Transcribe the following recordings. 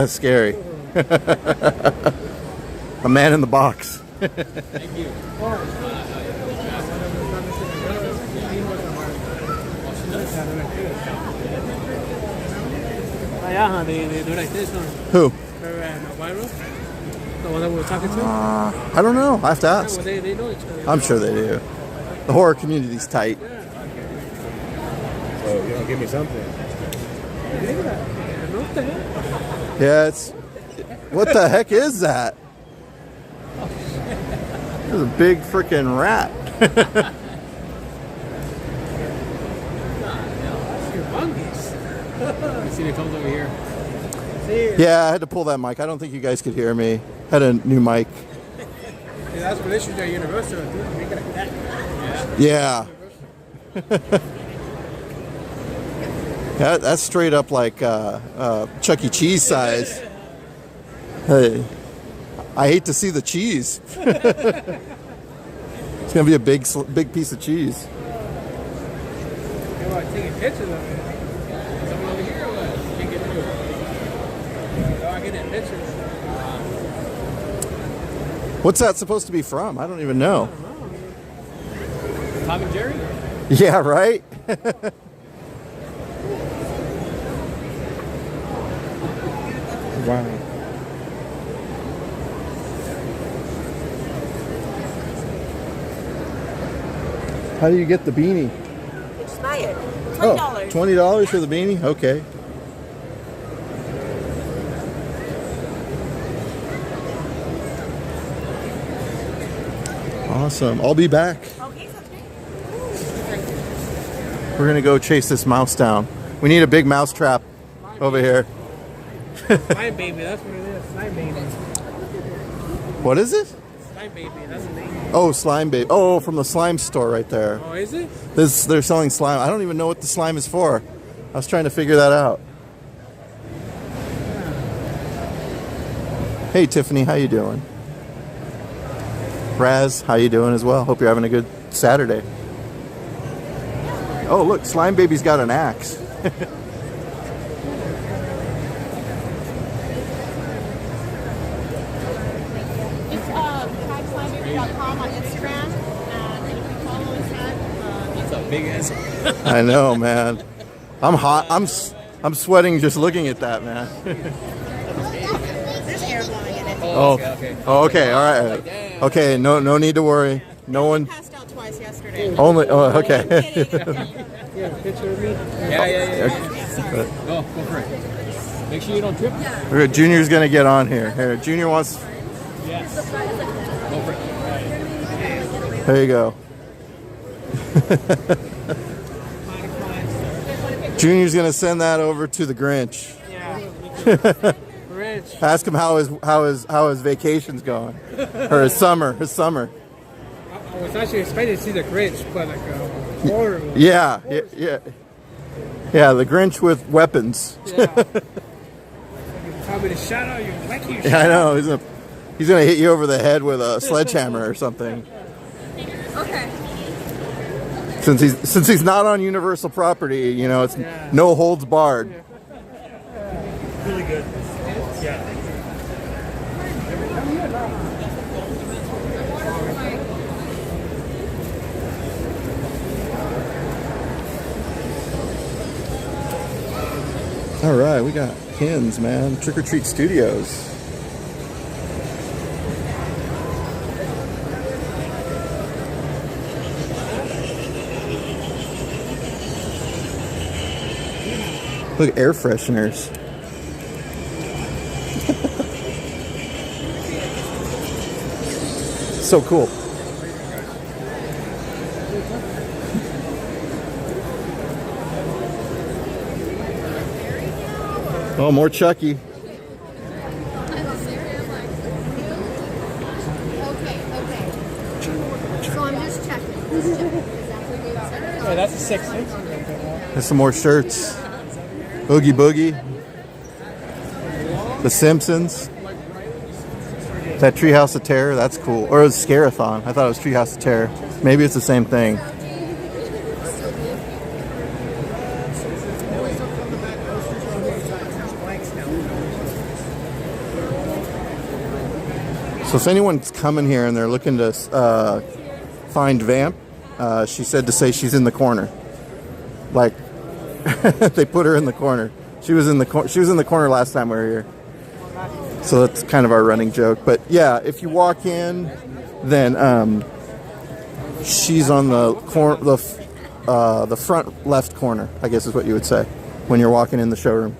That's scary. A man in the box. Thank you. They do like this, Who? Viral? The one that we were talking to? I don't know. I have to ask. Well, they know each other. I'm sure they do. The horror community's tight. So you don't give me something. Yeah, it's... What the heck is that? There's a big freaking rat. You see the comes over here. Yeah, I had to pull that mic. I don't think you guys could hear me. Had a new mic. Yeah, that's what issues at Universal. Yeah. Yeah, that's straight up like Chuck E. Cheese size. Hey, I hate to see the cheese. It's gonna be a big piece of cheese. They were taking pictures of it. Someone over here or what? Can't get through. Oh, I get that pictures. What's that supposed to be from? I don't even know. Tom and Jerry? Yeah, right? Wow. How do you get the beanie? You just buy it. $20. Oh, $20 for the beanie? Okay. Awesome. I'll be back. Okay, sounds great. We're going to go chase this mouse down. We need a big mouse trap over here. Slime Baby, that's what it is. Slime Baby. What is it? Slime Baby, that's the name. Oh, Slime Baby. Oh, from the slime store right there. Oh, is it? They're selling slime. I don't even know what the slime is for. I was trying to figure that out. Hey, Tiffany, how you doing? Raz, how you doing as well? Hope you're having a good Saturday. Oh, look, Slime Baby's got an axe. TagSlimeBaby.com on Instagram, and if you follow us at That's a big ass. I know, man. I'm hot. I'm sweating just looking at that, man. there's air blowing in it. Oh, okay. Oh, okay. All right. Okay. No need to worry. No one. Passed out twice yesterday. Only. Oh, okay. Yeah, picture of me. Yeah. Go for it. Make sure you don't trip. Junior's gonna get on here. Here, Junior wants. Yes. Go for it. There you go. Junior's gonna send that over to the Grinch. Yeah. Rich. Ask him how his vacation's going, or his summer. I was actually expecting to see the Grinch, but like horror movie. Yeah. The Grinch with weapons. Yeah. Probably the shadow, you wacky. Yeah, I know. He's gonna hit you over the head with a sledgehammer or something. Okay. Since he's not on Universal property, you know, it's no holds barred. Really good. Yeah. All right, we got pins, man. Trick or Treat Studios. Look, air fresheners. So cool. Oh, more Chucky. So I'm just checking. Oh, that's a 6. There's some more shirts. Oogie Boogie. The Simpsons. That Treehouse of Terror, that's cool. Or it was Scare-a-thon. I thought it was Treehouse of Terror. Maybe it's the same thing. So if anyone's coming here and they're looking to find Vamp, she said to say she's in the corner. Like they put her in the corner. She was in the corner last time we were here. So that's kind of our running joke. But yeah, if you walk in, then she's on the front left corner, I guess is what you would say when you're walking in the showroom.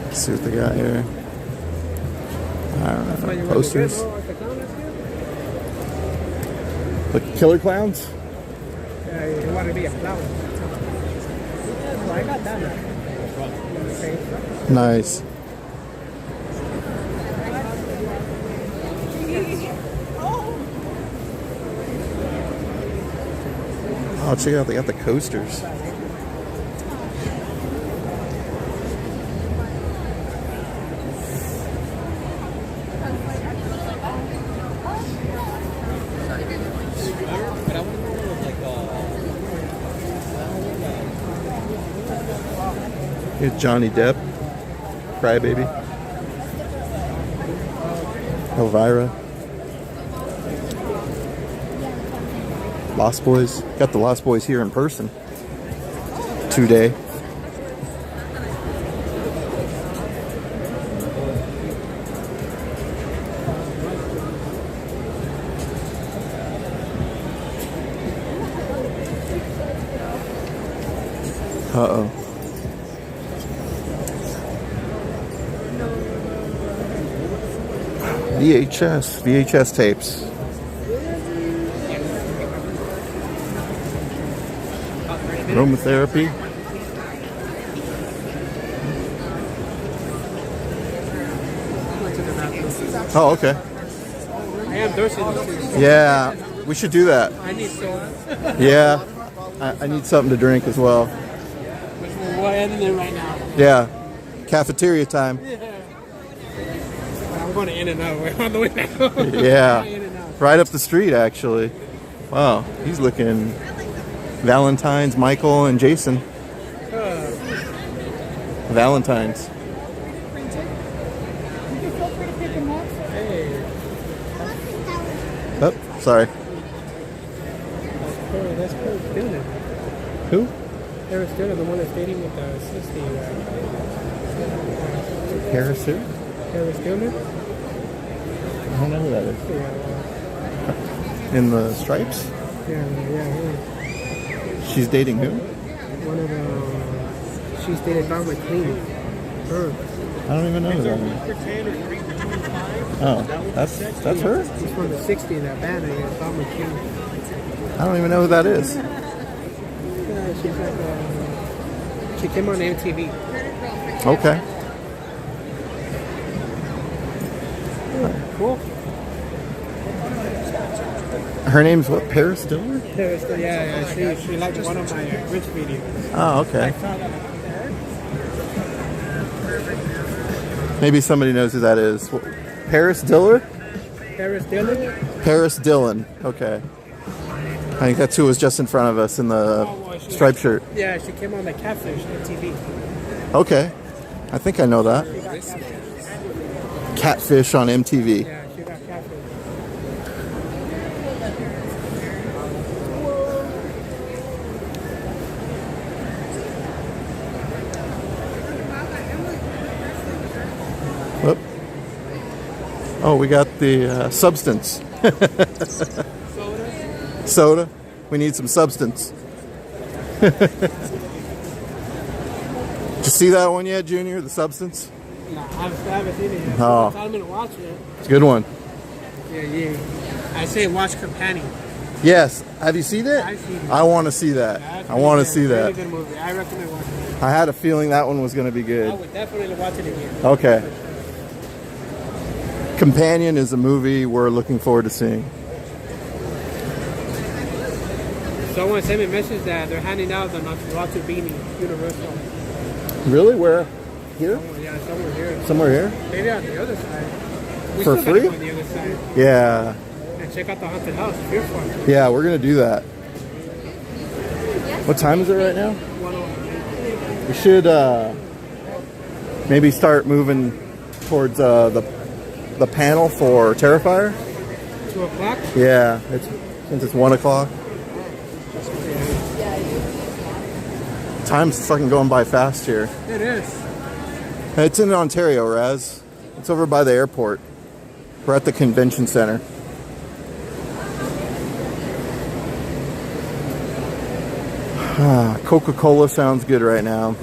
Let's see what they got here. I don't know. Posters. The killer clowns? Yeah, you want to be a clown. I got that. Nice. Oh, check it out. They got the coasters. Here's Johnny Depp, Crybaby, Elvira, Lost Boys. Got the Lost Boys here in person today. Uh-oh. VHS tapes. Aromatherapy. Oh, okay. I am thirsty. Yeah, we should do that. I need soda. Yeah, I need something to drink as well. We're ending it right now. Yeah, cafeteria time. I'm going to In-N-Out. We're on the way back. Yeah, right up the street actually. Wow, he's looking Valentine's, Michael, and Jason. Valentine's. Oh, sorry. That's Paris Dillon. Who? Paris Dillon, the one that's dating with the sister. Paris who? Paris Dillon? I don't know who that is. Yeah. In the Stripes? Yeah. She's dating who? One of the. She's dated Don McLean. Her. I don't even know who that is. Oh, that's her? She's from the 60s, that band, I guess, Don McLean. I don't even know who that is. Yeah, she's like, she came on MTV. Okay. Cool. Her name's what? Paris Dillon? Paris, yeah. She liked one of my Rich videos. Oh, okay. Maybe somebody knows who that is. Paris Dillon? Paris Dillon? Paris Dillon. Okay. I think that's who was just in front of us in the striped shirt. Yeah, she came on the Catfish on TV. Okay. I think I know that. Catfish on MTV. Yeah, she got Catfish. Whoop. Oh, we got the substance. Soda. We need some substance. Did you see that one yet, Junior? The substance? No, I haven't seen it yet. Oh. I'm going to watch it. It's a good one. Yeah. I say watch Companion. Yes. Have you seen it? I've seen it. I want to see that. I want to see that. Really good movie. I recommend watching it. I had a feeling that one was going to be I good. would definitely watch it again. Okay. Companion is a movie we're looking forward to seeing. Someone sent me a message that they're handing out the Nosferatu beanie, Universal. Really? Where? Here? Yeah, somewhere here. Somewhere here? Maybe on the other side. We For still gotta free? go on the other side Yeah. and check out the haunted house. Fear Fun. Yeah, we're going to do that. What time is it right now? We should maybe start moving towards the panel for Terrifier. 2 o'clock? Yeah, since it's 1 o'clock. Time's fucking going by fast here. It is. It's in Ontario, Raz. It's over by the airport. We're at the convention center. Coca-Cola sounds good right now.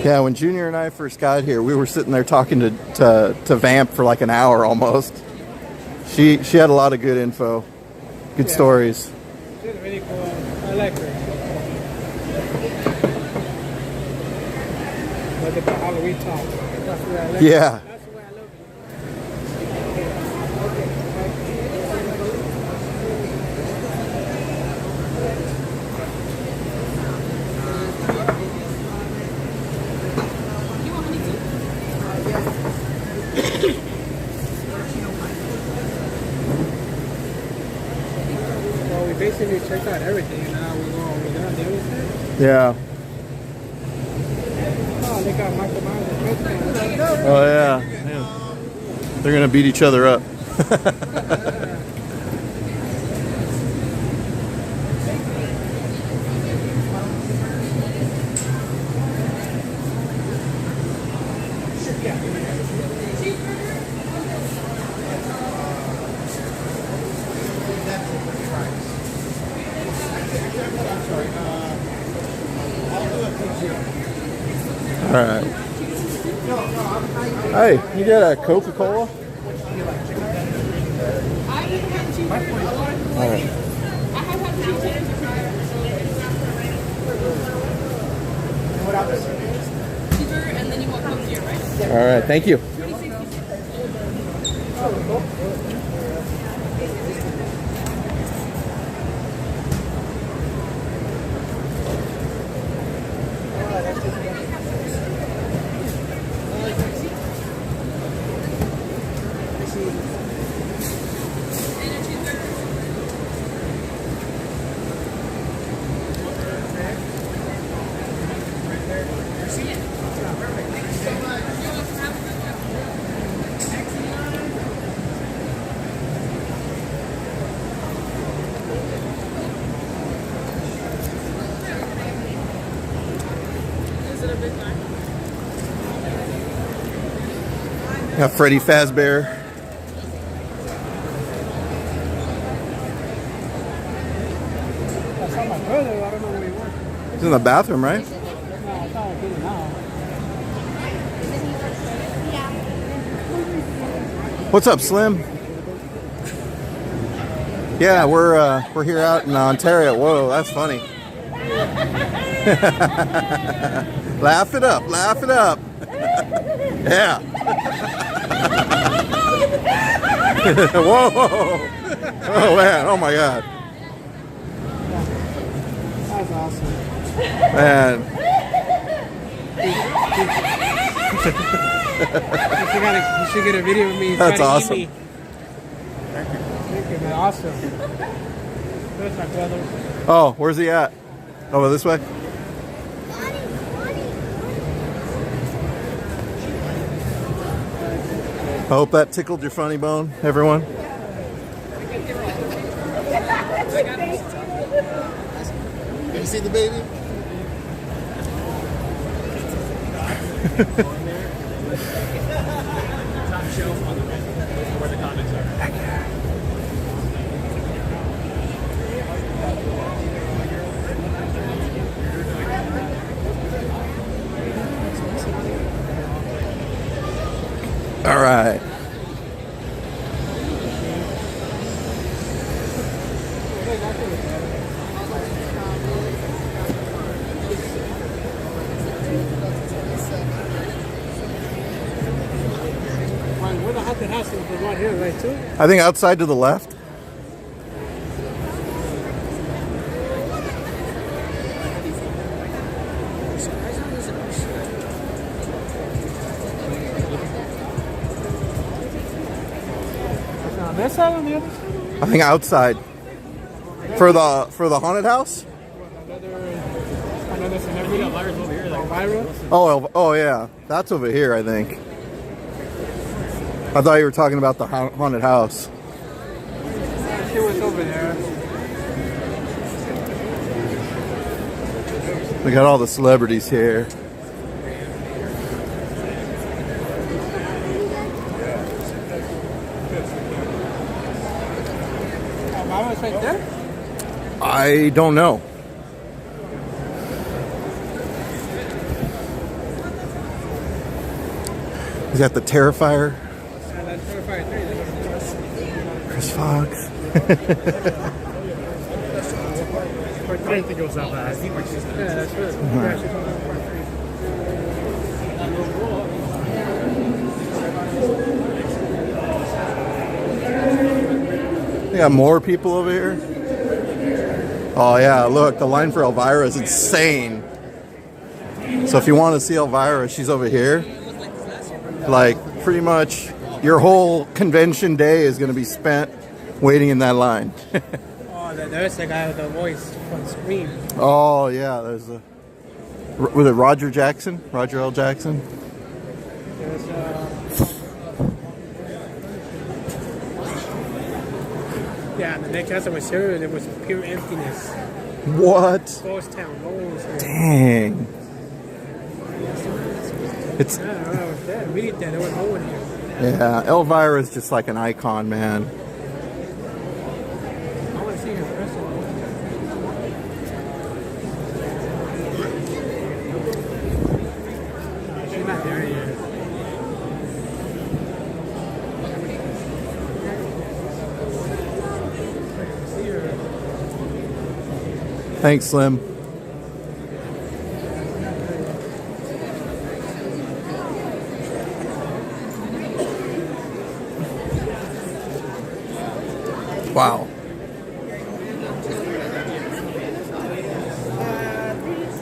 Yeah, when Junior and I first got here, we were sitting there talking to Vamp for like an hour almost. She had a lot of good info, good stories. She's really cool. I like her. Look at the Halloween talk. That's what I like. Yeah. That's the way I love it. Well, we basically checked out everything, and now we're going over there on the other side. Yeah. Oh, they got Michael Myers and Freddy. Oh yeah. They're gonna beat each other up. All right. Hey, you got a Coca-Cola? All right. And then you walk up here, right? All right. Thank you. Got Freddy Fazbear. I saw my brother. I don't know where he went. He's in the bathroom, right? No, I thought I did it now. What's up, Slim? Yeah, we're here out in Ontario. Whoa, that's funny. Laugh it up, laugh it up. Yeah. Whoa. Oh man, oh my God. That's awesome. Man. You should get a video of me. That's trying to awesome. eat me. Thank you, man. Awesome. There's my brother. Oh, where's he at? Over this way? I hope that tickled your funny bone, everyone. Did you see the baby? Top shelf on the right, where the comics are. All right. Where the haunted house is the one here, right too? I think outside to the left. On this side, on the other side? I think outside. For the haunted house? Another celebrity. Over here, like Elvira. Oh yeah. That's over here, I think. I thought you were talking about the haunted house. She was over there. We got all the celebrities here. Elvira's right there? I don't know. He's got the Terrifier. Yeah, that's Terrifier 3. Chris Fox. I didn't think it was that bad. Yeah, that's good. We got more people over here. Oh yeah, look, the line for Elvira is insane. So if you want to see Elvira, she's over here. Like, pretty much your whole convention day is going to be spent waiting in that line. Oh, there's the guy with the voice from Scream. Oh yeah, there's a... Was it Roger Jackson? Roger L. Jackson? There's yeah, the next episode was serious. There was pure emptiness. What? Ghost town. No one was there. Dang. It's... Yeah, I was dead. Really dead. There was no one here. Yeah, Elvira is just like an icon, man. I want to see her first. She's not there yet. See her. Thanks, Slim. Wow.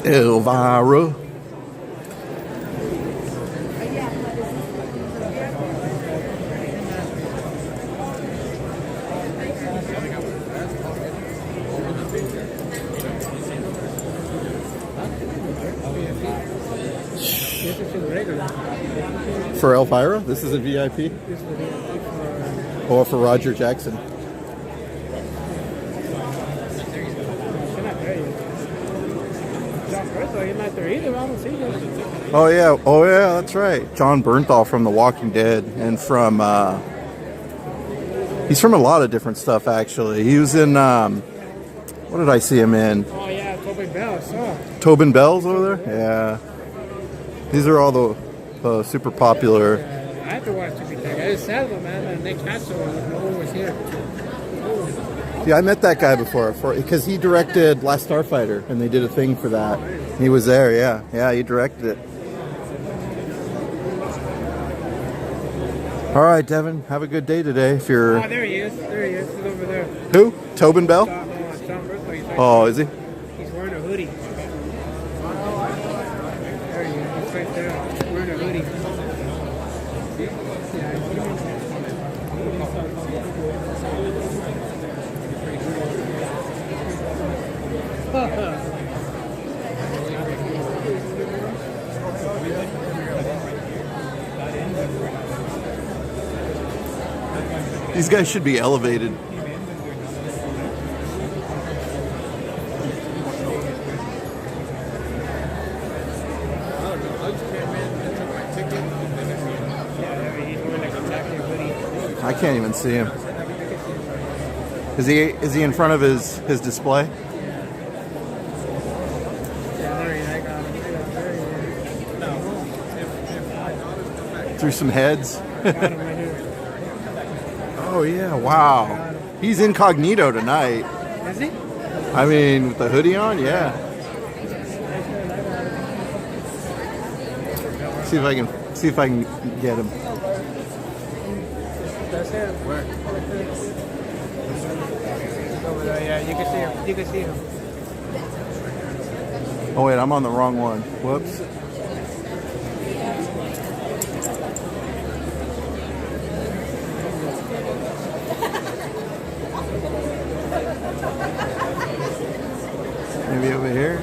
Elvira. This is regular. For Elvira? This is a VIP? This is for Or for Roger Jackson? she's not there yet. John Bernthal, he's not there either. I don't see him. Oh yeah, that's right. John Bernthal from The Walking Dead, and from he's from a lot of different stuff actually. He was in what did I see him in? Oh yeah, Tobin Bell. So Tobin Bell's over there? Yeah. These are all the super popular. I have to watch to be there. It's sad though, man. The next castle, no one was here. Yeah, I met that guy before because he directed Last Starfighter, and they did a thing for that. He was there, yeah. Yeah, he directed it. All right, Devin, have a good day today. If you're... Oh, there he is. There he is. He's over there. Who? Tobin Bell? John Bernthal. He's, Oh, is he? he's wearing a hoodie. There he is. He's right there. Wearing a hoodie. These guys should be elevated. I can't even see him. Is he in front of his display? Through some heads. Oh yeah, wow. He's incognito tonight. Is he? I mean, with the hoodie on, yeah. See if I can get him. That's him. Where? Over there, yeah, you can see him. You can see him. Oh wait, I'm on the wrong one. Whoops. maybe over here.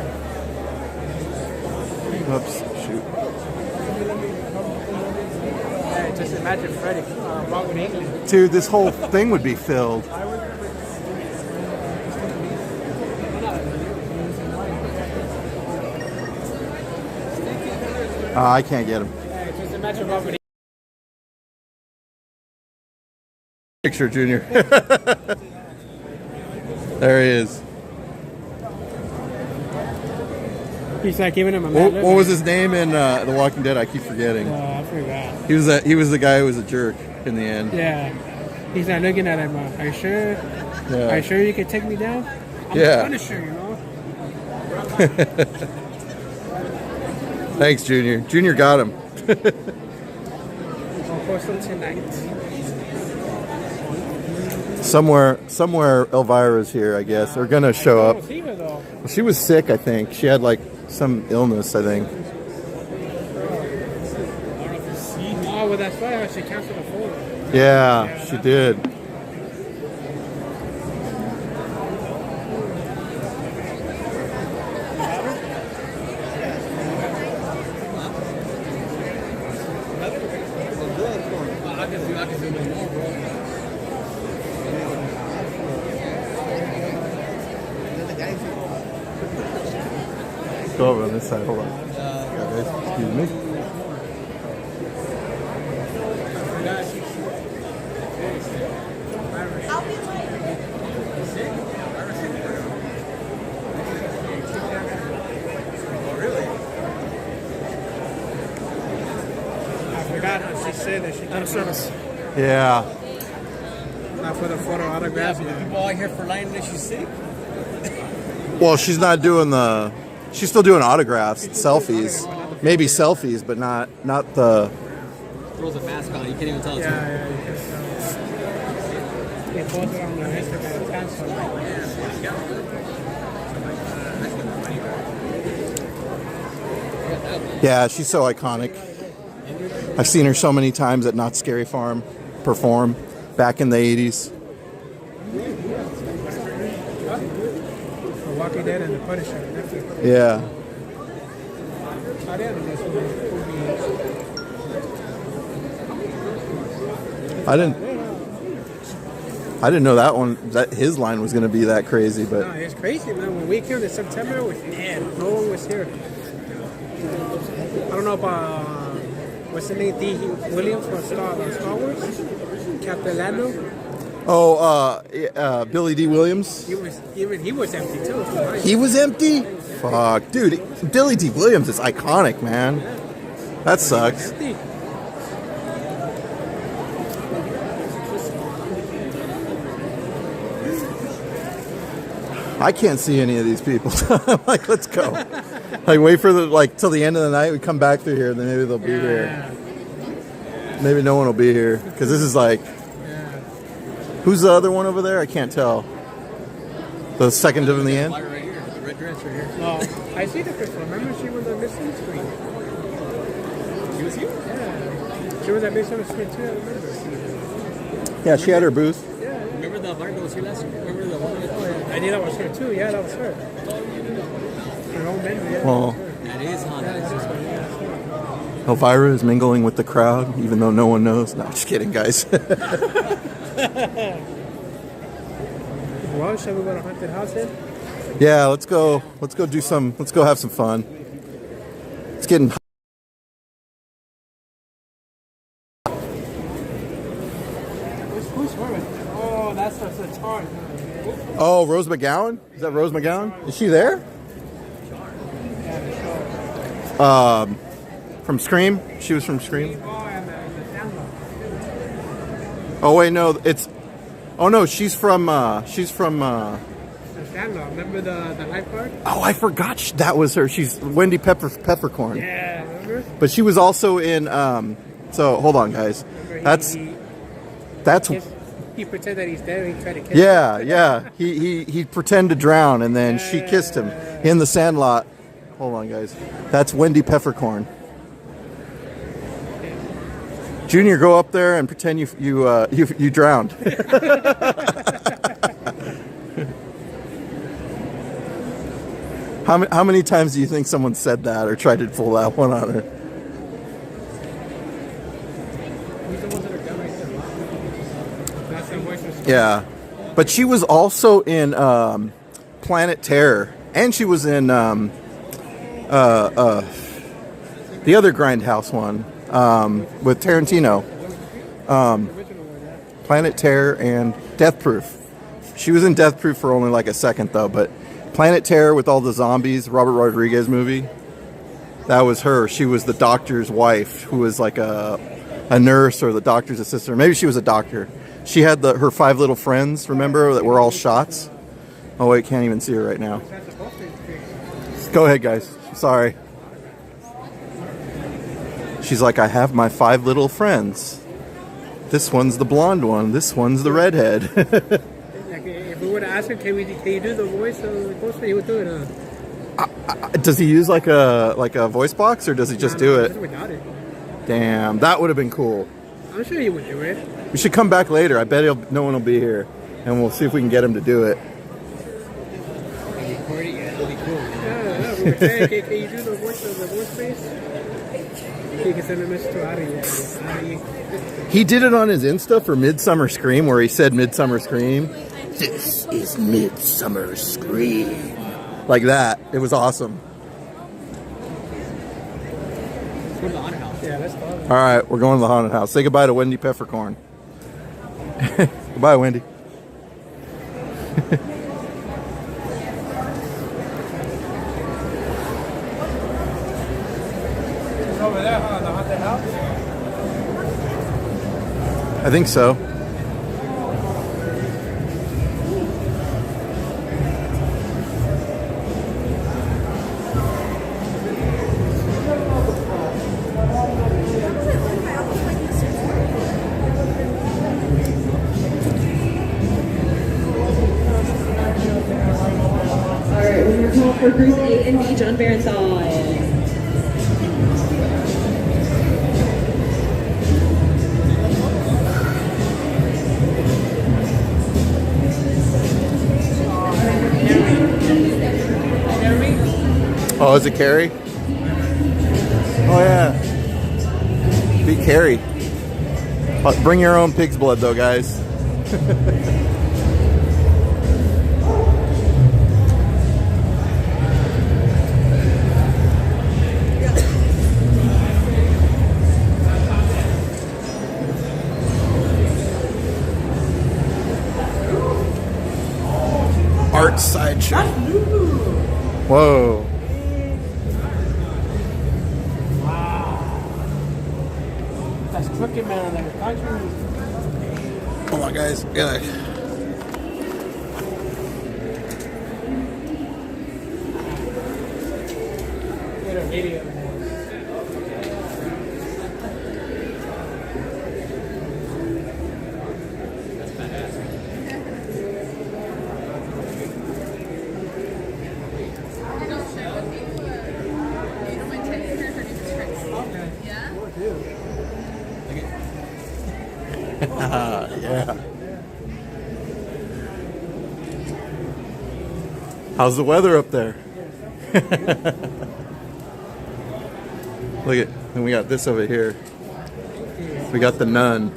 Oops, shoot. Yeah, just imagine Freddy walking England. Dude, this whole thing would be filled. I can't get him. Yeah, just imagine walking Picture, Junior. There he is. He's not giving him a What was his name in The Walking Dead? I keep forgetting. I forgot. He was the guy who was a jerk in the end. Yeah. He's not looking at him. Are you sure? Yeah. Are you sure you can take me down? I'm Yeah. the Punisher, you know? Thanks, Junior. Junior got him. I'll post them tonight. Somewhere Elvira's here, I guess. They're gonna show I up. don't see her, though. Well, she was sick, I think. She had like some illness, I think. Oh, well, that's why she canceled the phone. Yeah, she did. Go over on this side. Hold on. Guys, excuse me. I forgot how she said that she out of service. Yeah. Not for the photo autograph. People out here for lying that she's sick. Well, she's not doing the. She's still doing autographs, selfies, maybe selfies, but not the. Throws a mask on. You can't even tell it's her. Yeah, you can tell. They posted on the Instagram account, so Yeah, she's so iconic. I've seen her so many times at Not Scary Farm perform back in the 80s. The Walking Dead and the Punisher. Yeah. I didn't know that one, that his line was going to be that crazy, No, but it's crazy, man. When we came in September, no one was here. I don't know about what's the name, D. Williams from Star Wars, Captain Lando. Billy D. Williams. He was empty too. He was empty? Fuck, dude, Billy D. Williams is iconic, man. That sucks. Empty. I can't see any of these people. I'm like, let's go. Like, wait for till the end of the night. We come back through here, then maybe they'll be here. Maybe no one will be here because this is like. Who's the other one over there? I can't tell. The second in the end. Right here, the red dress right here. Oh, I see the picture. Remember she was on missing screen. She was here. Yeah, she was at missing screen too. I remember. Yeah, she had her booth. Remember the bar that was here last year? Remember the one? I knew that was her too. Yeah, that was her. Her own memory. Yeah, Well, That is Honda. that was her. Yeah. Elvira is mingling with the crowd, even though no one knows. No, just kidding, guys. Well, shall we go to haunted house then? Yeah, let's go. Let's go do some. Let's go have some fun. It's getting. Who's her? Oh, that's the chart. Oh, Rose McGowan? Is that Rose McGowan? Is she there? From Scream? She was from Scream. Oh, and the Sandlot. Oh wait, no, it's. Oh no, she's from. The Sandlot. Remember the lifeguard? Oh, I forgot that was her. She's Wendy Peppercorn. Yeah, remember? But she was also in. So hold on, guys. That's. He pretended that he's dead and he tried to kiss Yeah. He pretended to drown and then she kissed him in the Sandlot. Hold on, guys. That's Wendy Peppercorn. Junior, go up there and pretend you drowned. How many times do you think someone said that or tried to pull that one on her? These are the ones that are done right there. That's the voice of Yeah, but she was also in Planet Terror, and she was in the other Grindhouse one with Tarantino. Planet Terror and Death Proof. She was in Death Proof for only like a second though, but Planet Terror with all the zombies, Robert Rodriguez movie, that was her. She was the doctor's wife who was like a nurse or the doctor's assistant. Maybe she was a doctor. She had her 5 little friends, remember, that were all shots? Oh wait, can't even see her right now. Go ahead, guys. Sorry. She's like, I have my 5 little friends. This one's the blonde one. This one's the redhead. Like, if we would have asked him, can you do the voice of the Ghostface? He would do it. Does he use like a voice box, or does he just do it? Without it. Damn, that would have been cool. I'm sure he would do it. We should come back later. I bet no one will be here, and we'll see if we can get him to do it. Yeah, we would say, can you do the voice of the Ghostface? He can send a message to Ari. He did it on his Insta for Midsummer Scream, where he said Midsummer Scream. This is Midsummer Scream. Like that. It was awesome. Let's go to the haunted house. Yeah, let's go. All right, we're going to the haunted house. Say goodbye to Wendy Peppercorn. Goodbye, Wendy. It's over there, huh? The haunted house? I think so. Alright, we're going to call for group A and B, John Baronside. Oh, is it Carrie? Oh, yeah. Be Carrie. Bring your own pig's blood, though, guys. Art sideshow. Whoa. That's Crooked Man on the country. Hold on, guys. Yeah. Get a video. That's badass. Yeah. How's the weather up there? Look at, and we got this over here. We got the nun.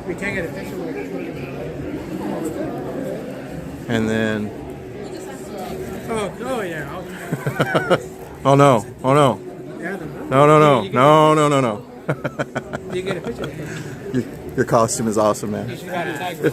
We can't get a picture with it. And then, Oh yeah. oh no, oh no. Yeah, No, no, no, no, no, no, no. you get a picture with it. Your costume is awesome, man. You got a tag girl.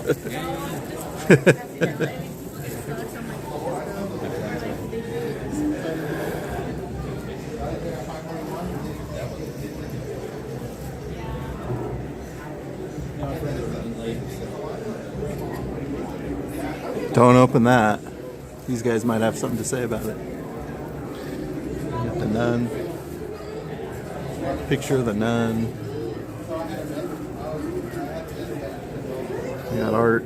Don't open that. These guys might have something to say about it. Got the nun. Picture of the nun. We got art.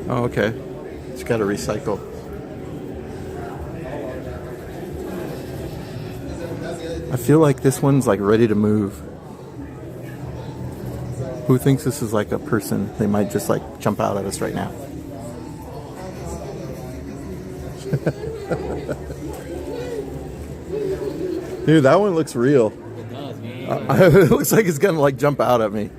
Oh, okay. It's got to recycle. I feel like this one's like ready to move. Who thinks this is like a person? They might just like jump out at us right now. Dude, that one looks real. It does, man. It looks like it's gonna like jump out at me.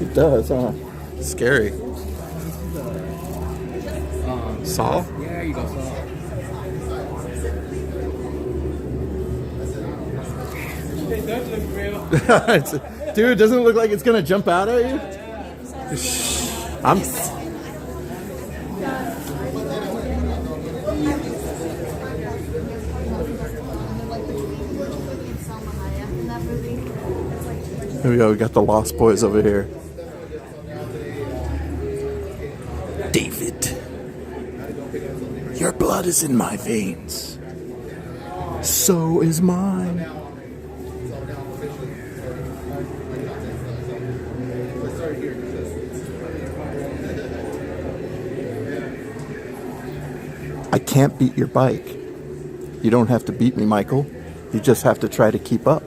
It does, huh? Scary. Saw? Yeah, there you go, Saw. It does look real. Dude, doesn't it look like it's gonna jump out at you? I'm. Here we go. We got the Lost Boys over here. David, your blood is in my veins. So is mine. I can't beat your bike. You don't have to beat me, Michael. You just have to try to keep up.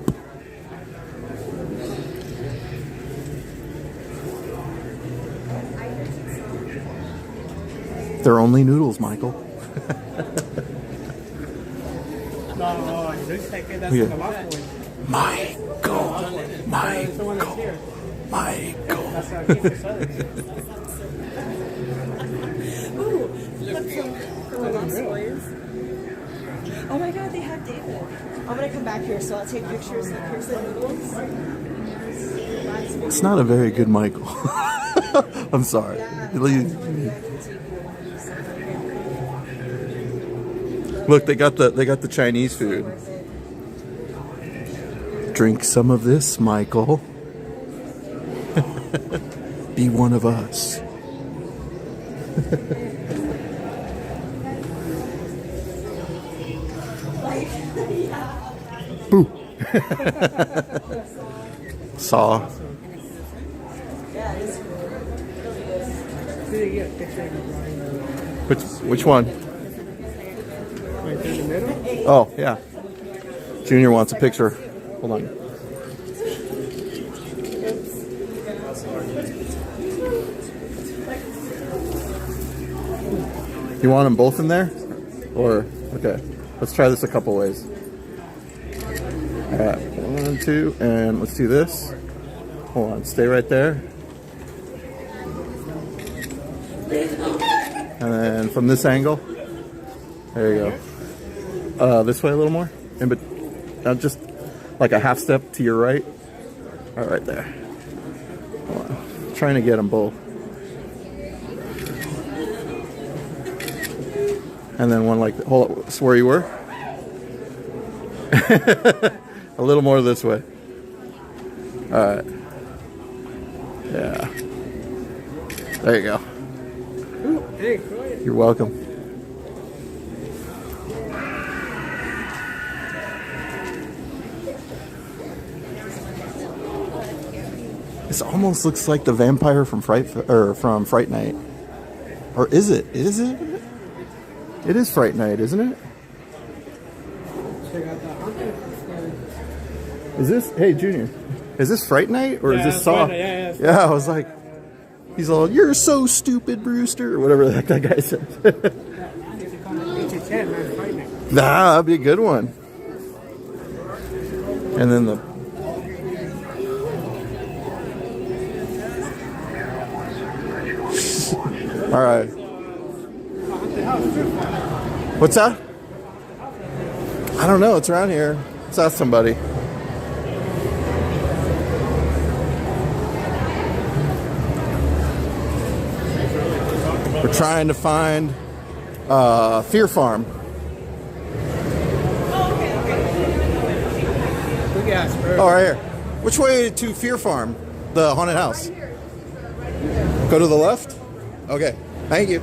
They're only noodles, Michael. No, it looks like that's Yeah. the last one. Michael. That's the one that's here. Michael. That's our key for Oh my god, they have David. I'm gonna come back here, so I'll take pictures. Here's the noodles. It's not a very good Michael. I'm sorry. Look, they got the Chinese food. Drink some of this, Michael. Be one of us. Boo. Saw. Which one? Right there in the middle. Oh, yeah. Junior wants a picture. Hold on. You want them both in there? Or, okay. Let's try this a couple ways. All right, 1, 2, and let's do this. Hold on, stay right there. And then from this angle, there you go. This way a little more, but just like a half step to your right. All right, there. Hold on. Trying to get them both. And then one like, hold up, that's where you were. A little more this way. All right. Yeah. There you go. Ooh, hey, go ahead. You're welcome. This almost looks like the vampire from Fright Night. Or is it? Is it? It is Fright Night, isn't it? Check out that hunter. Is this? Hey, Junior. Is this Fright Night or is Yeah, this it's Saw? Fright Night, Yeah, I was like, he's all, "You're so stupid, Brewster," or whatever that guy said. HHN, man, Fright Night. Nah, that'd be a good one. And then the. All right. What's that? I don't know. It's around here. Let's ask somebody. We're trying to find Fear Farm. Look at us, bro. Oh, right here. Which way to Fear Farm? The haunted house. Go to the left? Okay. Thank you.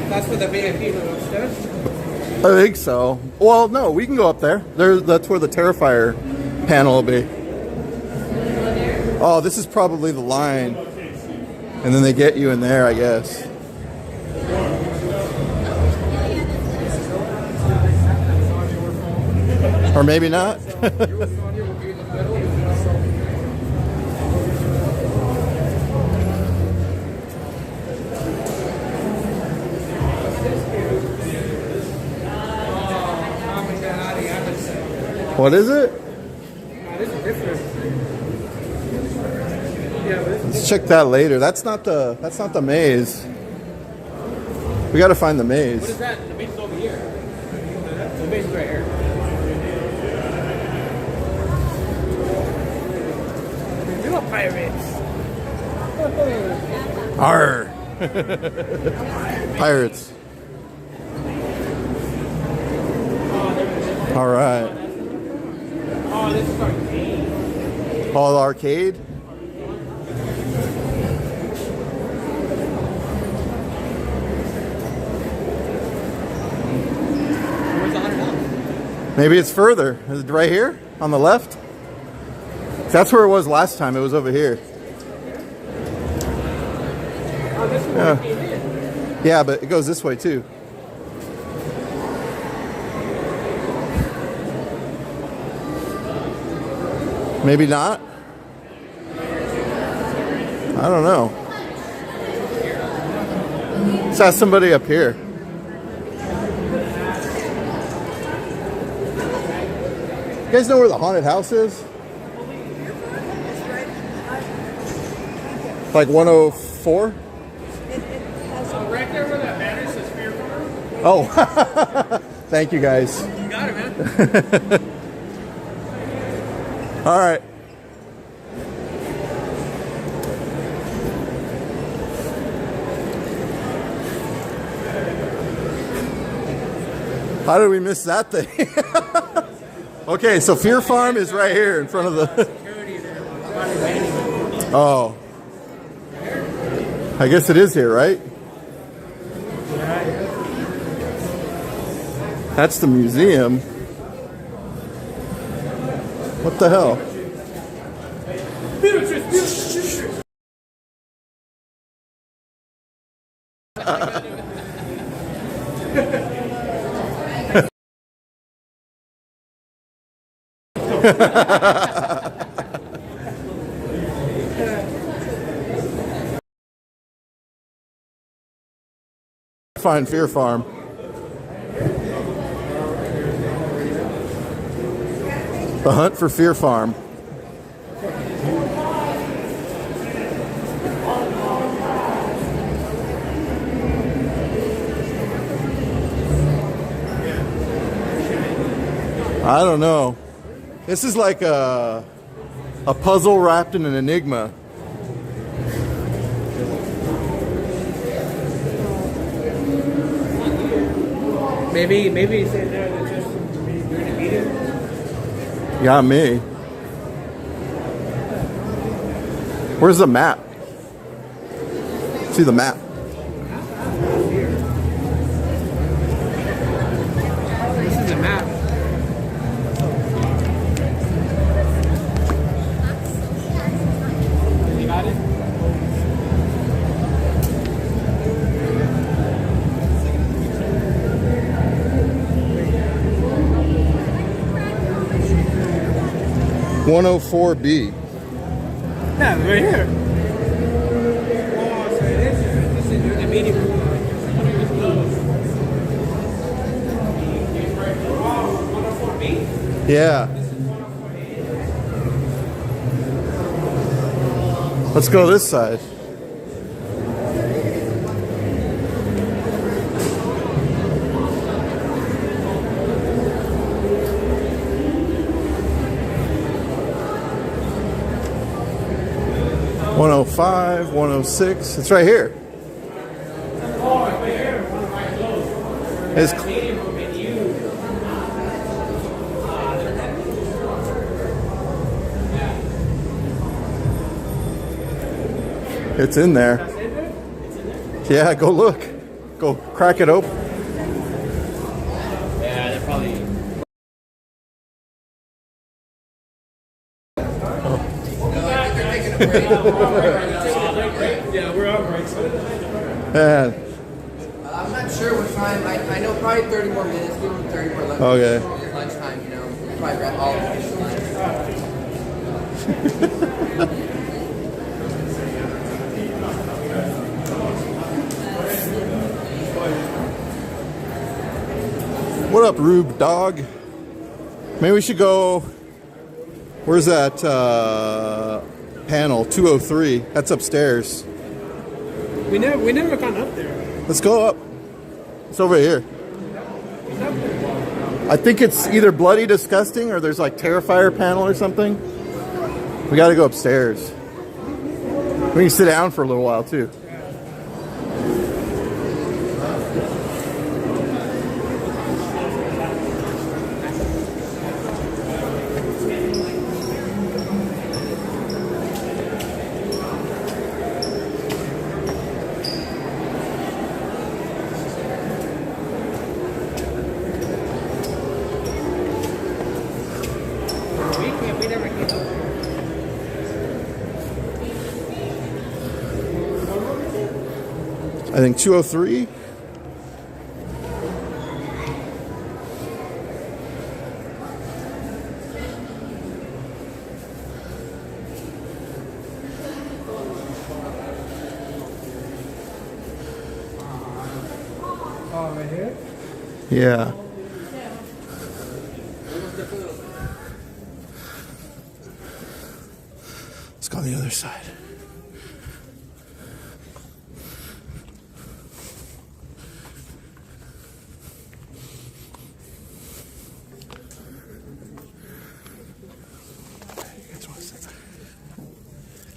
That's for the VIP room upstairs. I think so. Well, no, we can go up there. That's where the Terrifier panel will be. Oh, this is probably the line. And then they get you in there, I guess. Or maybe not. What is it? This is different. Yeah, but Let's check that later. That's not the maze. We got to find the maze. What is that? The maze is over here. The maze is right here. you're pirates. Arr. Pirates. All right. Oh, this is arcade. All arcade. Where's the haunted house? Maybe it's further. Is it right here on the left? That's where it was last time. It was over here. Oh, this is where we came in. Yeah, but it goes this way too. Maybe not. I don't know. Let's ask somebody up here. You guys know where the haunted house is? Like 104? Right there where that banner says Fear Farm. Oh, thank you guys. You got it, man. All right. How did we miss that thing? Okay, so Fear Farm is right here in front of the... Oh. I guess it is here, right? That's the museum. What the hell? Find Fear Farm. The hunt for Fear Farm. I don't know. This is like a puzzle wrapped in an enigma. Maybe it's in there that just during the meeting. Got me. Where's the map? See the map. This is a map. You got it? $104B. Yeah, right here. Oh, so this is during the meeting room. Oh, 104B? Yeah. Let's go this side. $105, $106. It's right here. Oh, it's right here. It's Meeting room and you. It's in there. That's in there? Yeah, go look. Go crack it open. Yeah, they're probably. Yeah, we're on break. Man. I'm not sure what time. I know probably 30 more minutes. Give them 30 more lunch. Okay. Lunchtime, you know. Probably grab all of it. What up, Rube dog? Maybe we should go. Where's that panel? 203. That's upstairs. We never gone up there. Let's go up. It's over here. I think it's either Bloody Disgusting or there's like Terrifier panel or something. We got to go upstairs. We can sit down for a little while too. We never came up there. I think 203. Oh, right here? Yeah. Let's go on the other side.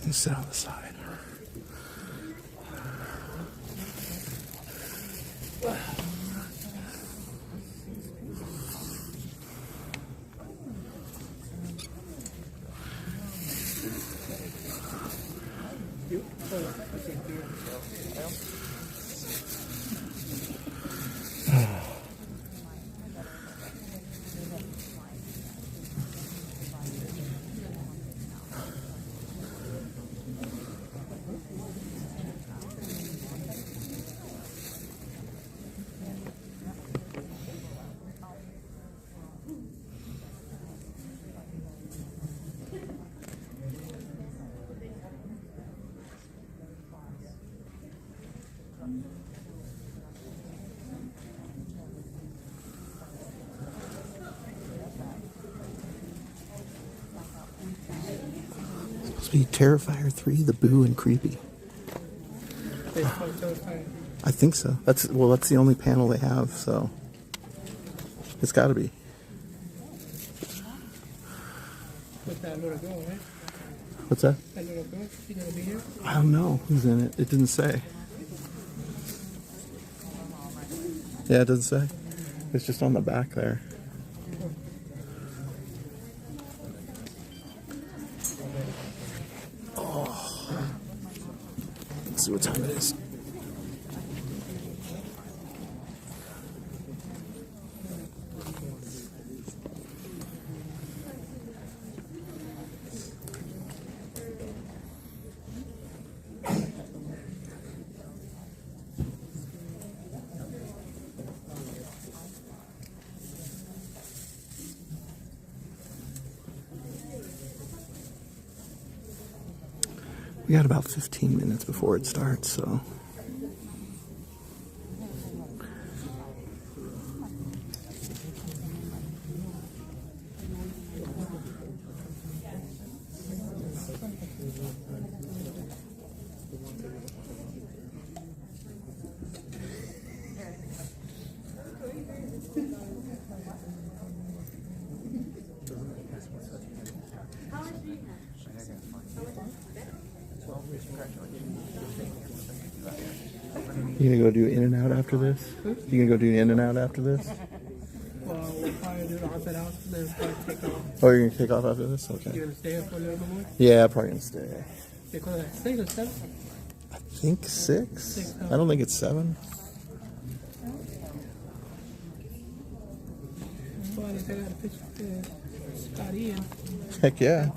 And sit on the side. Supposed to be Terrifier 3, the Boo, and creepIE. I think so. That's the only panel they have, so it's got to be. With that little girl, right? What's that? That little girl, she gonna be here? I don't know who's in it. It didn't say. Yeah, it doesn't say. It's just on the back there. Oh. Let's see what time it is. We got about 15 minutes before it starts, so. You gonna go do In and Out after this? You gonna go do In and Out after this? Well, we'll probably do the haunted house and then probably take off. Oh, you're gonna take off after this? Okay. You're gonna stay here for a little bit more? Yeah, probably gonna stay. They call that 6 or 7? I think 6. 6, I don't think it's 7. Well, I got a picture of Scott Ian. Heck yeah.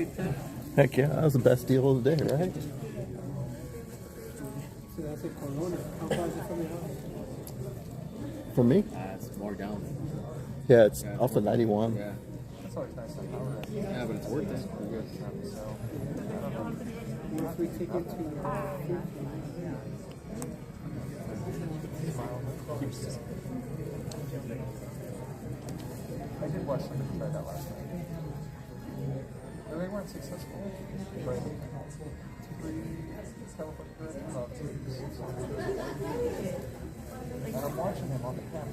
$310. Heck yeah, that was the best deal of the day, right? So that's a Corona. How far is it from your house? For me? It's more down. Yeah, it's off the 91. Yeah. That's always nice. Yeah, but it's worth it. Once we take it to I did watch somebody try that last night. And they weren't successful. But and I'm watching him on the camera.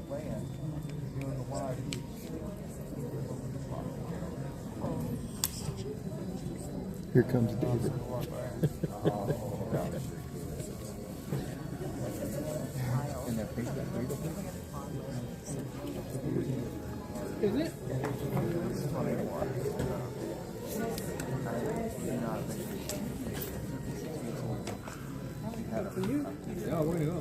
Laying, doing the wide. Here comes David. Is it? Yeah, we're gonna go.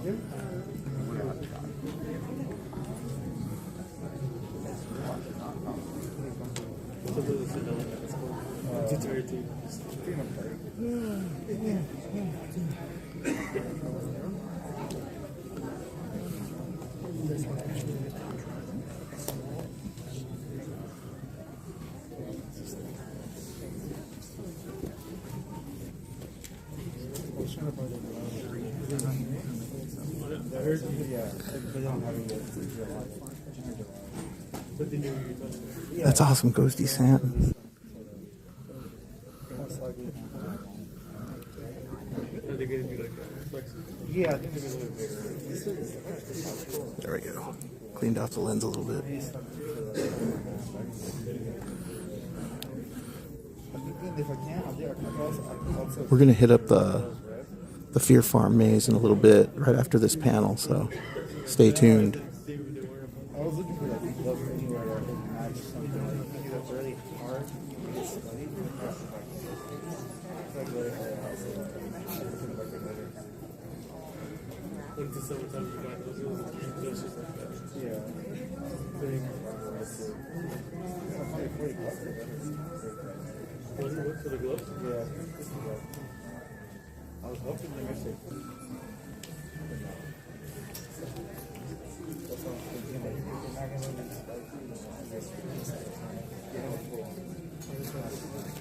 That's awesome, Ghosty Sam. Yeah, I think they're a little bigger. There we go. Cleaned off the lens a little bit. We're gonna hit up the Fear Farm maze in a little bit, right after this panel. So stay tuned. I was looking for like gloves anywhere that would match something that's really hard to get studied. It's like really hard. Like the summertime, you got those just like that. Yeah. What for the gloves? Yeah. I was hoping they would say. That's what I was thinking. Like, you're not going to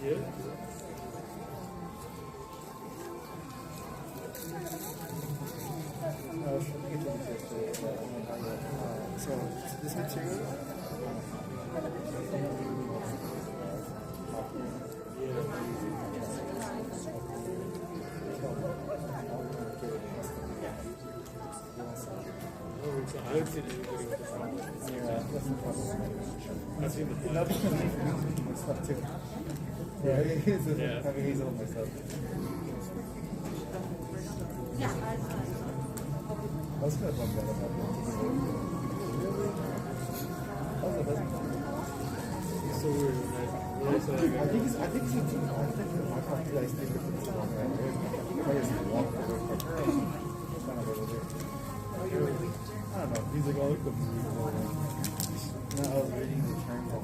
Yeah. So, this material? I haven't seen anybody with the problem. Yeah, that's the problem. I've seen the Not because me myself too. Yeah, Yeah. having hazel on myself. I was kind of bummed out about that. It's so weird. I think it's my fault that I stayed with it so long. I just walked away I don't know. He's like, oh, look at the movie. No, I was reading the terms on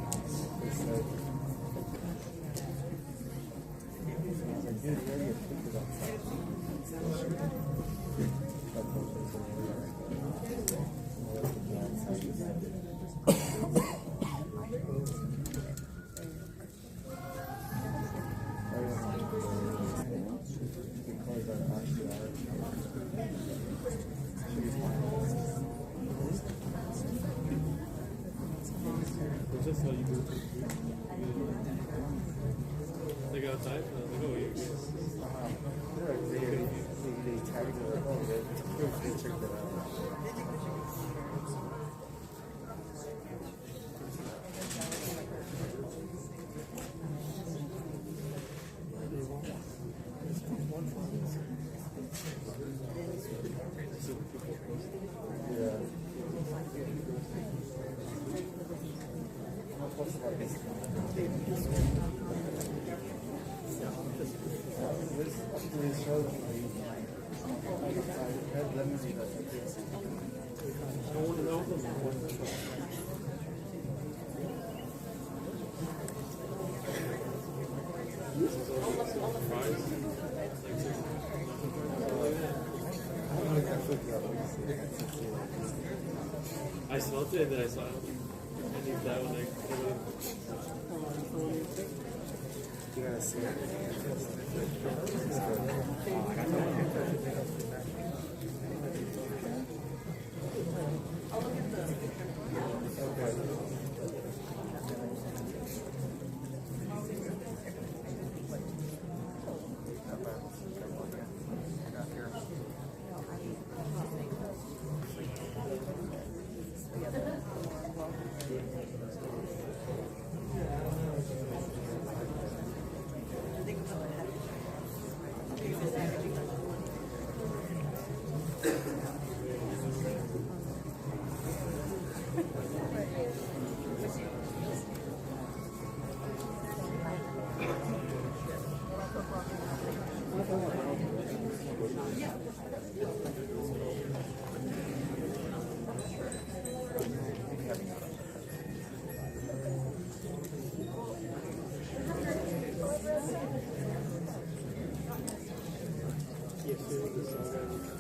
this site. I was like, dude, you already have pictures outside. It's just how you do it. They got outside? Like, oh, you guys. They tagged it like, oh, they checked it out. I smelled it and then I saw it. I knew that one. You gotta see it.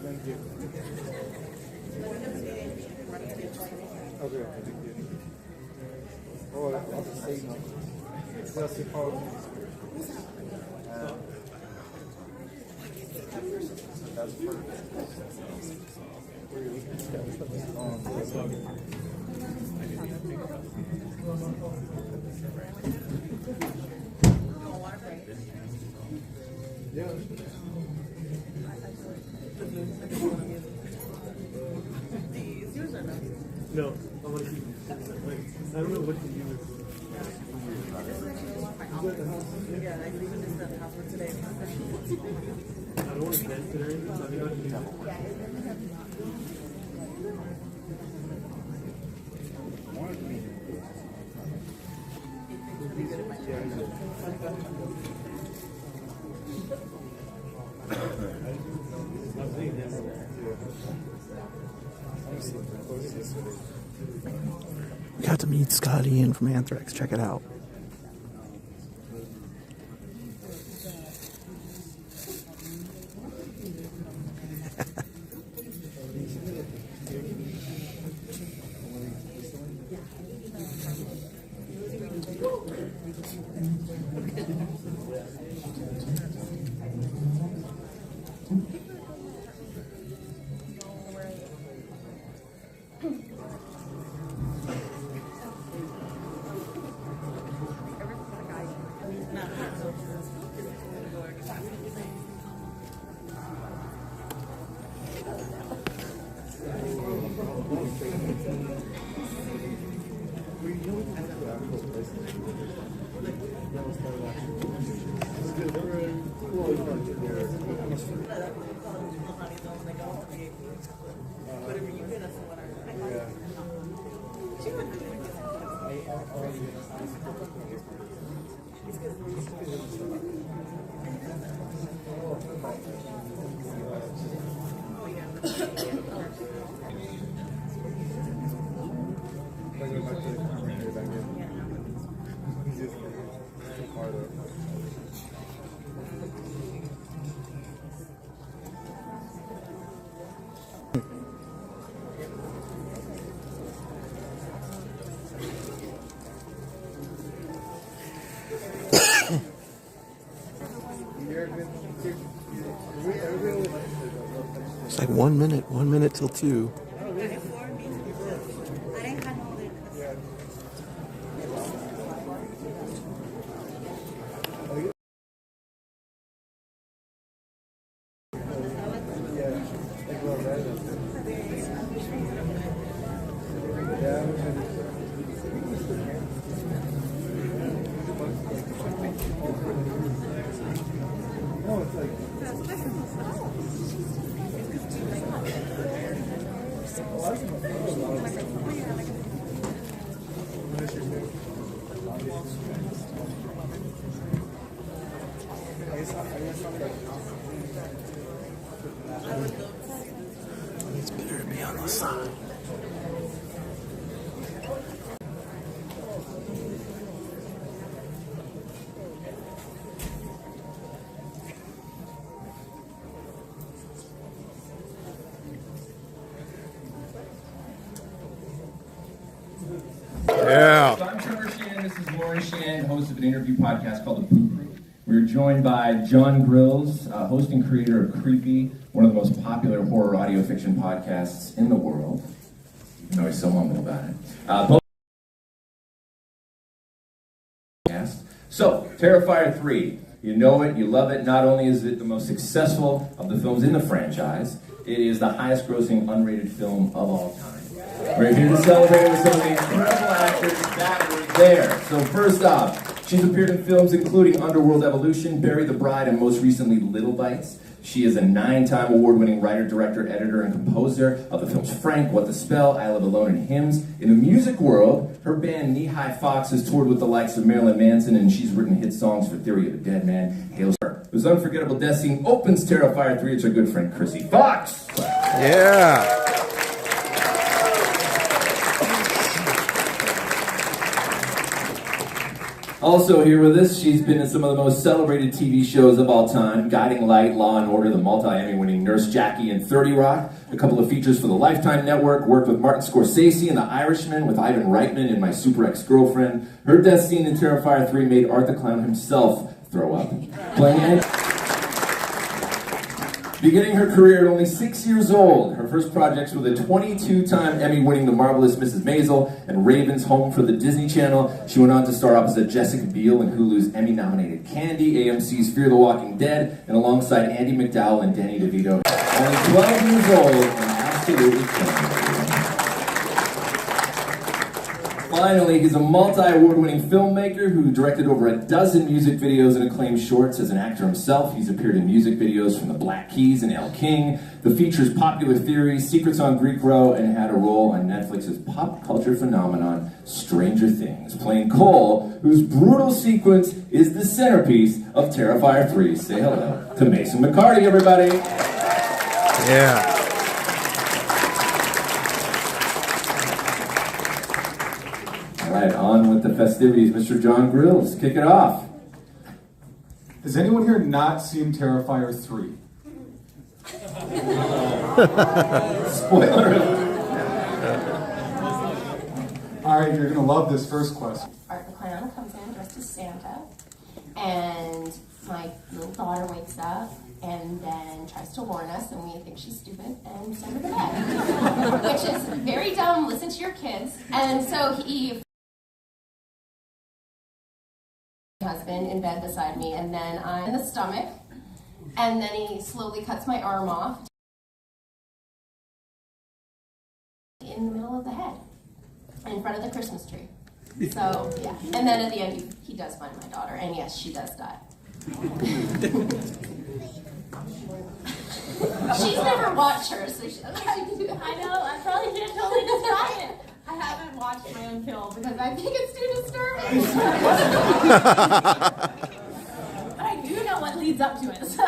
Thank you. Okay. Oh, that's a signal. That's the problem. That's yeah. No, I want to keep it. I don't know what to use. I don't want to dent it or anything, so I think I can do We got to meet Scotty Ian from Anthrax. Check it out. It's like 1 minute till 2. It's better to be on the side. Corey Shand, host of an interview podcast called The Boot Room. We're joined by John Grills, host and creator of creepIE, one of the most popular horror audio fiction podcasts in the world. Even though he's so humble about it. So, Terrifier 3. You know it, you love it. Not only is it the most successful of the films in the franchise, it is the highest grossing unrated film of all time. We're here to celebrate with some of the incredible actors that were there. So first off, she's appeared in films including Underworld Evolution, Bury the Bride, and most recently Little Bites. She is a 9-time award-winning writer, director, editor, and composer of the films Frank, What the Spell, I Live Alone, and Hymns. In the music world, her band Knee High Fox has toured with the likes of Marilyn Manson, and she's written hit songs for Theory of a Dead Man, Hails Her. Whose unforgettable death scene opens Terrifier 3. It's our good friend Chrissy Fox. Yeah. Also here with us, she's been in some of the most celebrated TV shows of all time: Guiding Light, Law and Order, the multi-Emmy winning Nurse Jackie, and 30 Rock. A couple of features for the Lifetime Network, worked with Martin Scorsese in The Irishman, with Ivan Reitman in My Super Ex-Girlfriend. Her death scene in Terrifier 3 made Art the Clown himself throw up. Beginning her career at only 6 years old, her first projects were the 22-time Emmy-winning The Marvelous Mrs. Maisel and Raven's Home for the Disney Channel. She went on to star opposite Jessica Biel in Hulu's Emmy-nominated Candy, AMC's Fear the Walking Dead, and alongside Andy McDowell and Danny DeVito. Only 12 years old and absolutely killing it. Finally, he's a multi-award-winning filmmaker who directed over a dozen music videos and acclaimed shorts. As an actor himself, he's appeared in music videos from the Black Keys and Elle King, the features Popular Theory, Secrets on Greek Row, and had a role on Netflix's pop culture phenomenon, Stranger Things, playing Cole, whose brutal sequence is the centerpiece of Terrifier 3. Say hello to Mason McCarty, everybody. Yeah. All right, on with the festivities. Mr. John Grills, kick it off. Has anyone here not seen Terrifier 3? Spoiler. All right, you're gonna love this first question. Art the Clown comes in dressed as Santa, and my little daughter wakes up and then tries to warn us, and we think she's stupid and send her to bed, which is very dumb. Listen to your kids. And so he, my husband, in bed beside me, and then I'm in the stomach, and then he slowly cuts my arm off in the middle of the head, in front of the Christmas tree. So yeah, and then at the end he does find my daughter, and yes, she does die. She's never watched her, so she doesn't have to do it. I know, I probably can't totally describe it. I haven't watched my own kill because I think it's too disturbing. But I do know what leads up to it, so.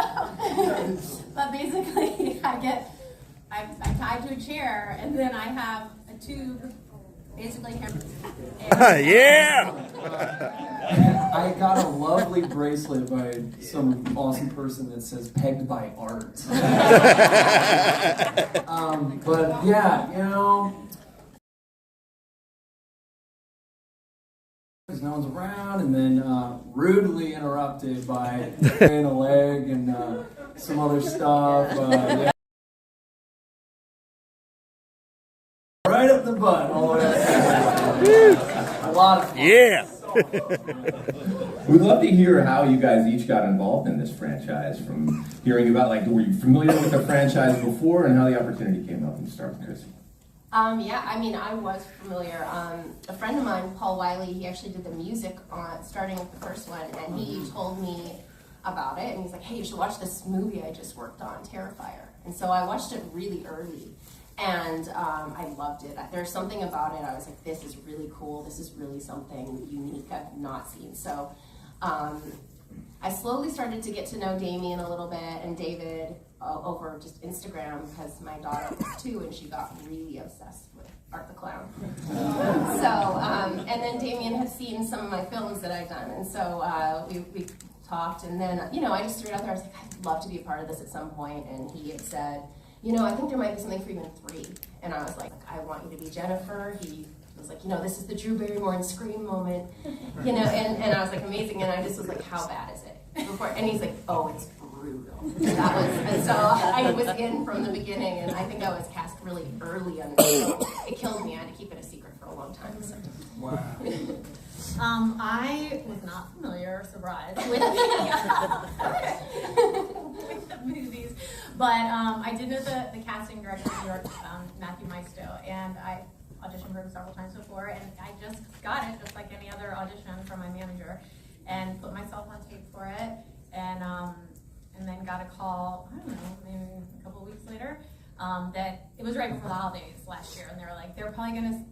But basically, I'm tied to a chair, and then I have a tube, basically. Yeah! I got a lovely bracelet by some awesome person that says "pegged by art." But yeah, you know, because no one's around, and then rudely interrupted by a leg and some other stuff. Yeah. Right up the butt, all the way up. A lot of fun. Yeah! We'd love to hear how you guys each got involved in this franchise, from hearing about, like, were you familiar with the franchise before, and how the opportunity came up. And start with Chris. Yeah, I mean, I was familiar. A friend of mine, Paul Wiley, he actually did the music on starting with the first one, and he told me about it, and he's like, hey, you should watch this movie I just worked on, Terrifier. And so I watched it really early, and I loved it. There's something about it, I was like, this is really cool, this is really something unique I've not seen. So I slowly started to get to know Damien a little bit, and David, over just Instagram, because my daughter was 2 and she got really obsessed with Art the Clown. So, and then Damien had seen some of my films that I've done, and so we talked, and then, you know, I just threw it out there. I was like, I'd love to be a part of this at some point, and he had said, you know, I think there might be something for you in 3. And I was like, I want you to be Jennifer. He was like, you know, this is the Drew Barrymore and Scream moment, you know, and I was like, amazing, and I just was like, how bad is it? Before, and he's like, oh, it's brutal. And so I was in from the beginning, and I think I was cast really early on this, so it killed me. I had to keep it a secret for a long time. So. Wow. I was not familiar, surprise, with the movies, but I did know the casting director in New York, Matthew Maisto, and I auditioned for him several times before, and I just got it, just like any other audition from my manager, and put myself on tape for it, and then got a call, I don't know, maybe a couple of weeks later, that it was right before the holidays last year, and they were like, they're probably gonna,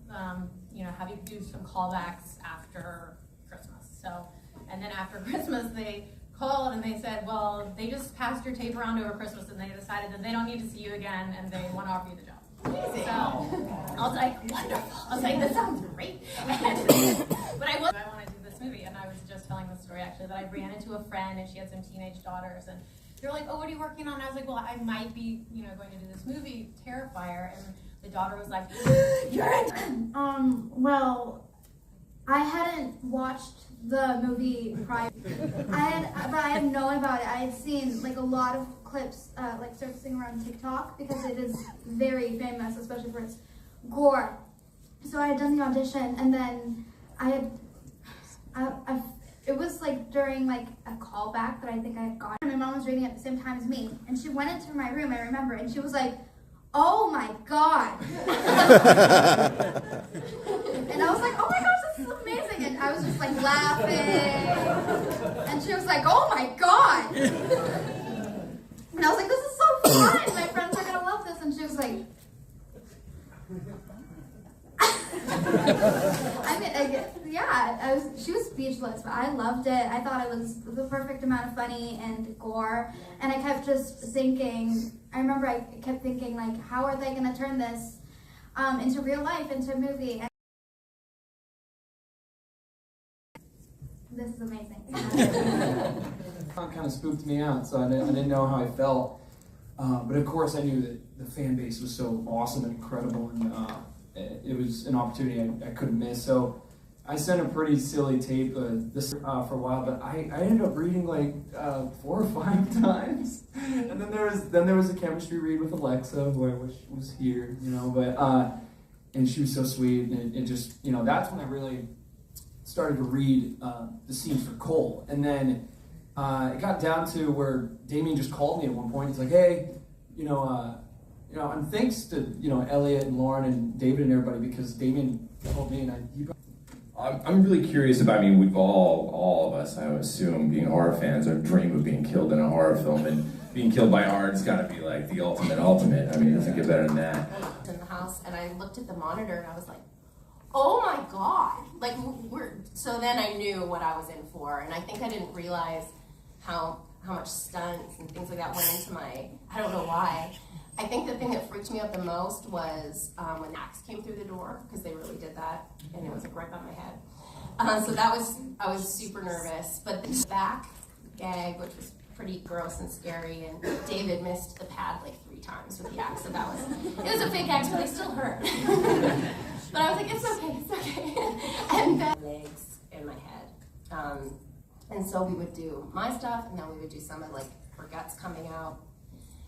you know, have you do some callbacks after Christmas. So, and then after Christmas, they called and they said, well, they just passed your tape around over Christmas, and they decided that they don't need to see you again, and they want to offer you the job. So, I was like, wonderful. I was like, this sounds great. But I want to do this movie, and I was just telling the story actually that I ran into a friend, and she had some teenage daughters, and they were like, oh, what are you working on? And I was like, well, I might be, you know, going to do this movie, Terrifier, and the daughter was like, you're in. Well, I hadn't watched the movie prior. But I had known about it. I had seen like a lot of clips like surfacing around TikTok because it is very famous, especially for its gore. So I had done the audition, and then it was like during like a callback that I think I had gotten. My mom was reading at the same time as me, and she went into my room, I remember, and she was like, oh my God. And I was like, oh my gosh, this is amazing. And I was just like laughing. And she was like, oh my God. And I was like, this is so fun. My friends are gonna love this. And she was like, I mean, yeah, she was speechless, but I loved it. I thought it was the perfect amount of funny and gore. And I kept just thinking, I remember I kept thinking, like, how are they going to turn this into real life, into a movie? And this is amazing. It kind of spooked me out, so I didn't know how I felt. But of course, I knew that the fan base was so awesome and incredible, and it was an opportunity I couldn't miss. So I sent a pretty silly tape for a while, but I ended up reading like 4 or 5 times. And then there was a chemistry read with Alexa, who I wish was here, you know. But and she was so sweet, and it just, you know, that's when I really started to read the scenes for Cole. And then it got down to where Damien just called me at one point. He's like, hey, you know, and thanks to, you know, Elliot and Lauren and David and everybody, because Damien told me, and I'm really curious about, I mean, we've all of us, I would assume, being horror fans, our dream of being killed in a horror film, and being killed by art has got to be like the ultimate. I mean, it doesn't get better than that. In the house, and I looked at the monitor, and I was like, oh my God. Like, so then I knew what I was in for, and I think I didn't realize how much stunts and things like that went into my, I don't know why. I think the thing that freaked me out the most was when Axe came through the door, because they really did that, and it was like right by my head. So I was super nervous. But the back gag, which was pretty gross and scary, and David missed the pad like 3 times with the axe, so it was a fake axe, but they still hurt. But I was like, it's okay. And then legs in my head. And so we would do my stuff, and then we would do some of like her guts coming out.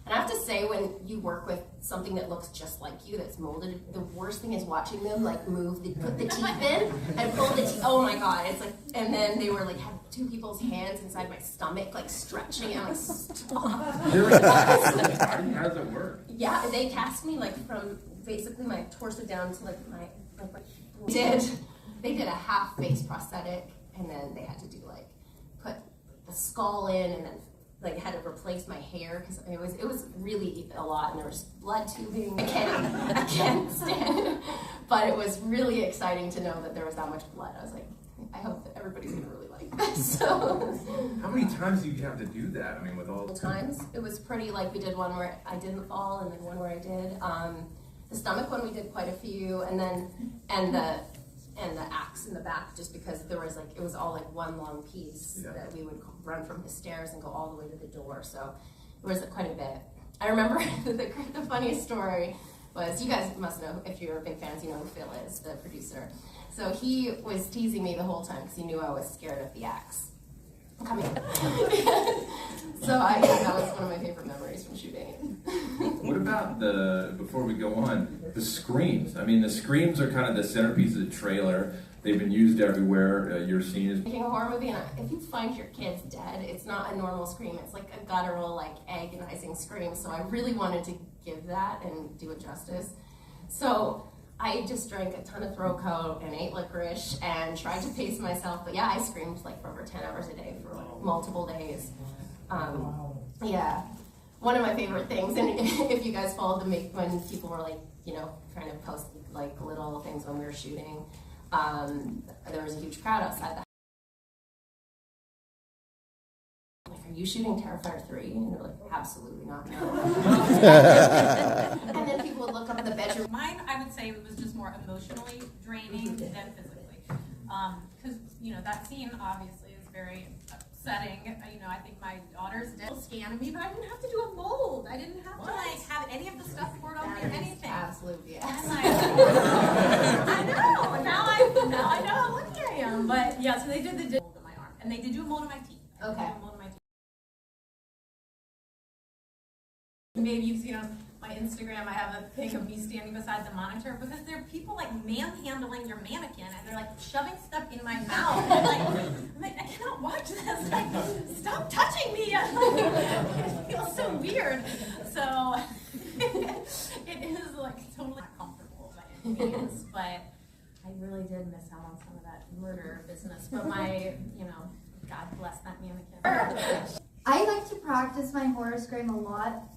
And I have to say, when you work with something that looks just like you, that's molded, the worst thing is watching them like move, put the teeth in and pull the teeth. Oh my God, it's like, and then they were like, had 2 people's hands inside my stomach, like stretching, and I'm like, stop. How does it work? Yeah, they cast me like from basically my torso down to like my they did a half face prosthetic, and then they had to do like, put the skull in, and then like had to replace my hair, because it was really a lot, and there was blood tubing. I can't stand it. But it was really exciting to know that there was that much blood. I was like, I hope that everybody's gonna really like this. So how many times do you have to do that? I mean, with all times, it was pretty, like we did one where I didn't fall, and then one where I did. The stomach one we did quite a few, and the axe in the back, just because there was like, it was all like one long piece that we would run from the stairs and go all the way to the door. So it was quite a bit. I remember the funniest story was, you guys must know, if you're big fans, you know who Phil is, the producer. So he was teasing me the whole time because he knew I was scared of the axe coming. So that was one of my favorite memories from shooting. What about before we go on, the screams? I mean, the screams are kind of the centerpiece of the trailer. They've been used everywhere. Your scene is... Making a horror movie, and if you find your kid's dead, it's not a normal scream. It's like a guttural, like agonizing scream. So I really wanted to give that and do it justice. So I just drank a ton of throat coat and ate licorice and tried to pace myself. But yeah, I screamed like for over 10 hours a day for like multiple days. Yeah, one of my favorite things, and if you guys followed the when people were like, you know, trying to post like little things when we were shooting, there was a huge crowd outside the like, are you shooting Terrifier 3? And they're like, absolutely not, no. And then people would look up at the bedroom. Mine, I would say it was just more emotionally draining than physically. Because, you know, that scene obviously is very upsetting. You know, I think my daughter's dead scan me, but I didn't have to do a mold. I didn't have to like have any of the stuff poured on me or anything. Absolutely, yes. Like, I know. Now I know how lucky I am. But yeah, so they did the mold on my arm, and they did do a mold on my teeth. Okay. Maybe you've seen on my Instagram, I have a thing of me standing beside the monitor because there are people like manhandling your mannequin and they're like shoving stuff in my mouth. And I'm like, I cannot watch this. Like, stop touching me. It feels so weird. So it is like totally not comfortable by any means, but I really did miss out on some of that murder business. But you know, God bless that mannequin. I like to practice my horror scream a lot.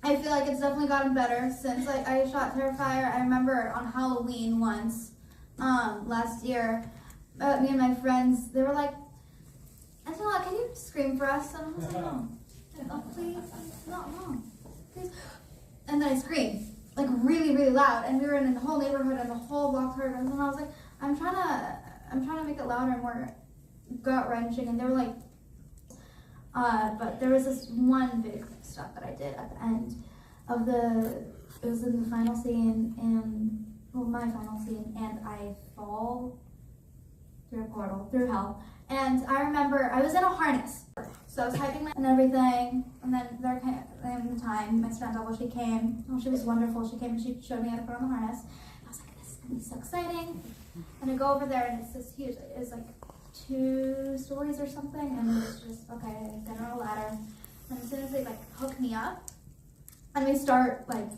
I feel like it's definitely gotten better since I shot Terrifier. I remember on Halloween once, last year, me and my friends, they were like, Angela, can you scream for us? And I was like, no. Oh, please, no, please. And then I screamed, like really, really loud. And we were in the whole neighborhood and the whole block heard us. And I was like, I'm trying to make it louder and more gut-wrenching. And they were like, but there was this one big stuff that I did at the end of it was in the final scene, and, well, my final scene, and I fall through a portal, through hell. And I remember I was in a harness, so I was typing and everything, and then there came the time, my stunt double, she came, oh, she was wonderful, she came and she showed me how to put on the harness. I was like, this is gonna be so exciting. And I go over there, and it's this huge, it's like 2 stories or something, and it's just, okay, I get on a ladder, and as soon as they like hook me up, and we start like,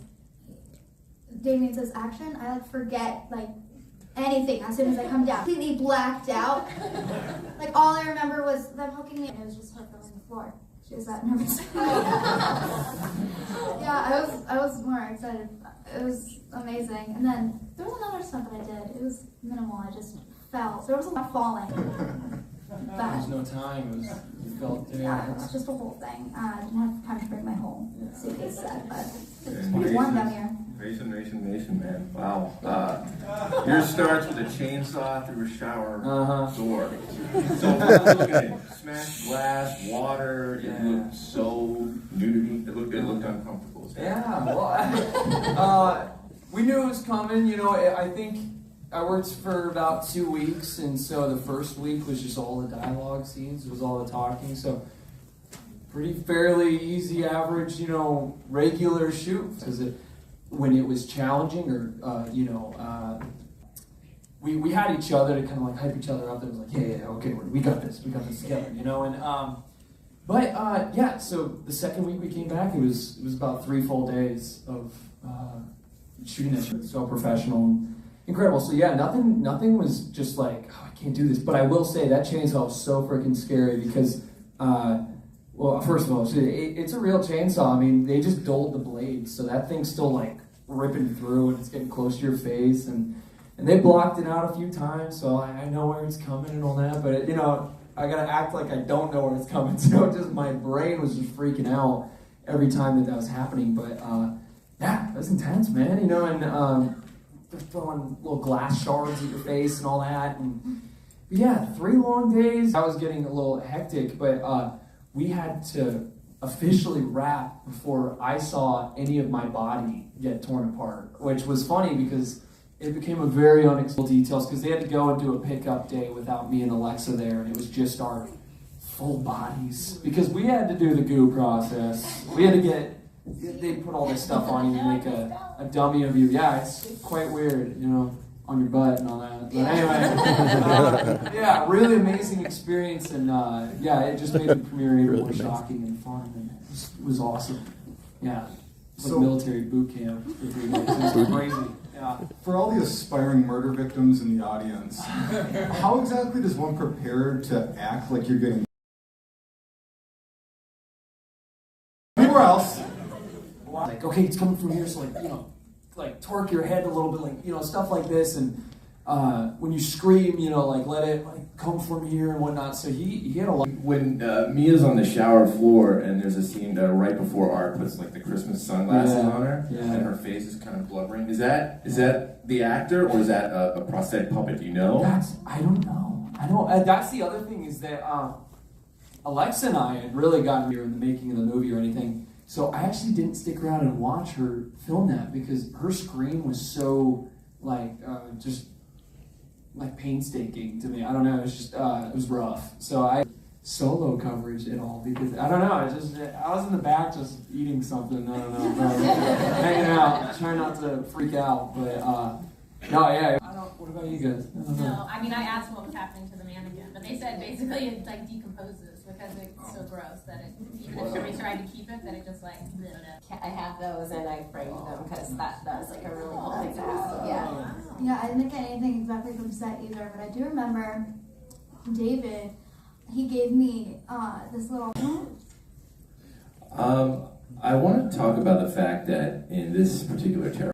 Damien says action, I like forget like anything as soon as I come down. Completely blacked out. Like all I remember was them hooking me, and it was just hooked on the floor. She was that nervous. Yeah, I was more excited. It was amazing. And then there was another stuff that I did. It was minimal. I just fell. So there was a lot of falling. There was no time. You felt there. Yeah, it was just a whole thing. I didn't have time to bring my whole suitcase set, but it's warm down here. Nation, man. Wow. Yours starts with a chainsaw through a shower door. So look at it. Smashed glass, water, it looked so nudity. It looked uncomfortable. Yeah, well, we knew it was coming. You know, I think I worked for about 2 weeks, and so the first week was just all the dialogue scenes. It was all the talking, so pretty fairly easy, average, you know, regular shoot. Because when it was challenging, or we had each other to kind of like hype each other up. It was like, yeah, okay, we got this together, you know. And yeah. So the second week we came back, it was about 3 full days of shooting it. So professional and incredible. So yeah, nothing was just like, oh, I can't do this. But I will say that chainsaw was so freaking scary because, well, first of all, it's a real chainsaw. I mean, they just dulled the blade, so that thing's still like ripping through and it's getting close to your face, and they blocked it out a few times, so I know where it's coming and all that. But you know, I gotta act like I don't know where it's coming. So just my brain was just freaking out every time that was happening. But yeah, that's intense, man. You know, and they're throwing little glass shards at your face and all that. And but yeah, 3 long days. I was getting a little hectic, but we had to officially wrapped before I saw any of my body get torn apart, which was funny because it became a very unexpected details because they had to go and do a pickup day without me and Alexa there, and it was just our full bodies because we had to do the goo process. We had to they put all this stuff on you to make a dummy of you. Yeah, it's quite weird, you know, on your butt and all that. But anyway, yeah, really amazing experience, and yeah, it just made the premiere even more shocking and fun, and it was awesome. Yeah, it's like military boot camp for 3 days. It was crazy. Yeah. For all the aspiring murder victims in the audience, how exactly does one prepare to act like you're getting anywhere else? Like, okay, it's coming from here, so like, you know, like torque your head a little bit, like, you know, stuff like this, and when you scream, you know, like let it like come from here and whatnot. So he had a lot. When Mia's on the shower floor and there's a scene right before Art puts like the Christmas sunglasses on her and her face is kind of blubbering. Is that the actor or is that a prosthetic puppet? Do you know? I don't know. I don't. That's the other thing is that Alexa and I had really gotten here in the making of the movie or anything. So I actually didn't stick around and watch her film that because her scream was so like just like painstaking to me. I don't know. It was just it was rough. So I solo coverage at all because I don't know. I was in the back just eating something. I don't know, hanging out, trying not to freak out. But no, yeah. I don't. What about you guys? No, I mean I asked what was happening to the mannequin, but they said basically it like decomposes because it's so gross that it, even if somebody tried to keep it, that it just like blew it up. I have those and I framed them because that was like a really cool thing to have. Yeah. Yeah, I didn't get anything exactly from set either, but I do remember David, he gave me this little... I want to talk about the fact that in this particular Terrifier,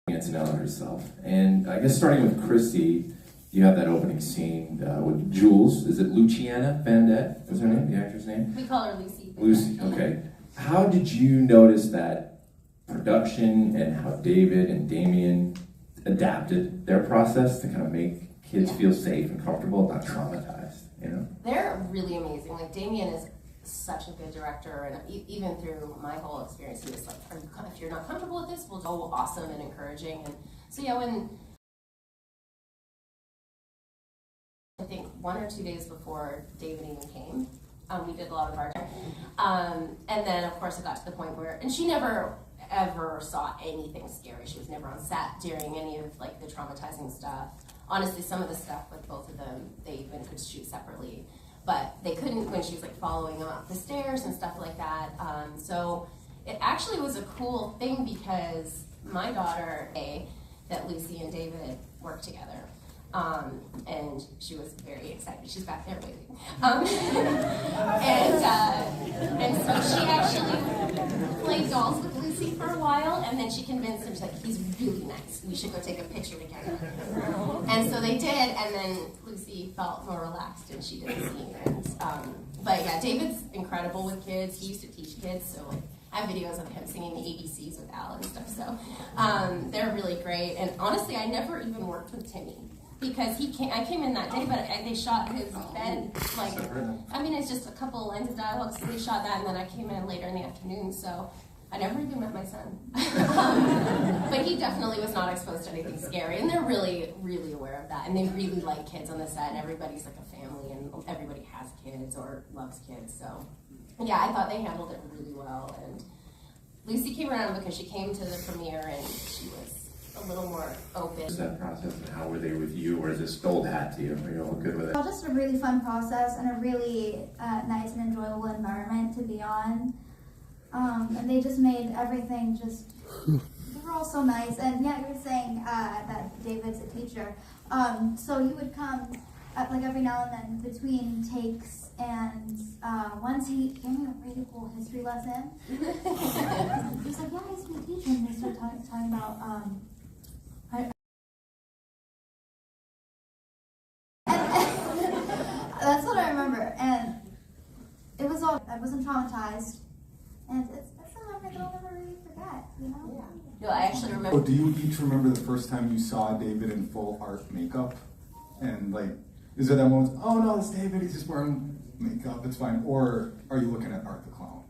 to know herself. And I guess starting with Christy, you have that opening scene with Jules. Is it Luciana Bandette? Was her name, the actor's name? We call her Lucy. Lucy, okay. How did you notice that production and how David and Damien adapted their process to kind of make kids feel safe and comfortable, not traumatized, you know? They're really amazing. Like Damien is such a good director, and even through my whole experience, he was like, if you're not comfortable with this, we'll go awesome and encouraging. And so yeah, when I think 1 or 2 days before David even came, we did a lot of our and then of course it got to the point where, and she never ever saw anything scary. She was never on set during any of like the traumatizing stuff. Honestly, some of the stuff with both of them, they even could shoot separately. But they couldn't when she was like following them up the stairs and stuff like that. So it actually was a cool thing because my daughter, that Lucy and David worked together. And she was very excited. She's back there waiting. And so she actually played dolls with Lucy for a while, and then she convinced him, she's like, he's really nice. We should go take a picture together. And so they did, and then Lucy felt more relaxed and she did the scene. And, but yeah, David's incredible with kids. He used to teach kids, so like I have videos of him singing the ABCs with Al and stuff. So they're really great. And honestly, I never even worked with Timmy. Because I came in that day, but they shot his bed, like, I mean, it's just a couple of lines of dialogue, so they shot that, and then I came in later in the afternoon, so I never even met my son. But he definitely was not exposed to anything scary, and they're really, really aware of that, and they really like kids on the set, and everybody's like a family, and everybody has kids or loves kids, so yeah, I thought they handled it really well, and Lucy came around because she came to the premiere, and she was a little more open. That process, and how were they with you, or is this old hat to you? Are you all good with it? Well, just a really fun process and a really nice and enjoyable environment to be on. And they just made everything just, they were all so nice. And yeah, you were saying that David's a teacher. So he would come like every now and then between takes, and once he gave me a really cool history lesson. He was like, yeah, I used to be a teacher, and they started talking about that's what I remember, and it was all, I wasn't traumatized, and it's a memory that I'll never really forget, you know? Yeah. No, I actually remember. Oh, do you each remember the first time you saw David in full art makeup? And like, is there that moment, oh no, it's David, he's just wearing makeup, it's fine. Or are you looking at Art the Clown?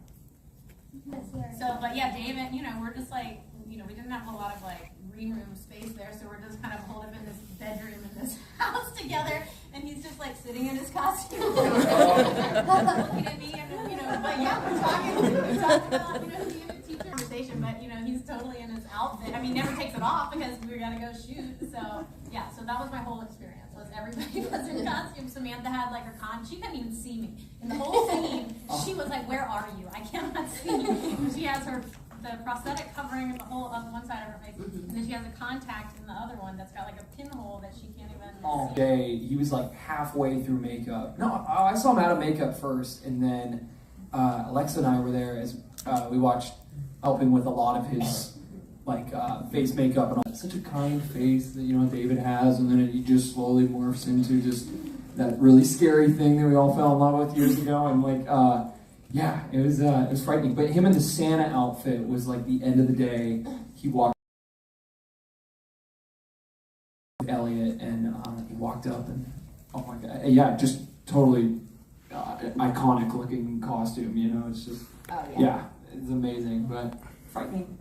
So, but yeah, David, you know, we're just like, you know, we didn't have a lot of like green room space there, so we're just kind of holed up in this bedroom in this house together, and he's just like sitting in his costume, looking at me, and you know, but yeah, we're talking about, you know, being a teacher conversation, but you know, he's totally in his outfit. I mean, he never takes it off because we gotta go shoot. So yeah, so that was my whole experience. Was everybody was in costume. Samantha had like her she couldn't even see me in the whole scene. She was like, "Where are you? I cannot see you." She has the prosthetic covering the whole of one side of her face, and then she has a contact in the other one that's got like a pinhole that she can't even All see. day, he was like halfway through makeup. No, I saw him out of makeup first, and then Alexa and I were there as we watched, helping with a lot of his like face makeup and all. Such a kind face that, you know, David has, and then he just slowly morphs into just that really scary thing that we all fell in love with years ago. And like, yeah, it was frightening. But him in the Santa outfit was like the end of the day. He walked with Elliot, and he walked up, and oh my god, yeah, just totally iconic looking costume. You know, it's just yeah, it's amazing, but frightening.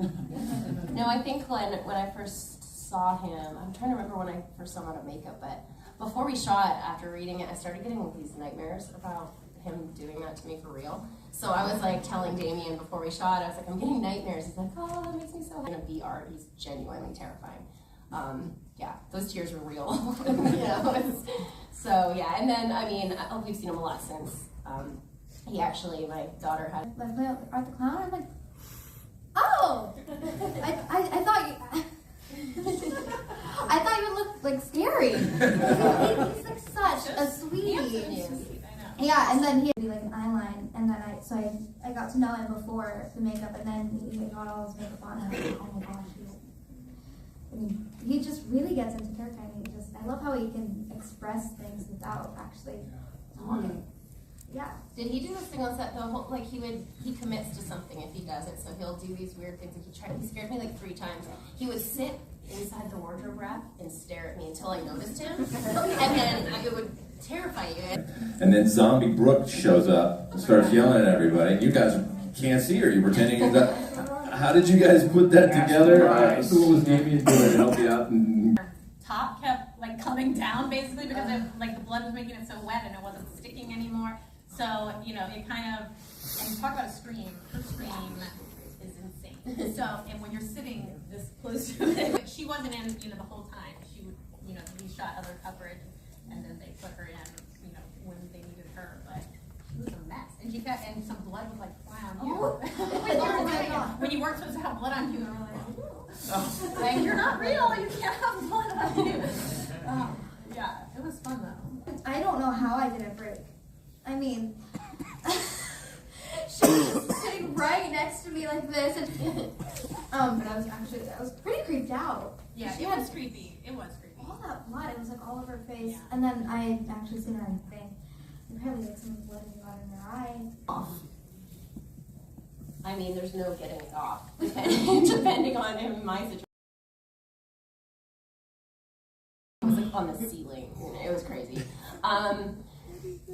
No, I think when I first saw him, I'm trying to remember when I first saw him out of makeup, but before we shot, after reading it, I started getting these nightmares about him doing that to me for real. So I was like telling Damien before we shot, I was like, I'm getting nightmares. He's like, oh, that makes me so happy. In a VR, he's genuinely terrifying. Yeah, those tears were real. You know, so yeah, and then, I mean, we've seen him a lot since. He actually, my daughter had Art the Clown. I'm like, oh, I thought you. I thought you would look like scary. He's like such a sweetie. Yeah, and then he had like an eyeline, and then I got to know him before the makeup, and then he got all his makeup on, and I was like, oh my gosh, he just really gets into character. I love how he can express things without actually talking. Yeah. Did he do this thing on set though? Like he commits to something if he does it, so he'll do these weird things. Like he scared me like 3 times. He would sit inside the wardrobe rack and stare at me until I noticed him, and then it would terrify you. And then Zombie Brooke shows up and starts yelling at everybody. You guys can't see her. You're pretending that. How did you guys put that together? Who was Damien doing to help you out? And Top kept like coming down basically because like the blood was making it so wet and it wasn't sticking anymore. So, you know, it kind of, and talk about a scream, her scream is insane. So, and when you're sitting this close to it, she wasn't in, you know, the whole time. She would, you know, we shot other coverage, and then they put her in, you know, when they needed her, but she was a mess. And she got, and some blood was like flying on you. When you weren't supposed to have blood on you, and we're like, like, you're not real, you can't have blood on you. Yeah, it was fun though. I don't know how I didn't break. I mean, she was sitting right next to me like this, and but I was pretty creeped out. Yeah, it was creepy. It was creepy. All that blood, it was like all over her face, and then I had actually seen her in the thing. Apparently, like some of the blood had got in her eye. I mean, there's no getting it off, depending on in my situation. It was like on the ceiling. You know, it was crazy.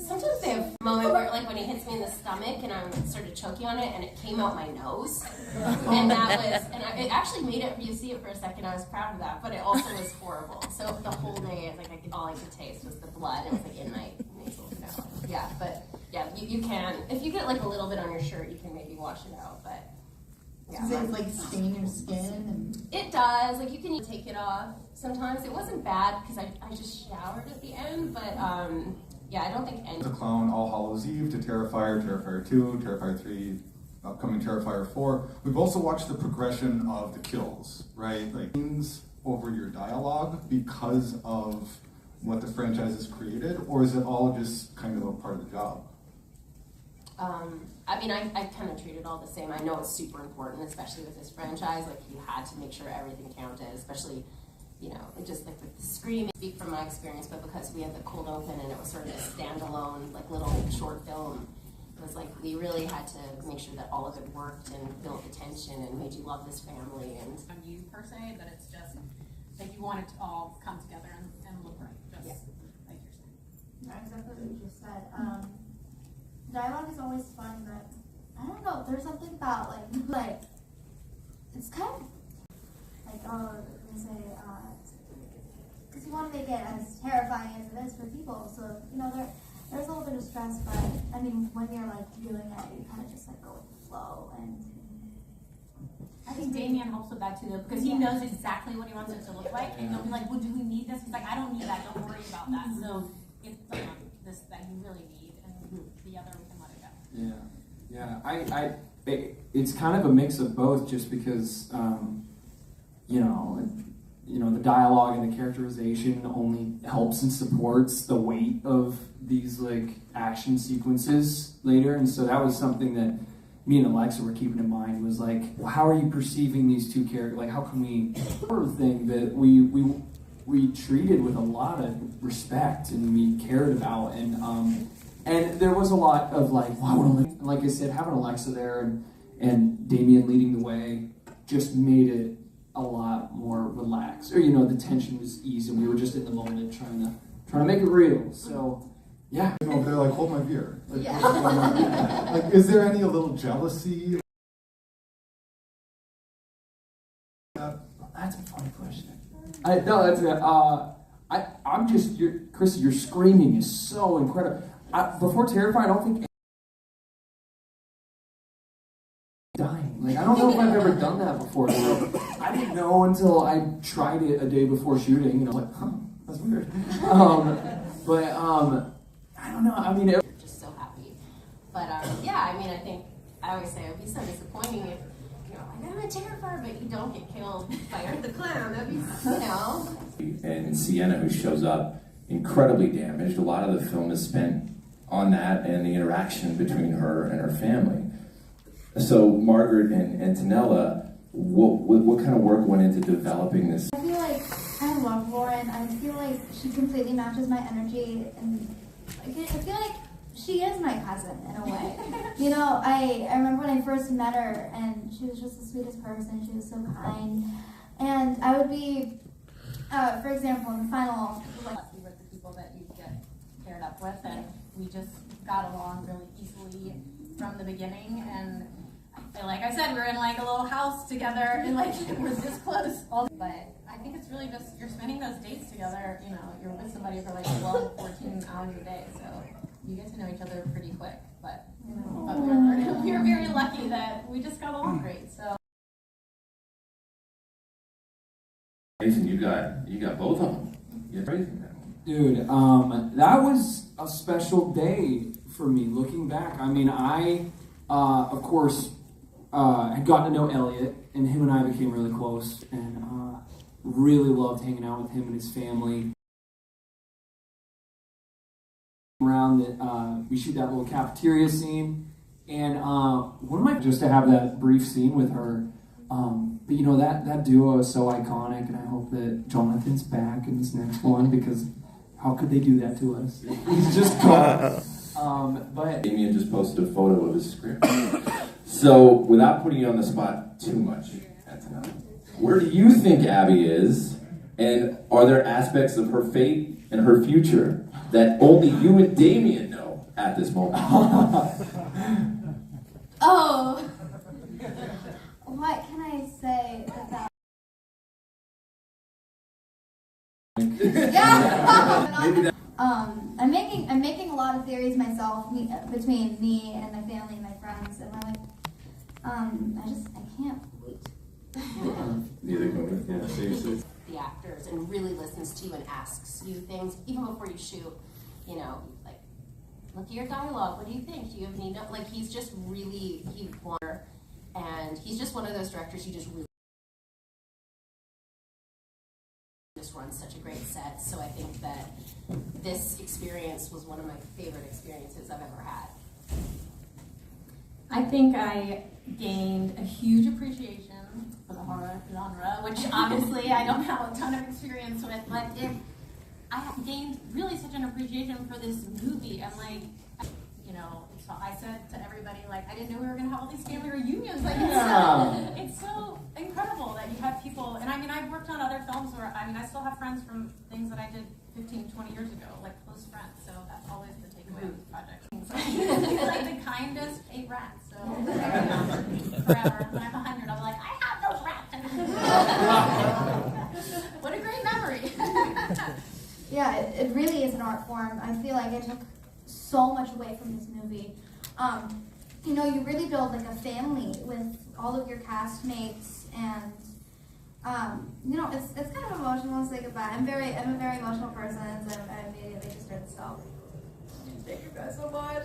Sometimes they have a moment where, like, when he hits me in the stomach and I started choking on it and it came out my nose. And that was, it actually made it, you see it for a second, I was proud of that, but it also was horrible. So the whole day, it's like all I could taste was the blood. It was like in my nasal canal. Yeah, but yeah, you can, if you get like a little bit on your shirt, you can maybe wash it out, but yeah. Does it like stain your skin? And it does, like you can take it off sometimes. It wasn't bad because I just showered at the end, but yeah, I don't think any. The Clown, All Hallows Eve, to Terrifier, Terrifier 2, Terrifier 3, upcoming Terrifier 4. We've also watched the progression of the kills, right? Like, over your dialogue because of what the franchise has created, or is it all just kind of a part of the job? I mean, I kind of treat it all the same. I know it's super important, especially with this franchise. Like, you had to make sure everything counted, especially, you know, just like with the screaming. Speak from my experience, but because we had the cold open and it was sort of a standalone, like little short film, it was like we really had to make sure that all of it worked and built the tension and made you love this family. And on you per se, but it's just like you want it to all come together and look right, just like you're saying. Yeah, exactly what you just said. dialogue is always fun, but I don't know. There's something about like it's kind of like they say because you want to make it as terrifying as it is for people. So there's a little bit of stress, but I mean when you're like doing it, you kind of just like go with the flow. And I think Damien helps with that too, though, because he knows exactly what he wants it to look like, and he'll be like, "Well, do we need this?" He's like, "I don't need that. Don't worry about that." So it's this that you really need, and the other we can let it go. Yeah. It's kind of a mix of both, just because the dialogue and the characterization only helps and supports the weight of these like action sequences later, and so that was something that me and Alexa were keeping in mind, was like, well, how are you perceiving these two characters? Like, how can we sort of thing that we treated with a lot of respect and we cared about, and there was a lot of like, wow, like I said, having Alexa there and Damien leading the way just made it a lot more relaxed. Or the tension was eased, and we were just in the moment trying to make it real. So. Yeah. Over there, like, hold my beer. Like, like, is there any a little jealousy? That's a funny question. I'm just, Chrissy, your screaming is so incredible. Before Terrifier, I don't think dying. Like, I don't know if I've ever done that before. So I didn't know until I tried it a day before shooting, and I was like, huh, that's weird. I don't know. I mean, You're just so happy. But yeah, I mean, I think I always say it would be so disappointing if like, I'm a Terrifier, but you don't get killed by Art the Clown. That'd be, And Sienna, who shows up incredibly damaged. A lot of the film is spent on that and the interaction between her and her family. So Margaret and Antonella, what kind of work went into developing this? I feel like I love Lauren. I feel like she completely matches my energy, and I feel like she is my cousin in a way. I remember when I first met her, and she was just the sweetest person. She was so kind, and I would be, for example, in the final. Lucky with the people that you get paired up with, and we just got along really easily from the beginning. And like I said, we're in like a little house together, and like we're this close. But I think it's really just you're spending those dates together. You're with somebody for like 12, 14 hours a day, so you get to know each other pretty quick. But we're very lucky that we just got along great. So. Jason, you got both of them. You're crazy, man. Dude, that was a special day for me. Looking back, I mean, I of course had gotten to know Elliot, and him and I became really close, and really loved hanging out with him and his family. Around that, we shoot that little cafeteria scene, and just to have that brief scene with her. But that duo is so iconic, and I hope that Jonathan's back in this next one, because how could they do that to us? He's just gone. But Damien just posted a photo of his script. So, without putting you on the spot too much, Antonella, where do you think Abby is, and are there aspects of her fate and her future that only you and Damien know at this moment? Oh, what can I say about? Yeah. I'm making a lot of theories myself between me and my family and my friends, and I'm like, I can't wait. Neither can we. Yeah, seriously. the actors and really listens to you and asks you things even before you shoot. Like, look at your dialogue. What do you think? Do you have any? Like, he's just really and he's just one of those directors you just really. Just runs such a great set, so I think that this experience was one of my favorite experiences I've ever had. I think I gained a huge appreciation for the horror genre, which obviously I don't have a ton of experience with, but I gained really such an appreciation for this movie, and so I said to everybody, I didn't know we were going to have all these family reunions. It's so incredible that you have people, and I've worked on other films where, I still have friends from things that I did 15, 20 years ago, close friends, so that's always the takeaway of this project. mine just ate rats, so forever. When I'm 100, I'm like, I have those rats. What a great memory. Yeah, it really is an art form. I feel like I took so much away from this movie. You know, you really build like a family with all of your castmates, and you know, it's kind of emotional to say goodbye. I'm a very emotional person, so I immediately just started to sob. Thank you guys so much.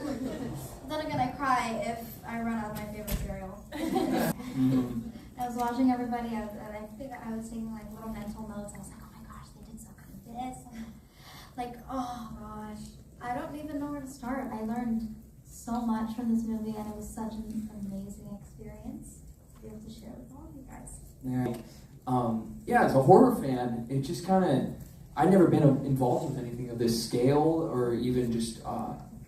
Then again, I cry if I run out of my favorite cereal. I was watching everybody, and I think I was taking like little mental notes. I was like, oh my gosh, they did so good at this. Like, oh gosh, I don't even know where to start. I learned so much from this movie, and it was such an amazing experience to be able to share with all of you guys. Yeah, as a horror fan, it just kind of, I'd never been involved with anything of this scale or even just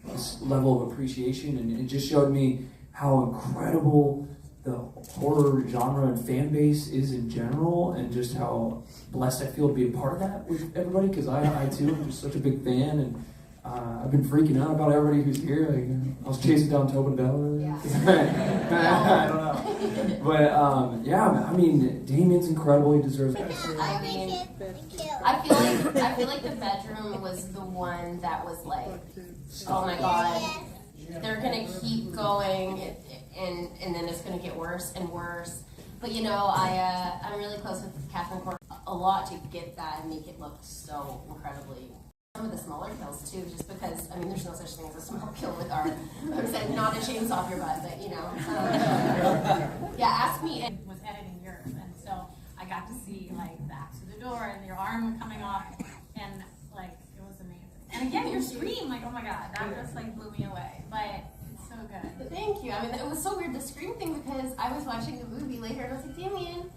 this level of appreciation, and it just showed me how incredible the horror genre and fan base is in general, and just how blessed I feel to be a part of that with everybody, because I too am just such a big fan, and I've been freaking out about everybody who's here. Like, I was chasing down Tobin Bell earlier. I don't know. But yeah, I mean, Damien's incredible. He deserves it. I mean, I feel like the bedroom was the one that was like, oh my god, they're gonna keep going, and then it's gonna get worse and worse. But you know, I'm really close with Catherine Court a lot to get that and make it look so incredibly. Some of the smaller kills too, just because, I mean, there's no such thing as a small kill with art. I'm saying not a chainsaw off your butt, but you know. Yeah, ask me. I was editing yours, and so I got to see like the axe through the door and your arm coming off, and like it was amazing. And again, your scream, like, oh my god, that just like blew me away. But it's so good. Thank you. I mean, it was so weird, the scream thing, because I was watching the movie later and I was like, Damien,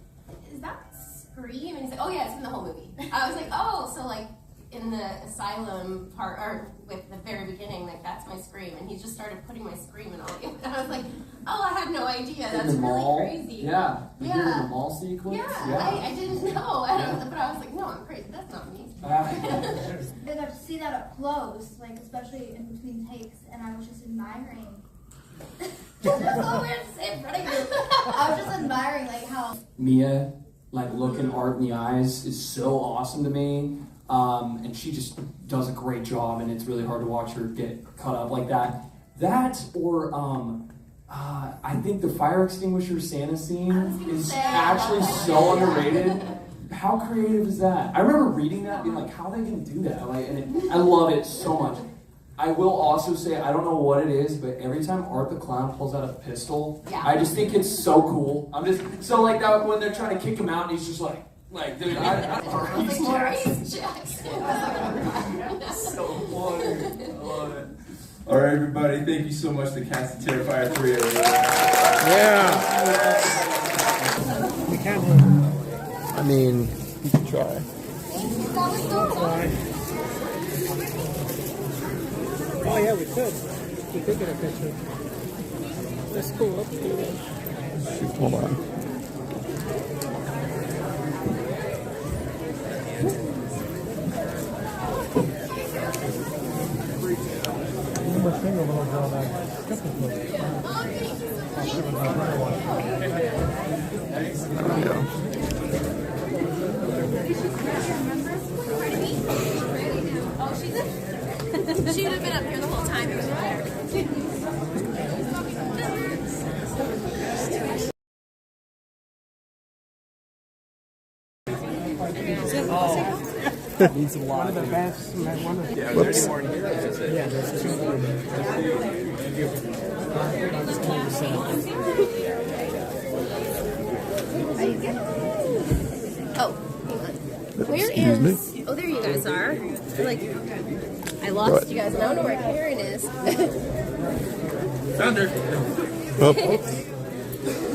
is that scream? And he's like, oh yeah, it's in the whole movie. I was like, oh, so like in the asylum part, or with the very beginning, like that's my scream, and he just started putting my scream in all of it. And I was like, oh, I had no idea. That's really crazy. Yeah. In the mall sequence. Yeah. I didn't know. But I was like, no, I'm crazy. That's not me. I got to see that up close, like especially in between takes, and I was just admiring. It's so weird to say in front of you. I was just admiring like how Mia, like looking art in the eyes, is so awesome to me. And she just does a great job, and it's really hard to watch her get cut up like that. That, or I think the fire extinguisher Santa scene is actually so underrated. How creative is that? I remember reading that, being like, how are they going to do that? Like, I love it so much. I will also say, I don't know what it is, but every time Art the Clown pulls out a pistol, I just think it's so cool. I'm just, so like that when they're trying to kick him out, and he's just like, dude, Maurice Jackson. So funny. I love it. All right, everybody, thank you so much to cast of Terrifier 3. Yeah. We can't. I mean, you can try. Oh yeah, we could. We could get a picture. That's cool. Let's do that. Hold on. My finger when I draw that. Oh, she would have been up here the whole time. It was there. Needs a lot. One of the best. One of the there's more here. Yeah, there's two more. Oh, where is? Oh, there you guys are. Like, I lost you guys. I don't know where Karen is. Found her. Oh.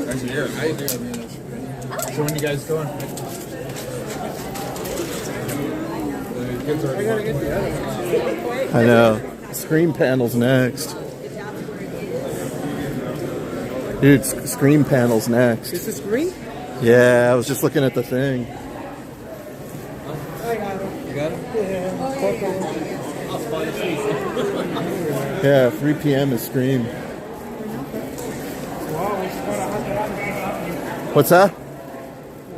Actually, here. So when you guys going? I gotta get the other one. I know. Scream panel's next. Dude, Scream panel's next. Is this green? Yeah, I was just looking at the thing. I got him. You got him? Yeah. Yeah, 3 p.m. is Scream. What's that?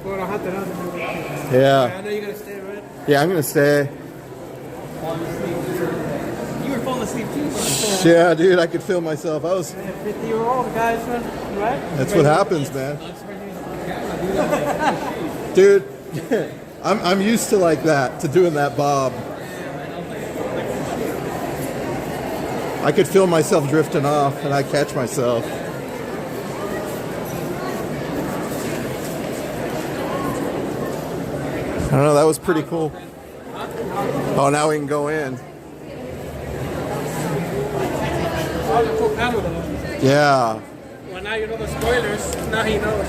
We're going to hunt it out. Yeah. I know you're going to stay, right? Yeah, I'm gonna stay. You were falling asleep too. Yeah, dude, I could feel myself. I was. 50-year-old guys, right? That's what happens, man. Dude, I'm used to like that, to doing that bob. I could feel myself drifting off, and I catch myself. I don't know, that was pretty cool. Oh, now we can go in. Yeah. Well, now you know the spoilers. Now he knows.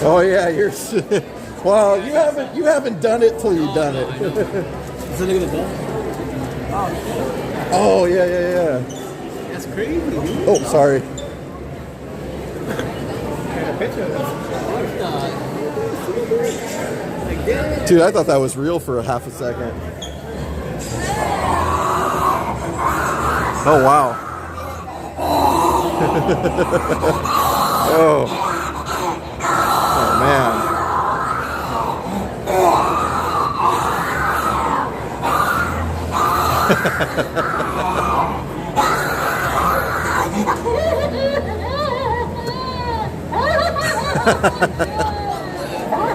Oh yeah, you're. Well, you haven't done it till you've done it. Oh yeah. That's crazy. Oh, sorry. Dude, I thought that was real for a half a second. Oh wow. Oh man.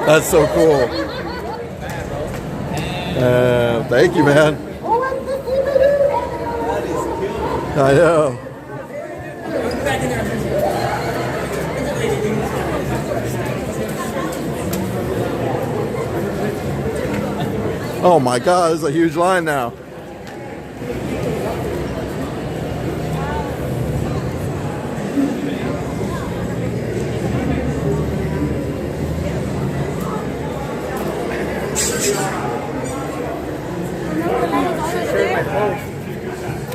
That's so cool. Thank you, man. I know. Oh my God, there's a huge line now.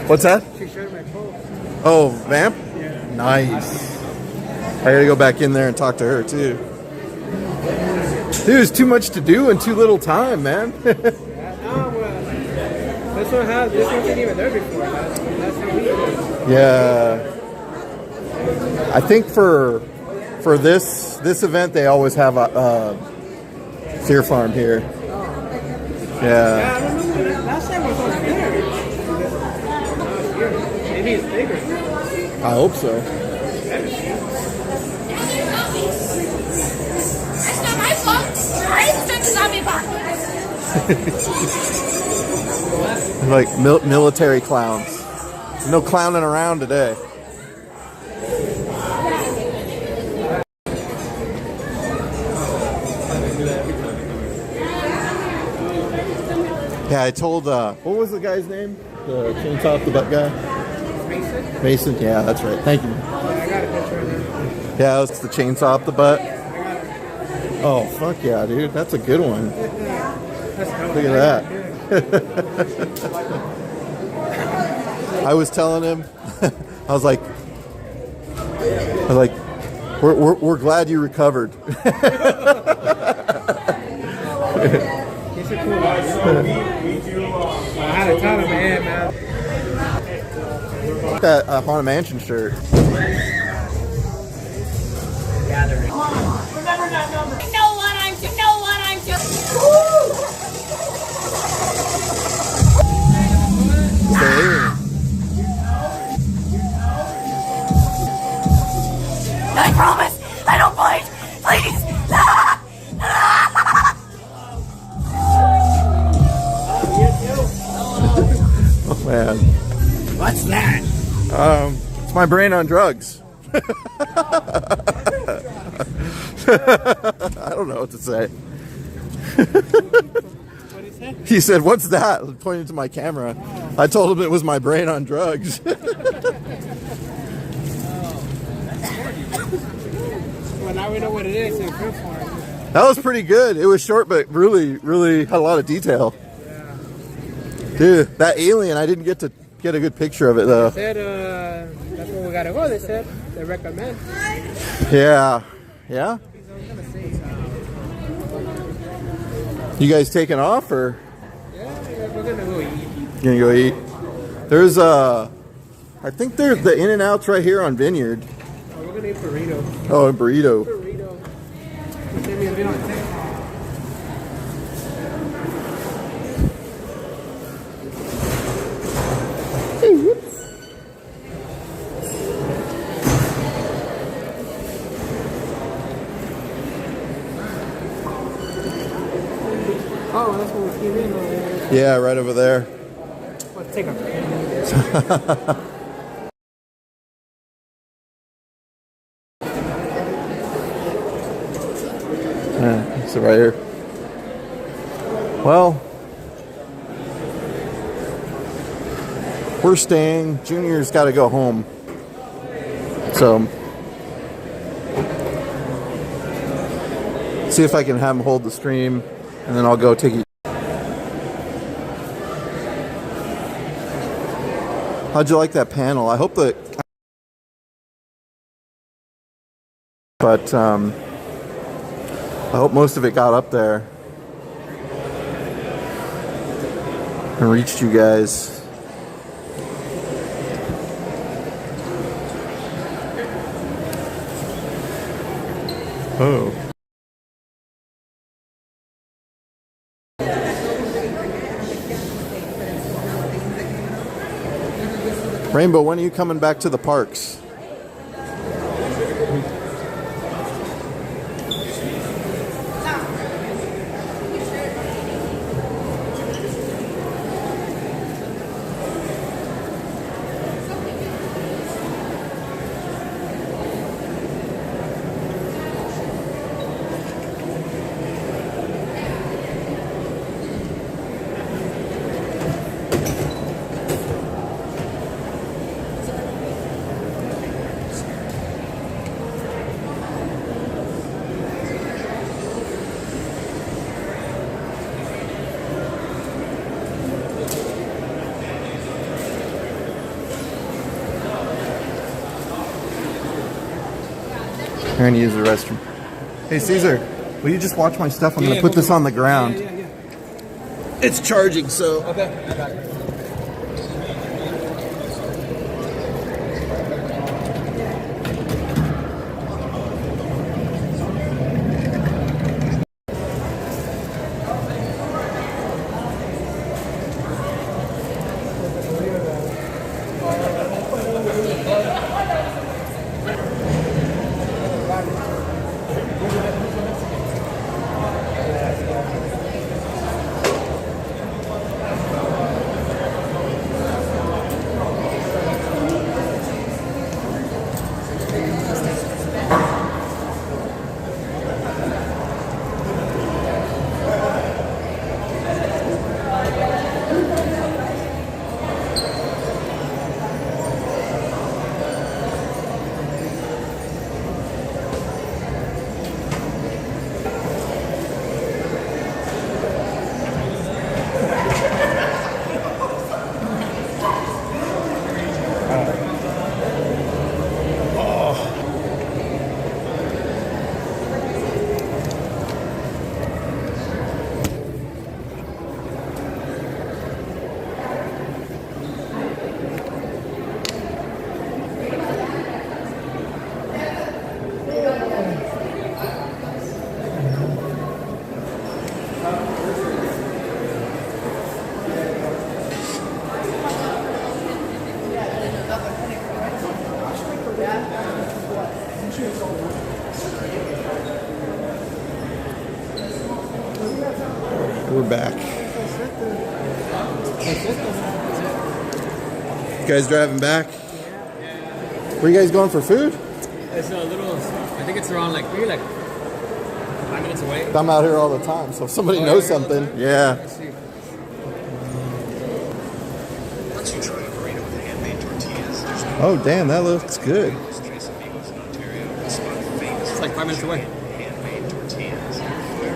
What's that? She shared my post. Oh, Vamp? Yeah. Nice. I gotta go back in there and talk to her too. Dude, it's too much to do in too little time, man. This one wasn't even there before. That's how we do. Yeah. I think for this event they always have a Fear Farm here. Yeah. I remember last time was over there. Maybe it's bigger. I hope so. That's not my fault. I invented the zombie apocalypse. Like military clowns. No clowning around today. Yeah, I told, what was the guy's name? The chainsaw off the butt guy? Mason? Yeah, that's right. Thank you. I got a picture of him. Yeah, it's the chainsaw off the butt. Oh, fuck yeah, dude. That's a good one. Look at that. I was telling him, I was like, we're glad you recovered. He's a cool guy. I had to tell him, man. That Haunted Mansion shirt. Gathering. Remember that number. You know what I'm doing. I promise, I don't bite. Please. Oh man. What's that? It's my brain on drugs. I don't know what to say. He said, "What's that?" Pointing to my camera. I told him it was my brain on drugs. Well, now we know what it is. So good for it. That was pretty good. It was short, but really had a lot of detail. Dude, that alien, I didn't get to get a good picture of it though. They said that's where we gotta go. They said they recommend. Yeah. You guys taking off or? Yeah, we're gonna go eat. Gonna go eat. There's I think there's the In-N-Outs right here on Vineyard. Oh, we're gonna eat burrito. Oh, a burrito. Burrito. Oh, that's what we came in over there. Yeah, right over there. Well, take a Yeah, so right here. Well, we're staying. Junior's got to go home. So, see if I can have him hold the stream, and then I'll go take it. How'd you like that panel? I hope that... But, I hope most of it got up there and reached you guys. Oh. Rainbow, when are you coming back to the parks? I'm going to use the restroom. Hey, Caesar, will you just watch my stuff? I'm going to put this on the ground. It's charging, so... Okay. We're back. You guys driving back? Where you guys going for food? It's a little, I think it's around like, maybe like 5 minutes away. I'm out here all the time, so if somebody knows something, yeah. Once you try a burrito with handmade tortillas, there's no Oh, damn, that looks good. It's like 5 minutes away.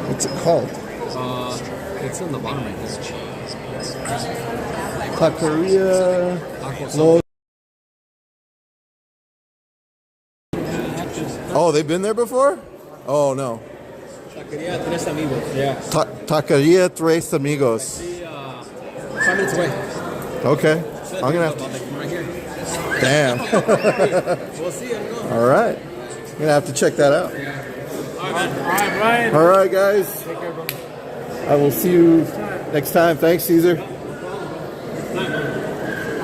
What's it called? It's in the bottom right there. Taqueria. Oh, they've been there before? Oh, no. Taqueria Tres Amigos, yeah. Taqueria Tres Amigos. 5 minutes away. Okay. I'm going to have to... Right here. Damn. We'll see. All right. I'm going to have to check that out. All right, Brian. All right, guys. Take care, bro. I will see you next time. Thanks, Caesar.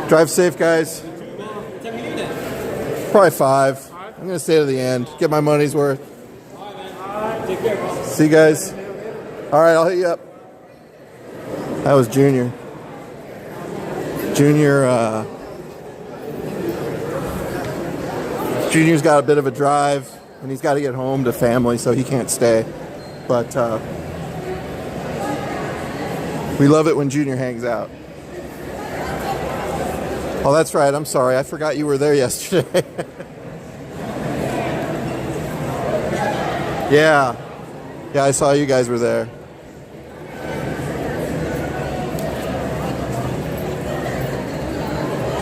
Drive safe, guys. Probably 5. I'm going to stay to the end. Get my money's worth. Take care, bro. See you guys. All right, I'll hit you up. That was Junior. Junior's got a bit of a drive, and he's got to get home to family, so he can't stay. But we love it when Junior hangs out. Oh, that's right. I'm sorry. I forgot you were there yesterday. Yeah. Yeah, I saw you guys were there.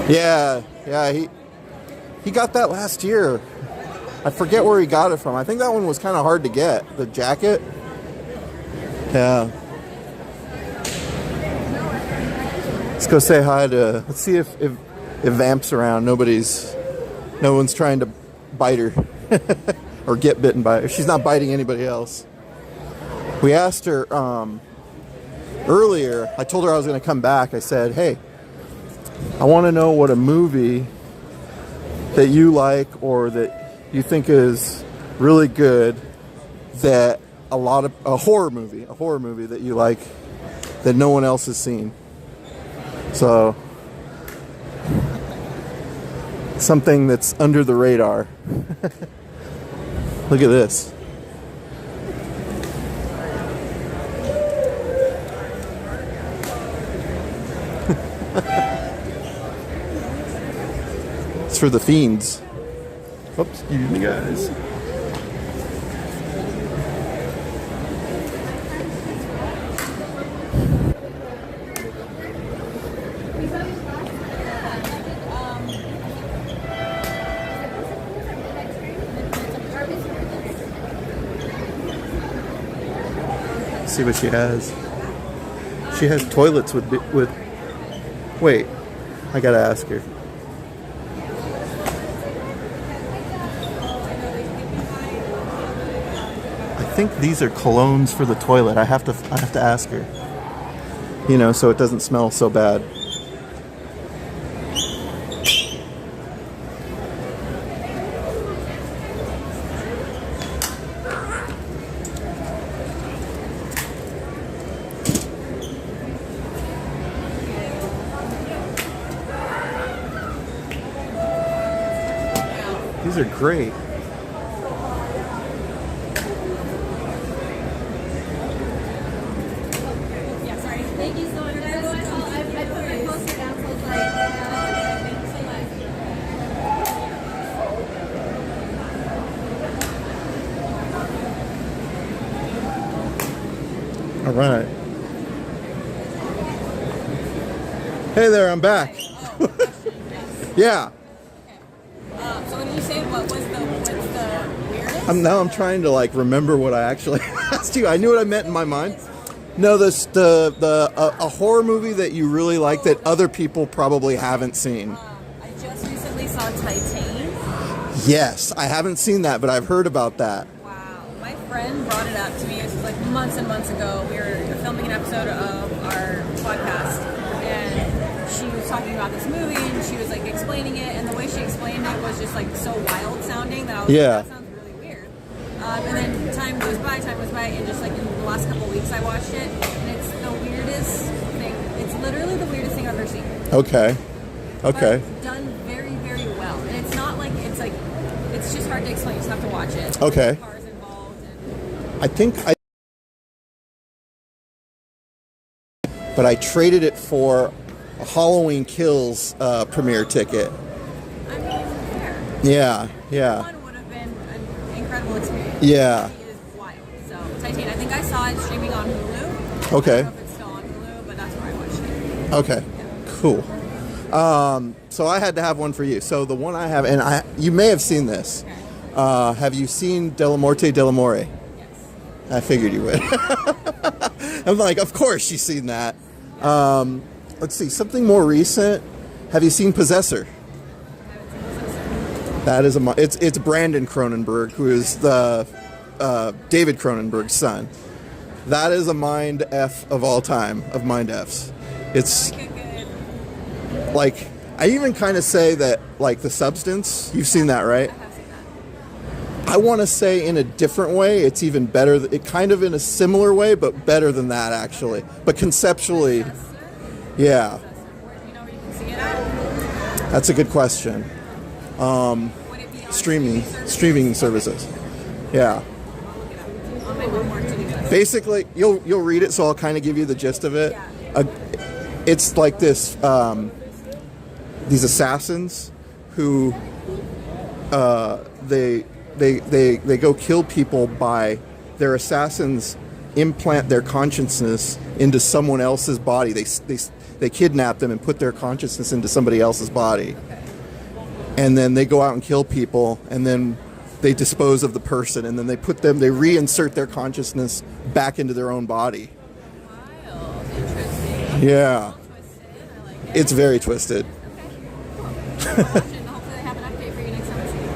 Yeah, he got that last year. I forget where he got it from. I think that one was kind of hard to get, the jacket. Yeah. Let's go say hi to, let's see if Vamp's around. No one's trying to bite her or get bitten by her. She's not biting anybody else. We asked her earlier, I told her I was going to come back. I said, hey, I want to know what a movie that you like or that you think is really good, that a horror movie that you like that no one else has seen. So something that's under the radar. Look at this. It's for the fiends. Oops, excuse me, guys. Let's see what she has. She has toilets with. Wait, I gotta ask her. I think these are colognes for the toilet. I have to ask her. You know, so it doesn't smell so bad. These are great. Yeah, sorry. Thank you so much. I put my poster down, so it's like, thank you so much. All right. Hey there, I'm back. Yeah. So when you say what's the weirdest? I'm trying to like remember what I actually asked you. I knew what I meant in my mind. No, a horror movie that you really like that other people probably haven't seen. I just recently saw Titan. Yes, I haven't seen that, but I've heard about that. Wow. My friend brought it up to me. This was like months and months ago. We were filming an episode of our podcast, and she was talking about this movie, and she was like explaining it, and the way she explained it was just like so wild sounding that I was like, that sounds really weird. And then time goes by, and just like in the last couple of weeks I watched it, and it's the weirdest thing. It's literally the weirdest thing I've ever seen. Okay. But it's done very, very well. And it's not like, it's just hard to explain. You just have to watch it. Okay. Cars involved. But I traded it for a Halloween Kills premiere ticket. I mean, fair. Yeah. One would have been an incredible experience. Yeah. It is wild. So, Titan, I think I saw it streaming on Hulu. Okay. I don't know if it's still on Hulu, but that's where I watched it. Okay. Cool. So I had to have one for you. So the one I have, and you may have seen this. Okay. Have you seen Della Morte Della More? Yes. I figured you would. I'm like, of course she's seen that. Let's see, something more recent. Have you seen Possessor? That is it's Brandon Cronenberg, who is the David Cronenberg's son. That is a mind F of all time, of mind Fs. It's like, I even kind of say that, like, The Substance, you've seen that, right? I want to say in a different way, it's even better. It kind of in a similar way, but better than that, actually. But conceptually, yeah. That's a good question. Streaming services. Yeah. Basically, you'll read it, so I'll kind of give you the gist of it. It's like this. These assassins who they go kill people by their assassins implant their consciousness into someone else's body. They kidnap them and put their consciousness into somebody else's body. And then they go out and kill people, and then they dispose of the person, and then they reinsert their consciousness back into their own body. Yeah. It's very twisted.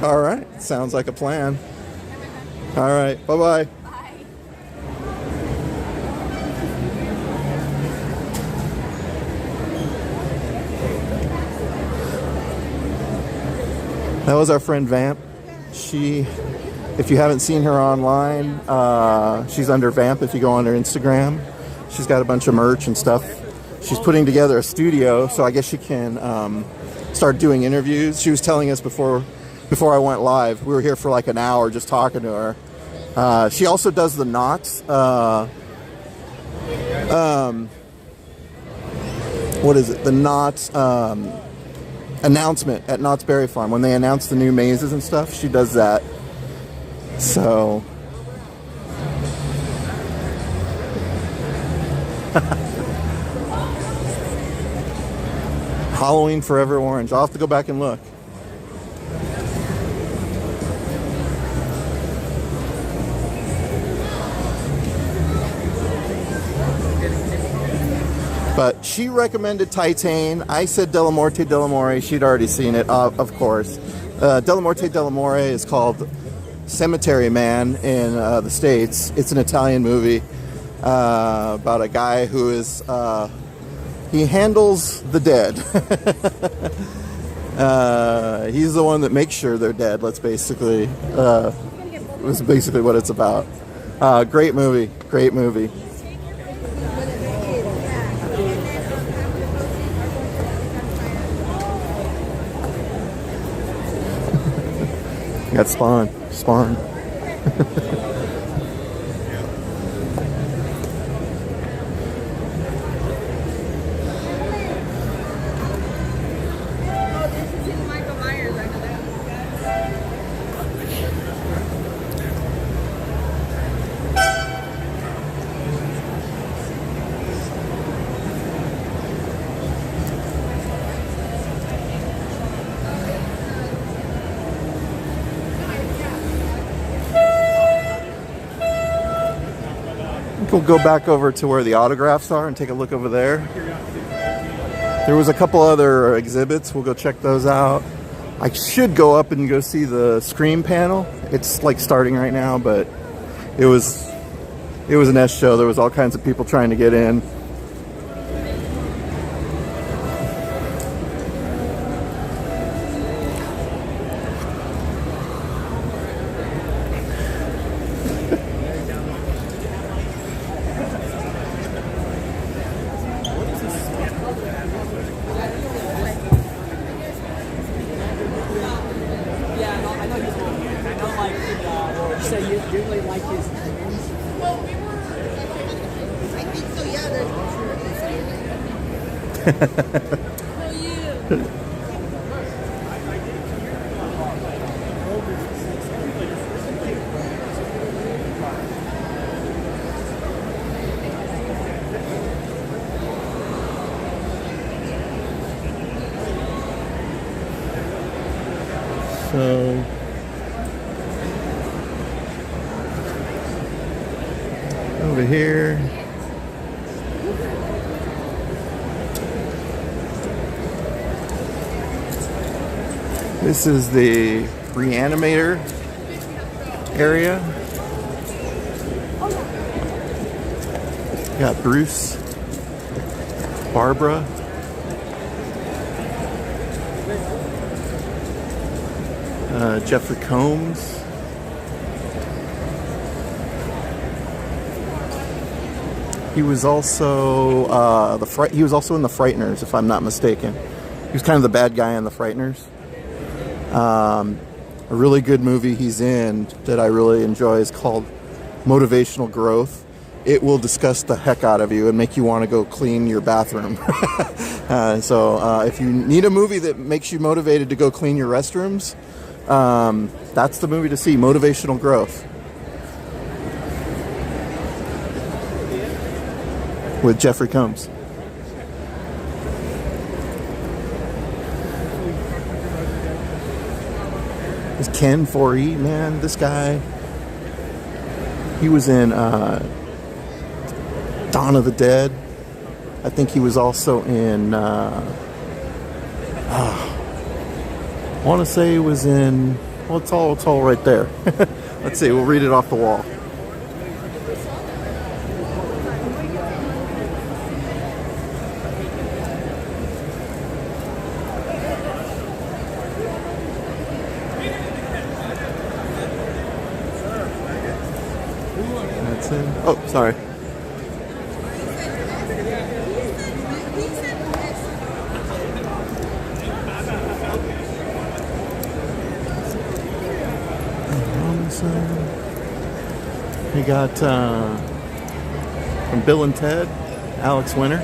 All right. Sounds like a plan. All right. Bye-bye. That was our friend Vamp. If you haven't seen her online, she's under Vamp if you go on her Instagram. She's got a bunch of merch and stuff. She's putting together a studio, so I guess she can start doing interviews. She was telling us before I went live. We were here for like an hour just talking to her. She also does the Knots. What is it? The Knots announcement at Knott's Berry Farm. When they announce the new mazes and stuff, she does that. So... Halloween Forever Orange. I'll have to go back and look. But she recommended Titan. I said Della Morte Dell'Amore. She'd already seen it, of course. Della Morte Dell'Amore is called Cemetery Man in the States. It's an Italian movie about a guy who is... he handles the dead. He's the one that makes sure they're dead. That's basically what it's about. Great movie. Great movie. Got Spawn. We'll go back over to where the autographs are and take a look over there. There was a couple other exhibits. We'll go check those out. I should go up and go see the Scream panel. It's like starting right now, but it was an S show. There was all kinds of people trying to get in. So over here. This is the Re-Animator area. got Bruce, Barbara, Jeffrey Combs. He was also he was also in The Frighteners, if I'm not mistaken. He was kind of the bad guy in The Frighteners. A really good movie he's in that I really enjoy is called Motivational Growth. It will disgust the heck out of you and make you want to go clean your bathroom. So if you need a movie that makes you motivated to go clean your restrooms, that's the movie to see, Motivational Growth. With Jeffrey Combs. It's Ken 4E, man, this guy. He was in Dawn of the Dead. I think he was also in I want to say he was in, well, it's all right there. Let's see, we'll read it off the wall. That's it. Oh, sorry. We got from Bill and Ted, Alex Winter.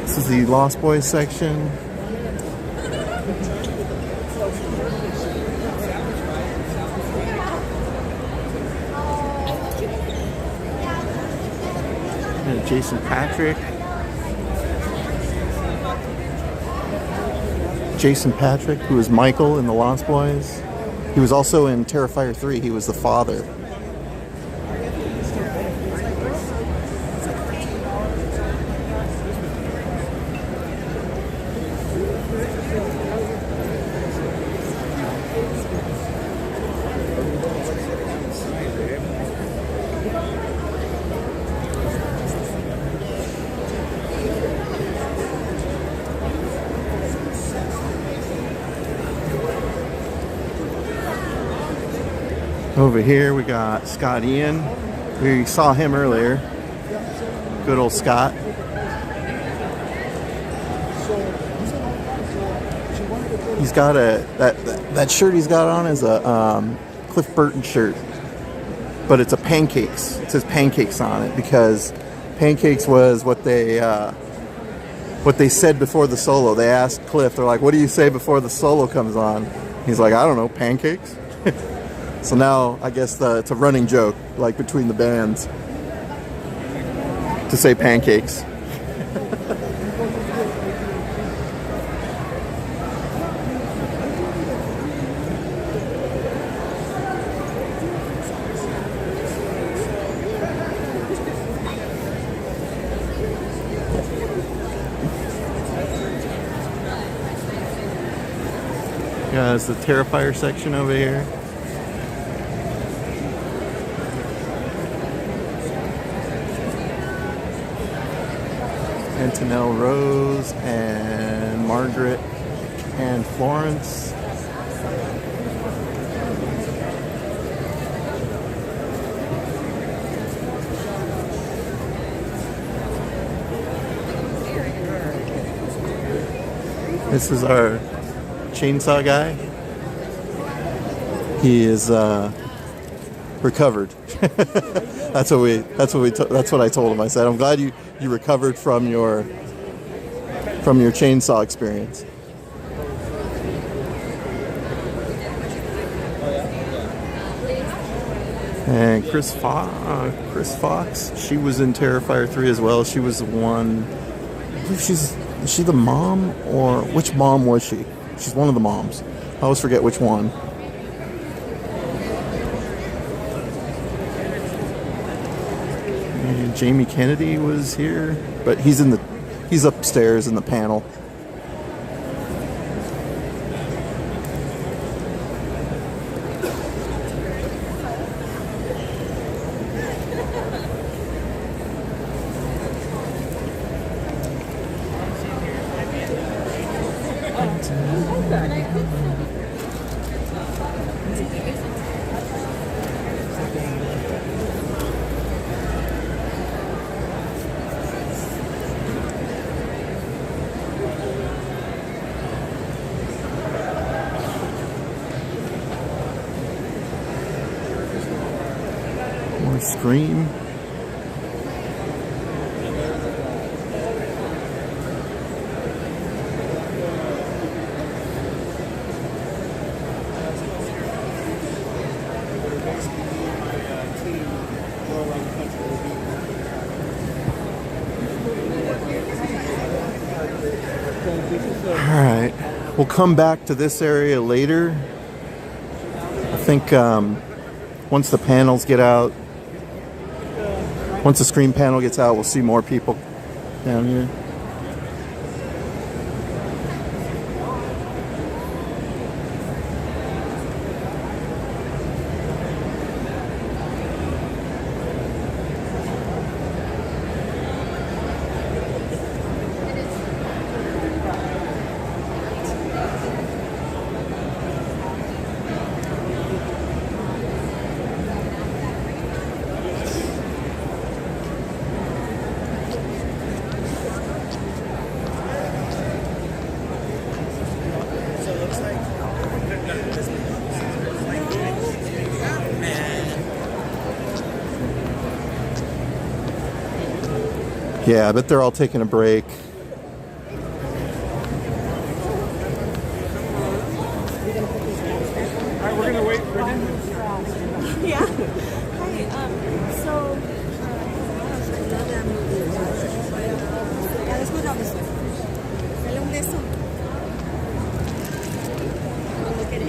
This is the Lost Boys section. And Jason Patrick. Jason Patrick, who is Michael in The Lost Boys. He was also in Terrifier 3. He was the father. Over here we got Scott Ian. We saw him earlier. Good old Scott. He's got that shirt he's got on is a Cliff Burton shirt, but it's a Pancakes. It says Pancakes on it because Pancakes was what they said before the solo. They asked Cliff, they're like, "What do you say before the solo comes on?" He's like, "I don't know, pancakes." So now I guess it's a running joke, like between the bands, to say pancakes. Yeah, it's the Terrifier section over here. Antonelle Rose and Margaret and Florence. This is our chainsaw guy. He is recovered. That's what I told him. I said, "I'm glad you recovered from your chainsaw experience." And Chris Fox, she was in Terrifier 3 as well. She was the one, I believe is she the mom, or which mom was she? She's one of the moms. I always forget which one. And Jamie Kennedy was here, but he's upstairs in the panel. More Scream. Alright, we'll come back to this area later. I think once the panels get out, once the Scream panel gets out, we'll see more people down here. Yeah, I bet they're all taking a break. Alright, we're gonna wait for him. Yeah. Hi, so, I love that movie. Yeah, let's go down this way. Dale un beso. Look at it.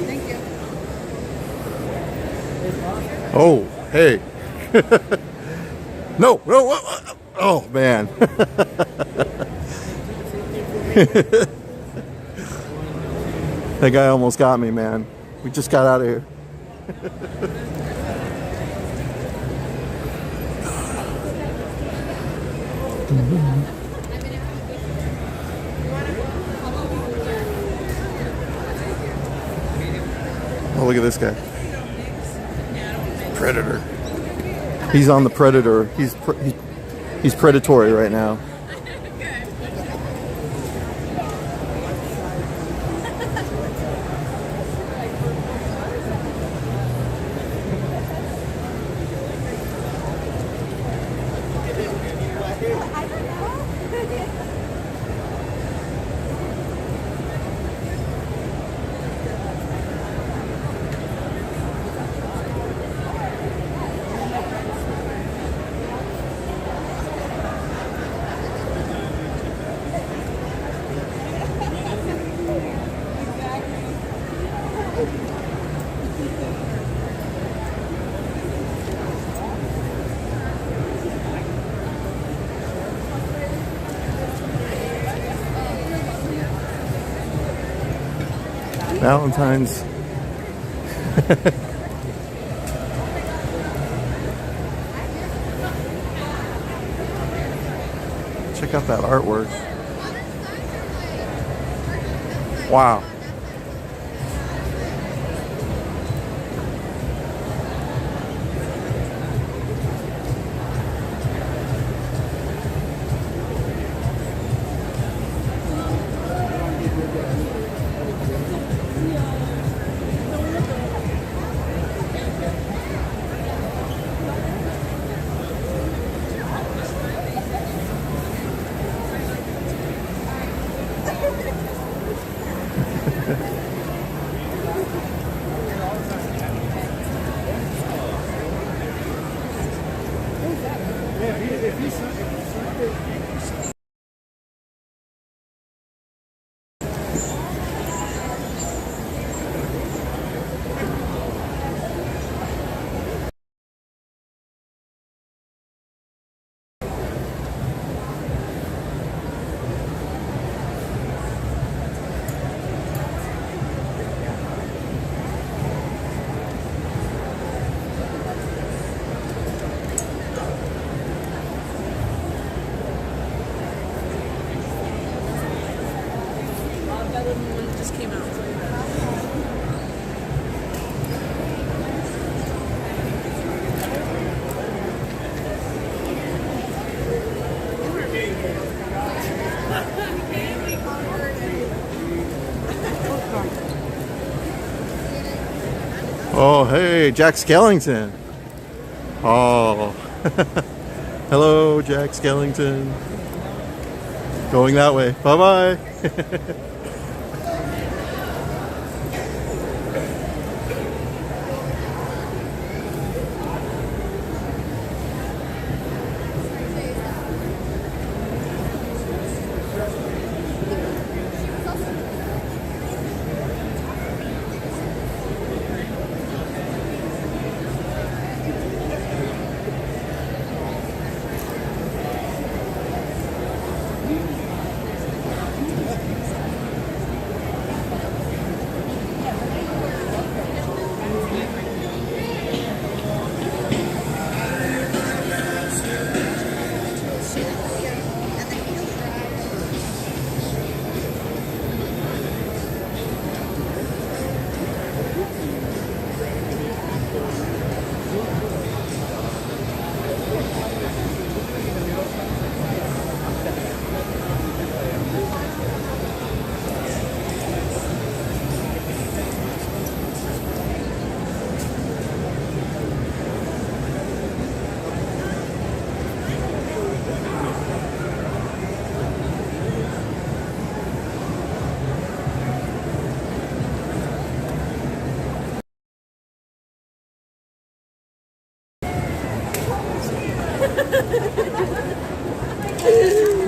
Thank you. Oh, hey. No, no, oh man. That guy almost got me, man. We just got out of here. Oh, look at this guy. Predator. He's on the Predator. He's predatory right now. Valentine's. Check out that artwork. Wow. than the one that just came out. Oh, hey, Jack Skellington. Oh, hello, Jack Skellington. Going that way. Bye-bye.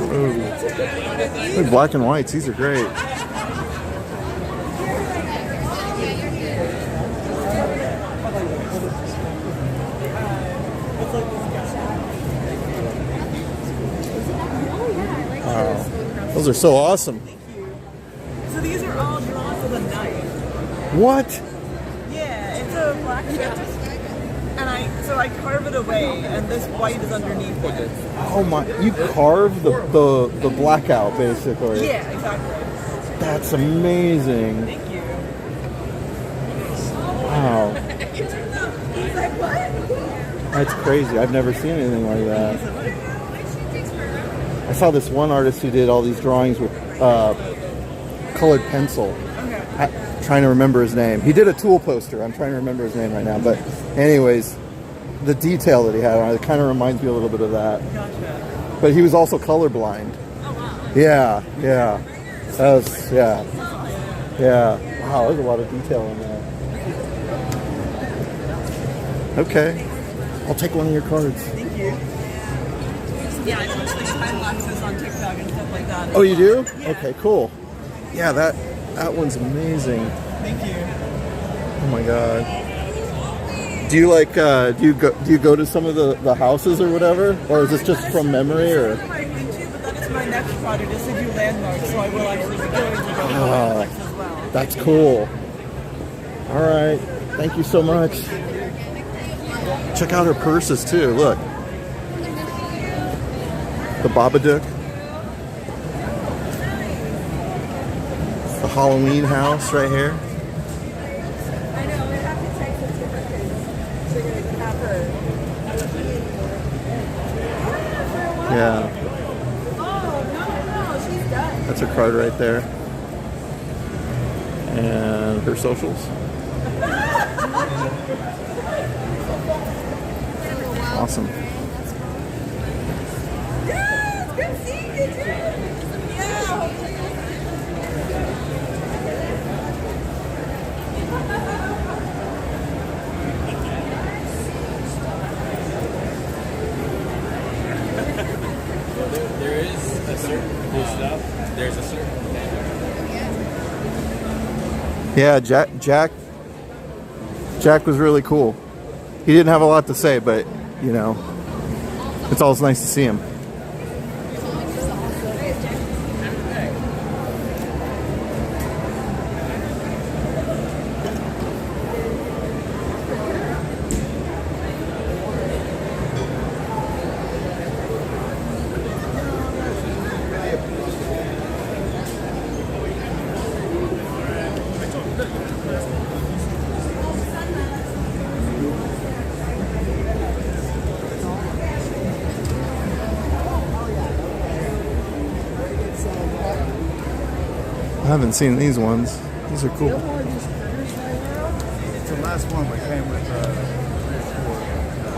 Ooh. Look, black and whites, these are great. Wow, those are so awesome. So these are all drawn with a knife. What? Yeah, it's a black cat. And I carve it away, and this white is underneath it. Oh my! You carve the blackout basically. Yeah, exactly. That's amazing. Thank you. Wow, He's like, what? that's crazy. I've never seen anything like that. I saw this one artist who did all these drawings with colored pencil. Okay. Trying to remember his name. He did a Tool poster. I'm trying to remember his name right now. But anyways, the detail that he had on it kind of reminds me a little bit of that. Gotcha. But he was also colorblind. Oh, wow. Yeah, yeah. That was, yeah. Yeah. Wow, there's a lot of detail in that. Okay. I'll take one of your cards. Thank you. Yeah, I post like time lapses on TikTok and stuff like that. Oh, you do? Yeah. Okay, cool. Yeah, that one's amazing. Thank you. Oh my god. Do you like do you go to some of the houses or whatever, or is this just from memory or? I think too, but that is my next project is to do landmarks, so I will actually be going to go to landmarks as well. That's cool. All right, thank you so much. Check out her purses too. Look, the Babadook, the Halloween house right here. I know, we have to text it to her because they're going to have her. Yeah, Oh, no, she's done. that's her card right there, and her socials. Awesome. Yeah, it's good seeing you too. Yeah. There is a certain there's a certain Yeah, Jack was really cool. He didn't have a lot to say, but you know, it's always nice to see him. haven't seen these ones. These are cool. It's the last one that came with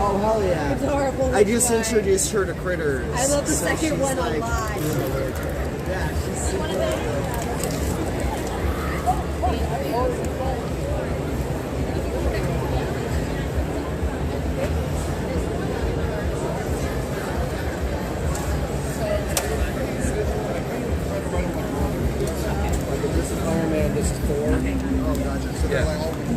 Oh, hell yeah. It's horrible. I just introduced her to critters. I love the so second she's one a like- lot. Yeah, she's super This is Iron Man, this is Thor. Oh, gotcha. So they're like all there.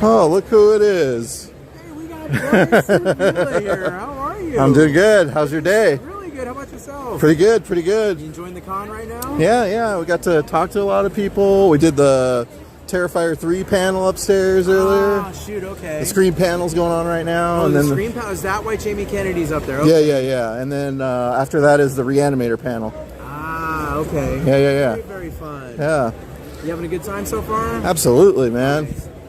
Oh, look who it is. Hey, we got Brian here. How are you? I'm doing good. How's your day? Really good. How about yourself? Pretty good, pretty good. You enjoying the con right now? Yeah. We got to talk to a lot of people. We did the Terrifier 3 panel upstairs earlier. Ah, shoot, okay. The screen panel's going on right now. Oh, and the then screen panel. Is that why Jamie Kennedy's up there? Okay. Yeah. And then after that is the Re-Animator panel. Ah, okay. Yeah. Very fun. Yeah. You having a good time so far? Absolutely, man.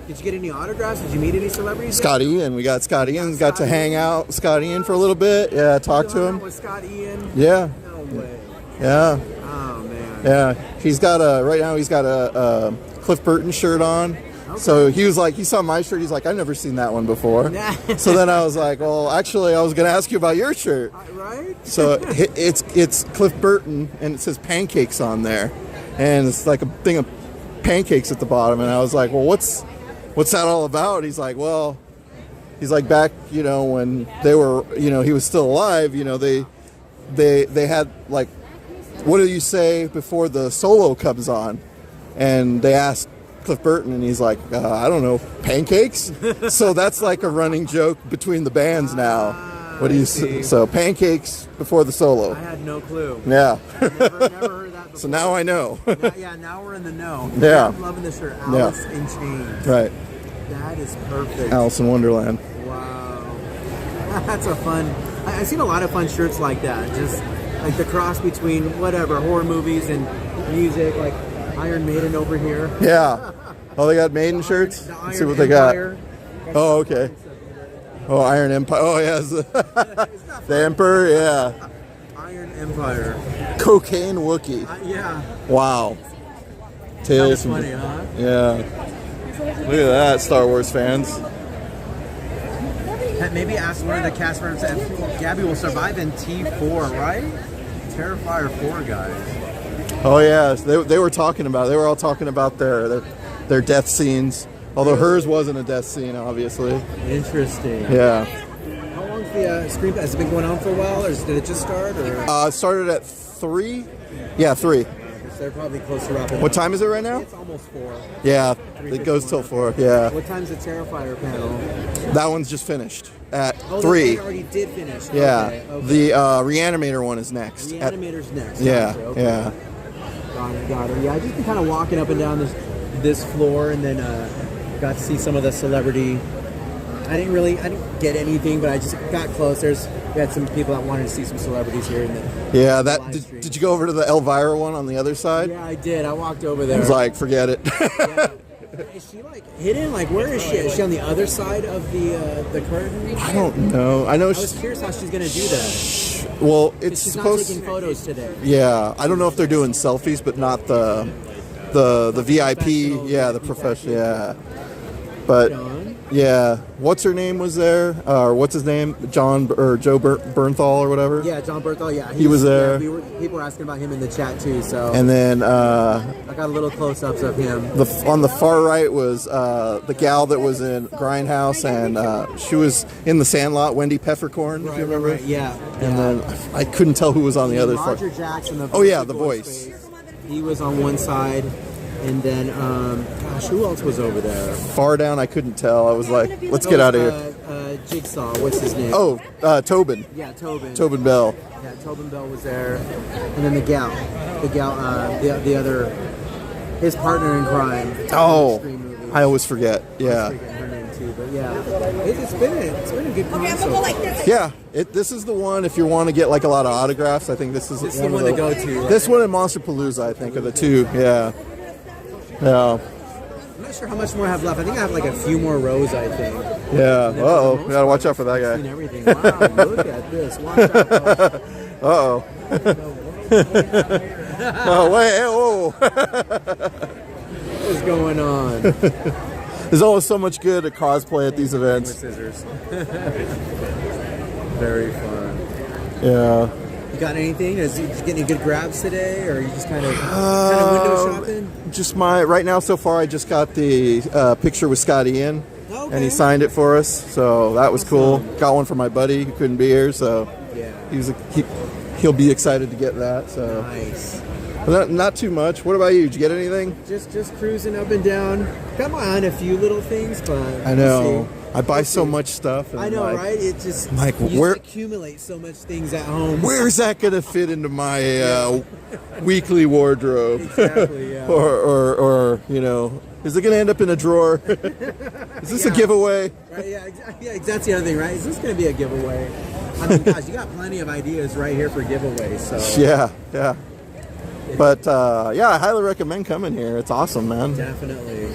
Did you get any autographs? Did you meet any celebrities? Scott Ian. We got Scott Ian. Got to hang out with Scott Ian for a little bit. Yeah, talk to him. With Scott Ian? Yeah. No way. Yeah. Oh, man. Yeah. He's got right now he's got a Cliff Burton shirt on. Okay. So he was like, he saw my shirt. He's like, I've never seen that one before. So then I was like, well, actually, I was going to ask you about your shirt. Right? So it's Cliff Burton, and it says pancakes on there. And it's like a thing of pancakes at the bottom. And I was like, well, what's that all about? He's like, well, back, when they were, he was still alive, they had like, what do you say before the solo comes on? And they asked Cliff Burton, and he's like, I don't know, pancakes? So that's like a running joke between the bands now. What do you so pancakes before the solo? I had no clue. Yeah. Never heard that before. So now I know. Now we're in the know. Yeah. I'm loving the shirt. Alice in Chains. Right. That is perfect. Alice in Wonderland. Wow. That's a fun. I've seen a lot of fun shirts like that. Just like the cross between whatever horror movies and music, like Iron Maiden over here. Yeah. Oh, they got Maiden shirts? Let's see what they got. Oh, okay. Oh, Iron Empire. Oh, yes. The Emperor, yeah. Iron Empire. Cocaine Wookiee. Yeah. Wow. Tales from... funny, huh? Yeah. Look at that, Star Wars fans. Maybe ask one of the cast members if Gabby will survive in T4, right? Terrifier 4 guys. Oh, yeah. They were talking about it. They were all talking about their death scenes. Although hers wasn't a death scene, obviously. Interesting. Yeah. How long's the screen? Has it been going on for a while, or did it just start? Or? It started at 3. Yeah, 3. So they're probably close to wrapping up. What time is it right now? It's almost 4. Yeah, it goes till 4. Yeah. What time's the Terrifier panel? That one's just finished at 3. They already did finish. Yeah. Okay. The Re-Animator one is next. Re-Animator's next. Yeah. Gotcha. Okay. Yeah. Got it. Yeah, I just been kind of walking up and down this floor, and then got to see some of the celebrity. I didn't get anything, but I just got close. We had some people that wanted to see some celebrities here. Yeah, did you go over to the Elvira one on the other side? Yeah, I did. I walked over there. I was like, forget it. Yeah. Is she like hidden? Like, where is she? Is she on the other side of the curtain? I don't know. I was curious how she's gonna do that. Well, it's she's supposed. not taking photos today. Yeah, I don't know if they're doing selfies, but not the VIP. Yeah, the professional. Yeah, but yeah, what's her name was there? Or what's his name? Joe Bernthal or whatever. Yeah, John Bernthal. Yeah, he was there. Yeah, people were asking about him in the chat too. So. And then I got a little close-ups of him. On the far right was the gal that was in Grindhouse, and she was in The Sandlot, Wendy Peppercorn, if you remember. Right, yeah. And then I couldn't tell who was on the other side. Roger Jackson. The voice. He was on one side. And then, who else was over there? Far down, I couldn't tell. I was like, let's get out of here. Jigsaw, what's his name? Oh, Tobin. Yeah, Tobin. Tobin Bell. Yeah, Tobin Bell was there. And then the gal, the other, his partner in crime. Oh, I always forget. Yeah. I forget her name too, but yeah, it's been a good concert. Yeah, this is the one. If you want to get like a lot of autographs, I think this is the one to go to. Right? This one and Monsterpalooza, I think, are the two. Yeah. Yeah. I'm not sure how much more I have left. I think I have like a few more rows, I think. Yeah. Uh-oh. We gotta watch out for that guy. I've seen everything. Wow, look at this. Watch out. Uh-oh. Oh, wait. Whoa. What's going on? There's always so much good at cosplay at these events. With scissors. Very fun. Yeah. You got anything? Is you getting any good grabs today, or are you just kind of window shopping? Just right now so far. I just got the picture with Scott Ian, and he signed it for us, so that was cool. Got one for my buddy who couldn't be here, so yeah, he'll be excited to get that. So nice. But not too much. What about you? Did you get anything? Just cruising up and down. Got my eye on a few little things, but I know. I buy so much stuff. And I know, right? It just where accumulate so much things at home. Where's that going to fit into my weekly wardrobe? Exactly. Yeah. or is it going to end up in a drawer? Is this a giveaway? Right. Yeah. Exactly. That's the other thing, right? Is this going to be a giveaway? I mean, gosh, you got plenty of ideas right here for giveaways. So yeah. But I highly recommend coming here. It's awesome, man. Definitely.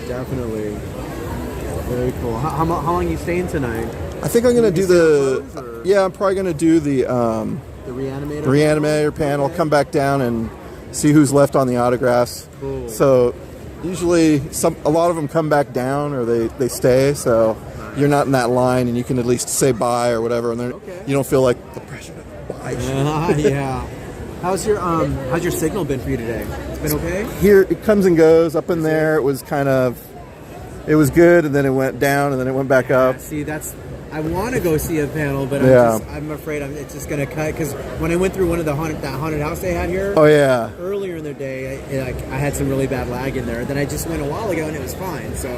Very cool. How long are you staying tonight? I think I'm going to do I'm probably going to do the Re-Animator panel, come back down and see who's left on the autographs. Cool. So usually a lot of them come back down or they stay, so you're not in that line and you can at least say bye or whatever, and you don't feel like the pressure to buy. Yeah. How's your signal been for you today? It's been okay? Here it comes and goes. Up in there, it was good, and then it went down, and then it went back up. See, I want to go see a panel, but I'm afraid it's just going to cut, because when I went through one of that haunted house they had here, earlier in the day, I had some really bad lag in there. Then I just went a while ago, and it was fine. So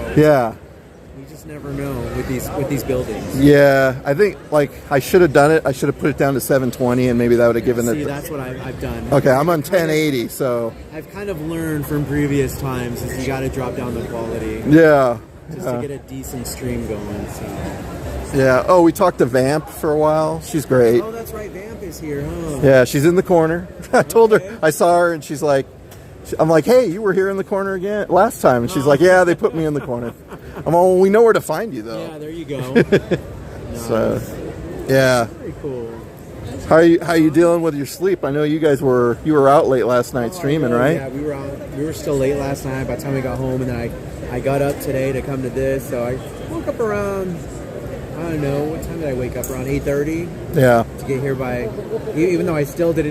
You just never know with these buildings. Yeah, I think like I should have done it. I should have put it down to 720, and maybe that would have given See, it. that's what I've done. Okay, I'm on 1080, so I've kind of learned from previous times is you got to drop down the quality. yeah. Just to get a decent stream going. So. Yeah. Oh, we talked to Vamp for a while. She's great. Oh, that's right. Vamp is here, huh? Yeah, she's in the corner. I told her, I saw her, and she's like, I'm like, hey, you were here in the corner again last time, and she's like, yeah, they put me in the corner. I'm all, well, we know where to find you though. Yeah, there you go. So, yeah. Very cool. How you dealing with your sleep? I know you were out late last night streaming, right? Yeah, we were out. We were still late last night. By the time we got home, and then I got up today to come to this. So I woke up around, I don't know, what time did I wake up? Around 8:30. Yeah. To get here by, even though I still got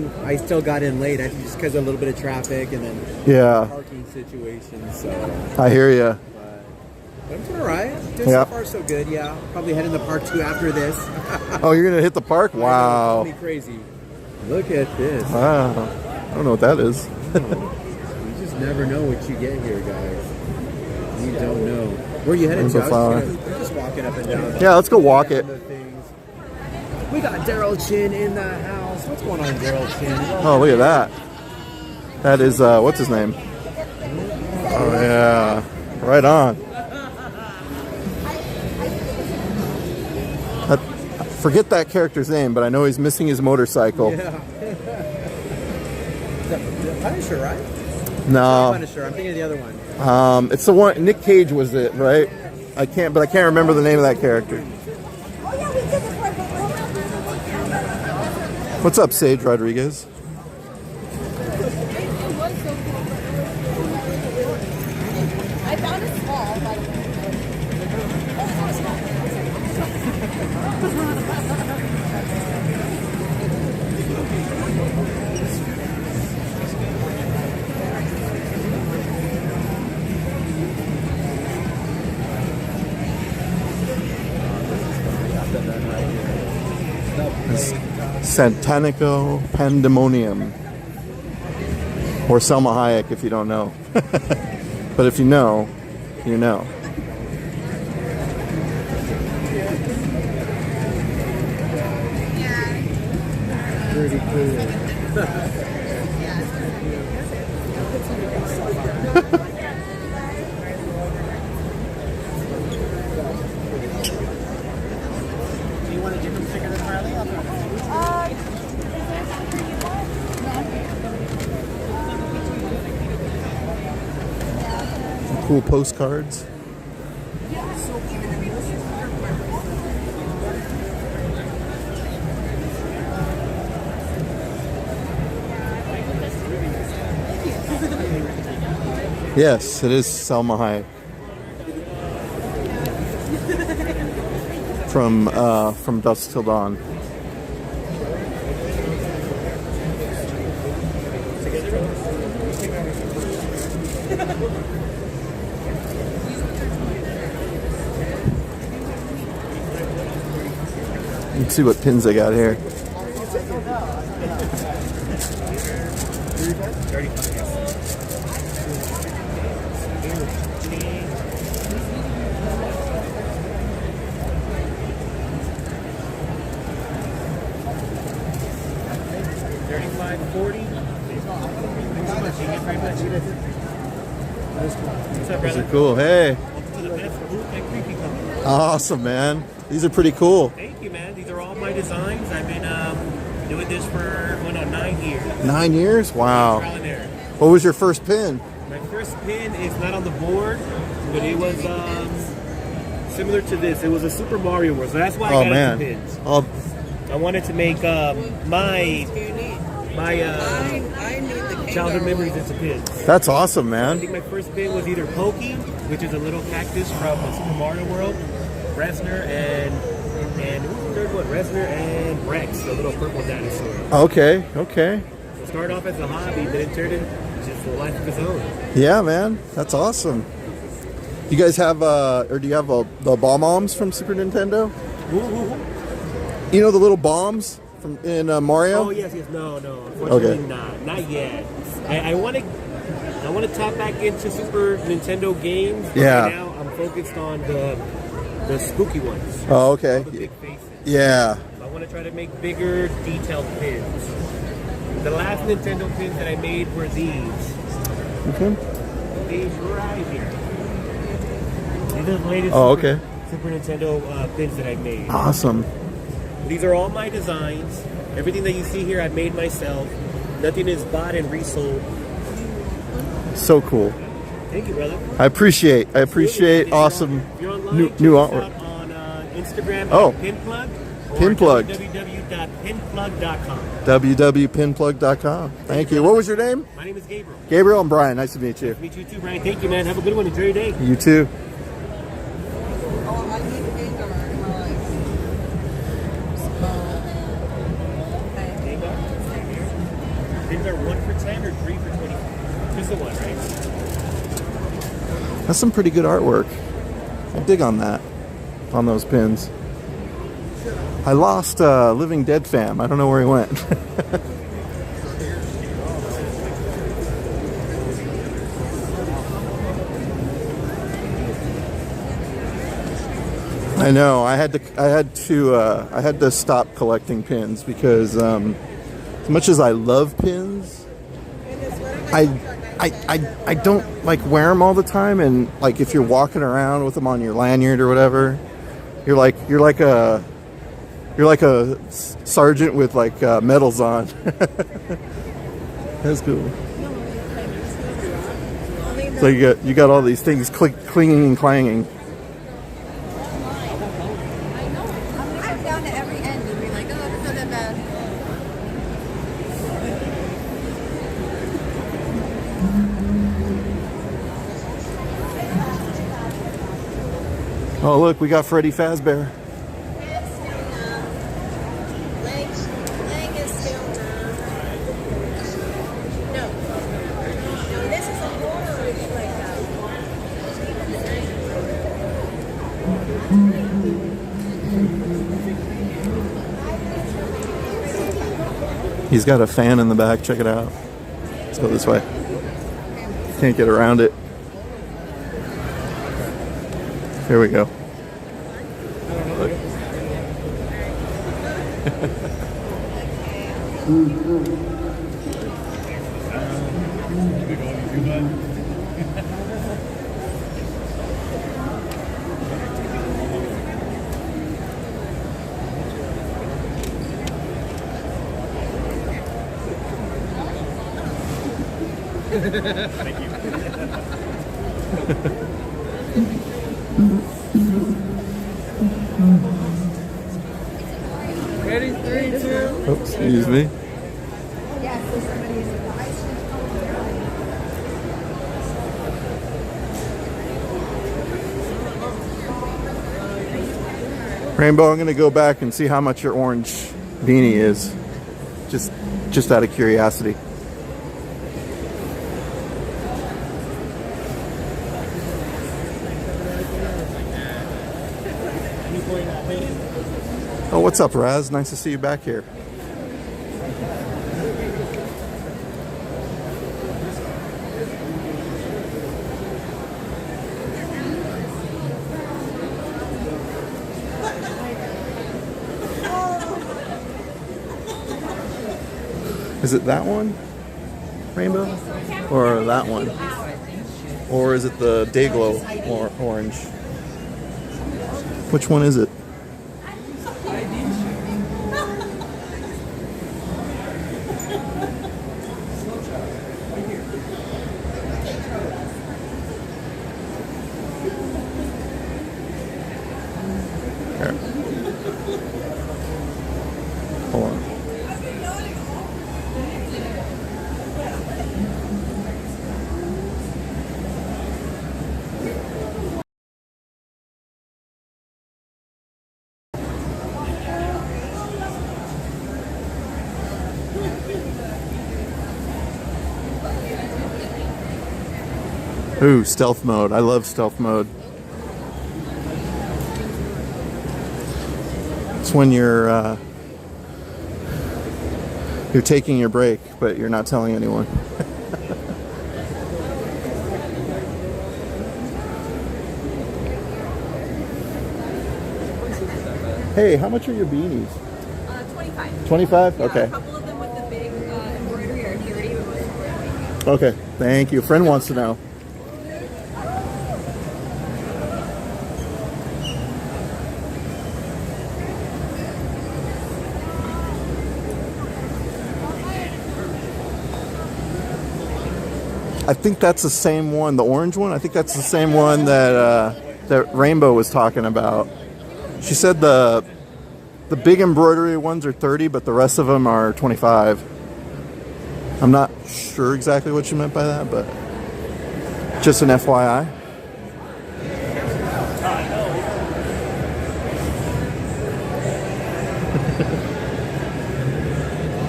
in late. I think just because of a little bit of traffic and then parking situations. So I hear you. But I'm doing all right. So far so good. Yeah, probably head in the park too after this. Oh, you're gonna hit the park? Wow. Call me crazy. Look at this. Wow. I don't know what that is. You just never know what you get here, guys. You don't know. Where are you headed to? I'm just walking up and down. Yeah, let's go walk it. We got Daryl Chin in the house. What's going on, Daryl Chin? Oh, look at that. That is, what's his name? Oh, yeah. Right on. Forget that character's name, but I know he's missing his motorcycle. Yeah. The Punisher, right? No. Punisher. I'm thinking of the other one. It's the one, Nick Cage was it, right? I can't remember the name of that character. What's up, Sage Rodriguez? I found a small, Santanico Pandemonium. Or Selma Hayek if you don't know. But if you know, you know. Pretty cool. Do you want a different sticker than Harley? Some cool postcards. Yes, it is Selma Hayek. From Dusk Till Dawn. Let's see what pins they got here. These are cool. Hey. Awesome, man. These are pretty cool. Thank you, man. These are all my designs. I've been doing this for 9 years. 9 years? Wow. Trial and error. What was your first pin? My first pin is not on the board, but it was similar to this. It was a Super Mario World, so that's why I got into pins. I wanted to make my childhood memories into pins. That's awesome, man. I think my first pin was either Pokey, which is a little cactus from Super Mario World, Resner, and who's the third one? Resner and Rex, the little purple dinosaur. Okay, okay. So started off as a hobby, then it turned into just a life of its own. Yeah, man. That's awesome. You guys have, or do you have the bomb bombs from Super Nintendo? You know the little bombs from in Mario? Oh yes, no, unfortunately not yet. I want to tap back into Super Nintendo games. But Yeah. right now I'm focused on the spooky ones. Oh, okay. All the big faces. Yeah. I want to try to make bigger, detailed pins. The last Nintendo pins that I made were these. Okay. These right here. These are the latest Super Nintendo pins that I made. Awesome. These are all my designs. Everything that you see here, I made myself. Nothing is bought and resold. So cool. Thank you, brother. I appreciate awesome new artwork. On Instagram, Pinplug. Pinplug. www.pinplug.com. www.pinplug.com. Thank you. What was your name? My name is Gabriel. Gabriel and Brian. Nice to meet you. Nice to meet you too, Brian. Thank you, man. Have a good one. Enjoy your day. You too. Pins are 1 for 10 or 3 for 20. Just the one, right? That's some pretty good artwork. I dig on that. On those pins. I lost Living Dead fam. I don't know where he went. I know. I had to stop collecting pins because as much as I love pins, I don't like wear them all the time. And like if you're walking around with them on your lanyard or whatever, you're like a sergeant with like medals on. That's cool. So you got all these things clinging and clanging. I'm down to every end and be like, oh, it's not that bad. Oh look, we got Freddy Fazbear. He's got a fan in the back. Check it out. Let's go this way. Can't get around it. Here we go. Look. Thank you. Ready? 3, 2. Oops, excuse me. Rainbow, I'm going to go back and see how much your orange beanie is. Just out of curiosity. Oh, what's up, Raz? Nice to see you back here. Is it that one, Rainbow? Or that one? Or is it the Dayglow or orange? Which one is it? Hold on. Ooh, stealth mode. I love stealth mode. It's when you're taking your break, but you're not telling anyone. Hey, how much are your beanies? 25. 25? Yeah, Okay. a couple of them with the big embroidery are dirty. Okay, thank you. A friend wants to know. I think that's the same one, the orange one. I think that's the same one that that Rainbow was talking about. She said the big embroidery ones are 30, but the rest of them are 25. I'm not sure exactly what she meant by that, but just an FYI.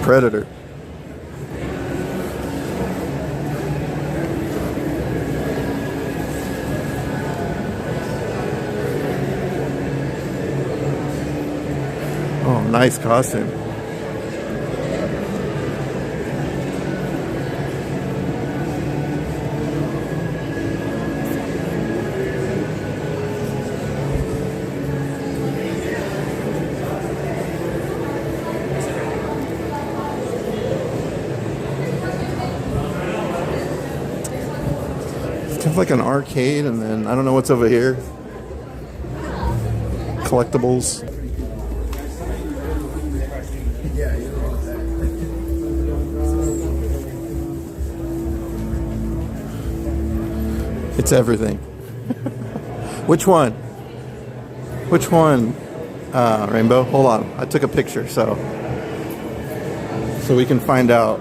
Predator. Oh, nice costume. It's kind of like an arcade, and then I don't know what's over here. Collectibles. It's everything. Which one? Which one? Rainbow? Hold on. I took a picture, so we can find out.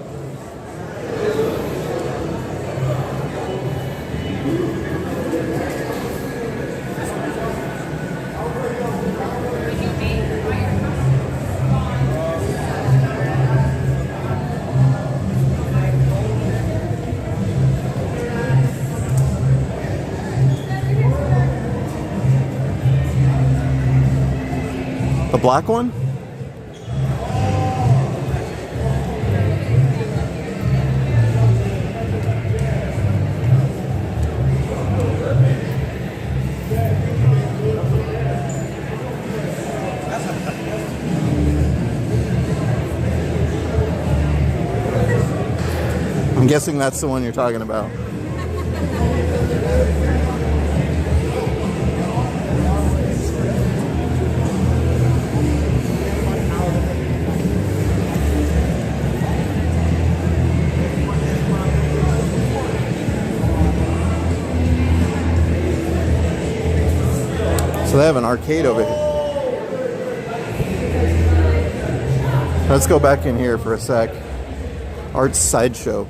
The black one? I'm guessing that's the one you're talking about. So they have an arcade over here. Let's go back in here for a sec. Arts Sideshow.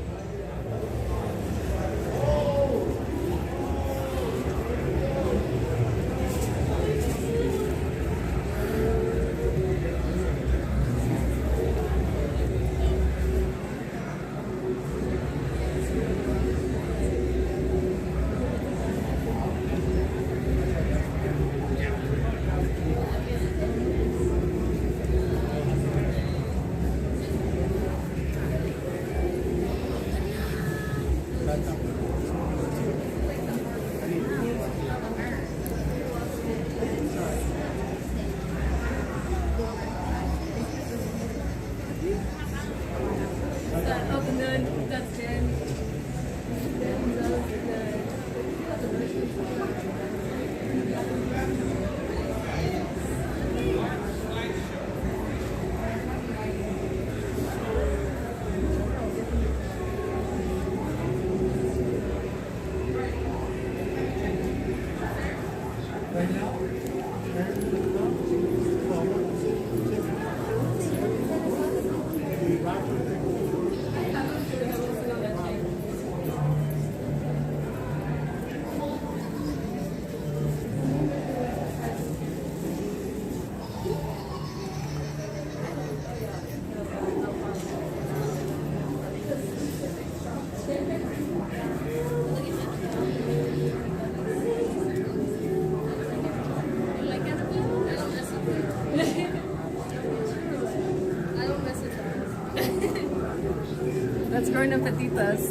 That's growing up petitas.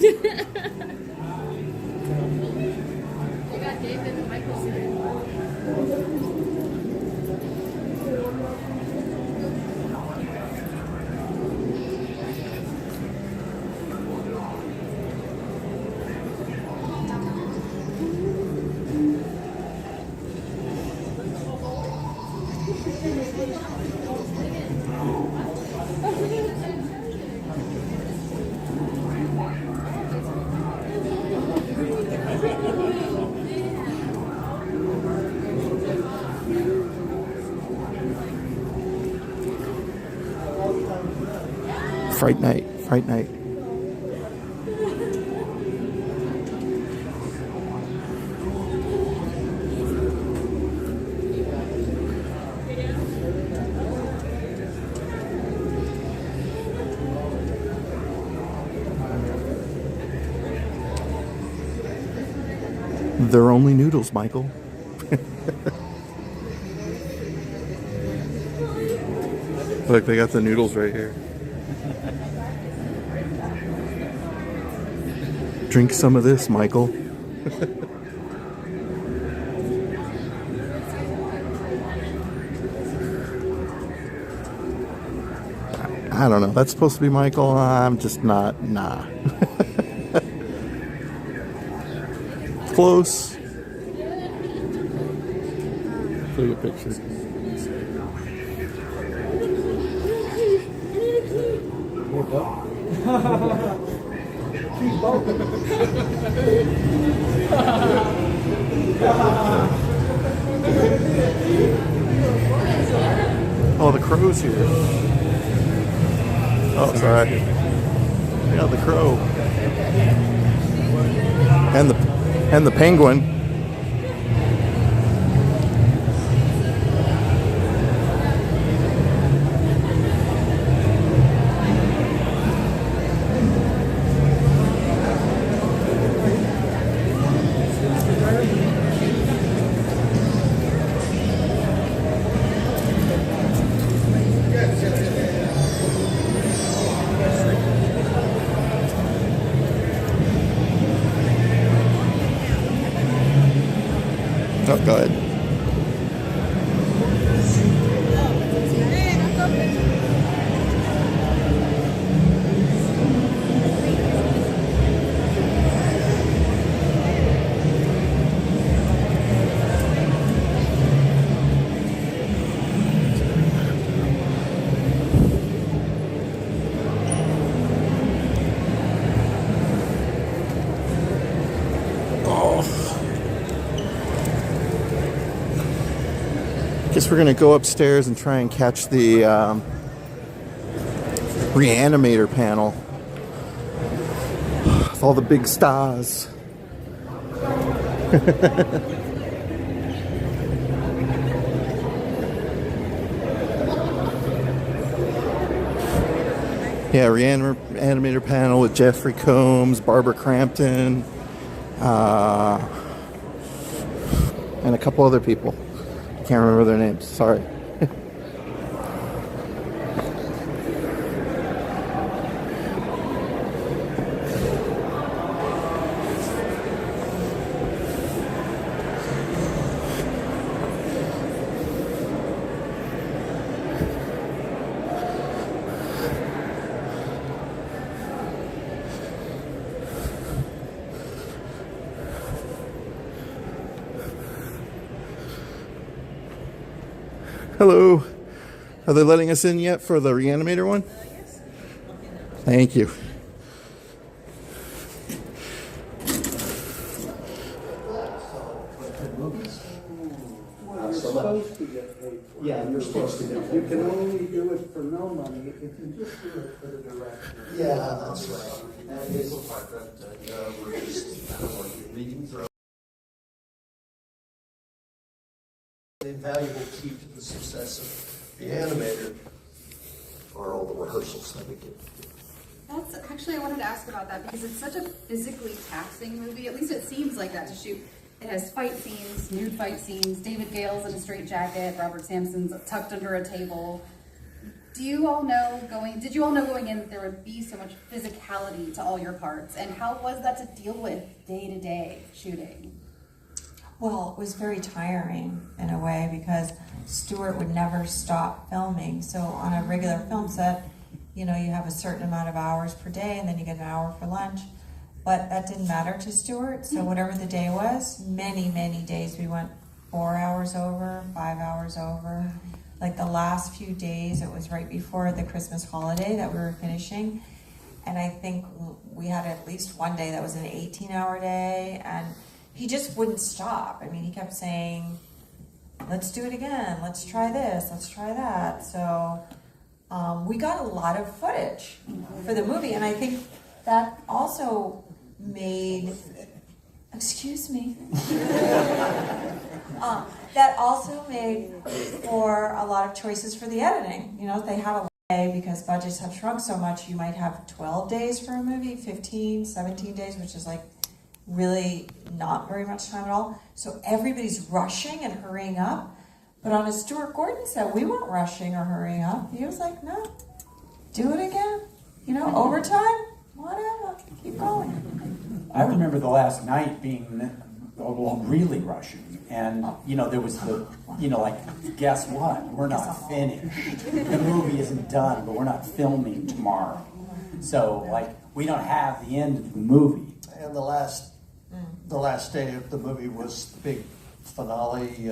You got David and Michael. Fright Night, Fright Night. They're only noodles, Michael. Look, they got the noodles right here. Drink some of this, Michael. I don't know. That's supposed to be Michael. I'm just not. Nah. Close. Take a picture. Oh, the crow's here. Oh, sorry. Yeah, the crow. And the penguin. Oh, go ahead. Guess we're gonna go upstairs and try and catch the Re-Animator panel with all the big stars. Yeah, Re-Animator panel with Jeffrey Combs, Barbara Crampton, and a couple other people. Can't remember their names, sorry. Hello. Are they letting us in yet for the Re-Animator one? Yes. Thank you. You're supposed to get paid for it. Yeah, you're supposed to get paid. You can only do it for no money if you just do it for the director. Yeah, that's right. And it's the part that we're just kind of reading through. The invaluable key to the success of the animator are all the rehearsals that we get. That's actually, I wanted to ask about that because it's such a physically taxing movie. At least it seems like that to shoot. It has fight scenes, nude fight scenes, David Gale's in a straitjacket, Robert Sampson's tucked under a table. Did you all know going in that there would be so much physicality to all your parts? And how was that to deal with day to day shooting? Well, it was very tiring in a way because Stuart would never stop filming. So on a regular film set, you know, you have a certain amount of hours per day and then you get an hour for lunch. But that didn't matter to Stuart. So whatever the day was, many, many days we went 4 hours over, 5 hours over. like the last few days, it was right before the Christmas holiday that we were finishing. And I think we had at least one day that was an 18-hour day, and he just wouldn't stop. I mean, he kept saying, let's do it again, let's try this, let's try that. So we got a lot of footage for the movie, and I think that also made, excuse me, that also made for a lot of choices for the editing. You know, they have a day because budgets have shrunk so much, you might have 12 days for a movie, 15, 17 days, which is like really not very much time at all. So everybody's rushing and hurrying up. But on a Stuart Gordon set, we weren't rushing or hurrying up. He was like, no, do it again. You know, overtime, whatever, keep going. I remember the last night being really rushing. And, you know, there was the, you know, like, guess what? We're not finished. The movie isn't done, but we're not filming tomorrow. So, like, we don't have the end of the movie. And the last day of the movie was the big finale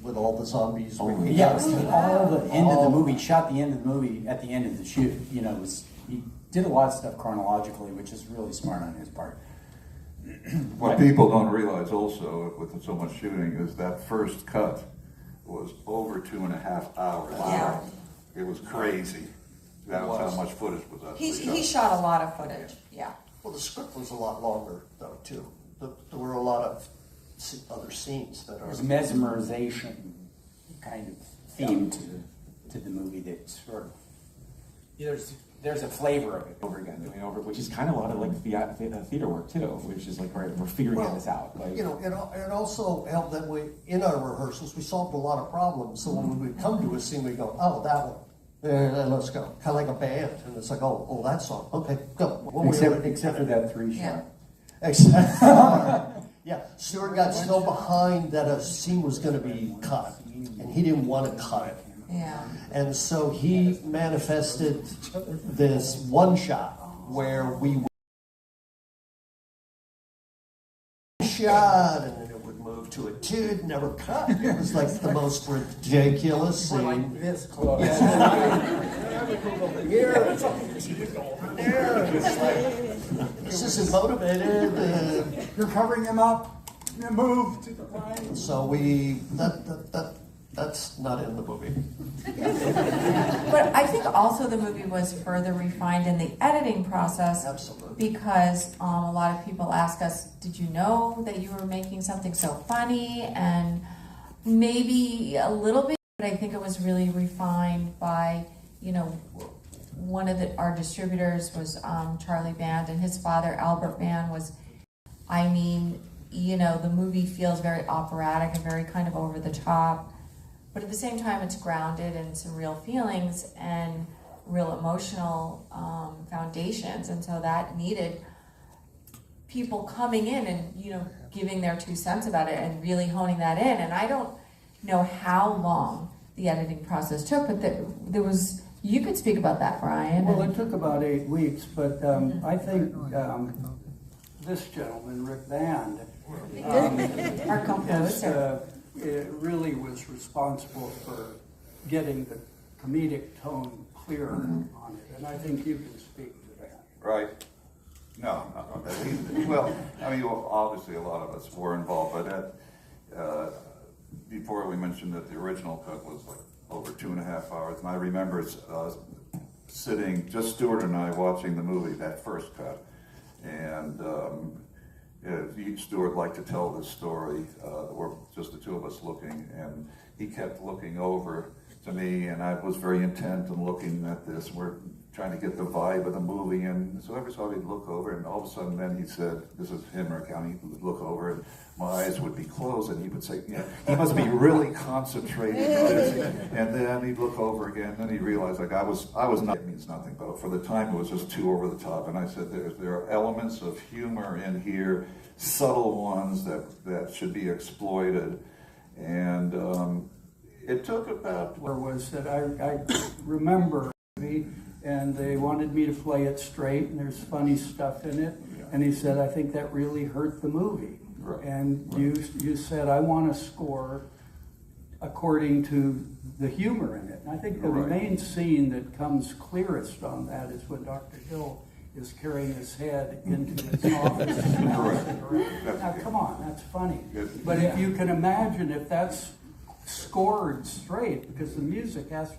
with all the zombies. Yeah, it was all the end of the movie, shot the end of the movie at the end of the shoot. You know, he did a lot of stuff chronologically, which is really smart on his part. What people don't realize also with so much shooting is that first cut was over 2.5 hours. Wow. It was crazy. That was how much footage was actually He shot a lot of footage, yeah. Well, the script was a lot longer, though, too. There were a lot of other scenes that are... There's a mesmerization kind of theme to the movie that sort of... There's a flavor of it over again, doing over, which is kind of a lot of like theater work too, which is like, all right, we're figuring this out. Like, you know, it also helped that we, in our rehearsals, we solved a lot of problems. So when we would come to a scene, we go, oh, that one, let's go. Kind of like a band, and it's like, oh, that song, okay, go. Except for that 3 shot. Yeah, Stuart got so behind that a scene was going to be cut, and he didn't want to cut it. Yeah. And so he manifested this one shot where we shot, and then it would move to a 2, it never cut. It was like the most ridiculous scene. We're like this close. This isn't motivated. You're covering him up. Move to the right. So that's not in the movie. But I think also the movie was further refined in the editing process. Absolutely. Because a lot of people ask us, did you know that you were making something so funny? And maybe a little bit, but I think it was really refined by, you know, one of our distributors was Charlie Band, and his father, Albert Band, was, I mean, you know, the movie feels very operatic and very kind of over the top. But at the same time, it's grounded in some real feelings and real emotional foundations. And so that needed people coming in and, you know, giving their 2 cents about it and really honing that in. And I don't know how long the editing process took, but there was, you could speak about that, Brian. Well, it took about 8 weeks, but I think this gentleman, Rick Band, our composer, it really was responsible for getting the comedic tone clearer on it, and I think you can speak to that. Right. No. Well, I mean, obviously a lot of us were involved, but before we mentioned that the original cut was like over 2.5 hours, and I remember sitting, just Stuart and I, watching the movie, that first cut, and Stuart liked to tell this story, or just the 2 of us looking, and he kept looking over to me, and I was very intent on looking at this. We're trying to get the vibe of the movie, and so every time he'd look over, and all of a sudden then he said, this is him recounting, he would look over, and my eyes would be closed, and he would say, yeah, he must be really concentrating on this. And then he'd look over again, and then he'd realize, like, I was not, it means nothing, but for the time it was just too over the top. And I said, there are elements of humor in here, subtle ones that should be exploited. And it took about... Was that I remember, and they wanted me to play it straight, and there's funny stuff in it. And he said, I think that really hurt the movie. Right. And you said, I want to score according to the humor in it. And I think the Right. main scene that comes clearest on that is when Dr. Hill is carrying his head into his office. Now, come on, that's funny. But if you can imagine if that's scored straight, because the music has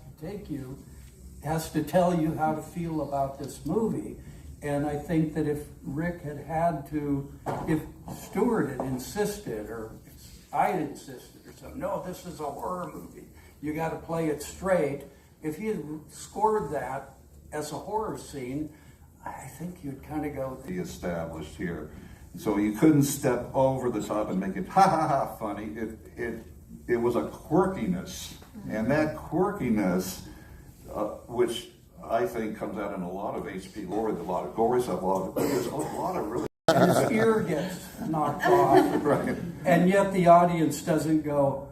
to tell you how to feel about this movie. And I think that if Rick if Stewart had insisted, or I had insisted or something, no, this is a horror movie, you got to play it straight. If he had scored that as a horror scene, I think you'd kind of go... The established here. So you couldn't step over the top and make it ha ha ha funny. It was a quirkiness. And that quirkiness, which I think comes out in a lot of H.P. Laurie, a lot of gory stuff, there's a lot of really... His ear gets knocked off. Right. And yet the audience doesn't go,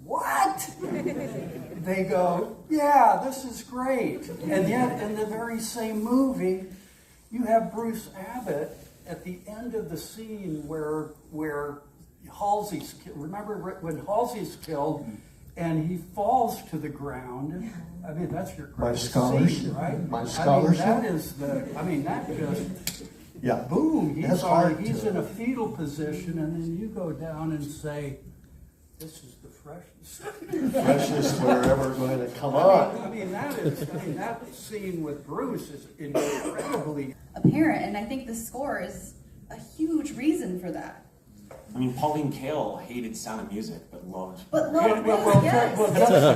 what? They go, yeah, this is great. And yet in the very same movie, you have Bruce Abbott at the end of the scene where Halsey's killed. Remember when Halsey's killed and he falls to the ground? I mean, that's your great scene, right? My scholarship. I mean, that just... Yeah. Boom, he's in a it. fetal position, and then you go down and say, this is the freshest. Freshest we're ever going to come on. I mean, that scene with Bruce is incredibly apparent, and I think the score is a huge reason for that. I mean, Pauline Kael hated Sound of Music, but loved...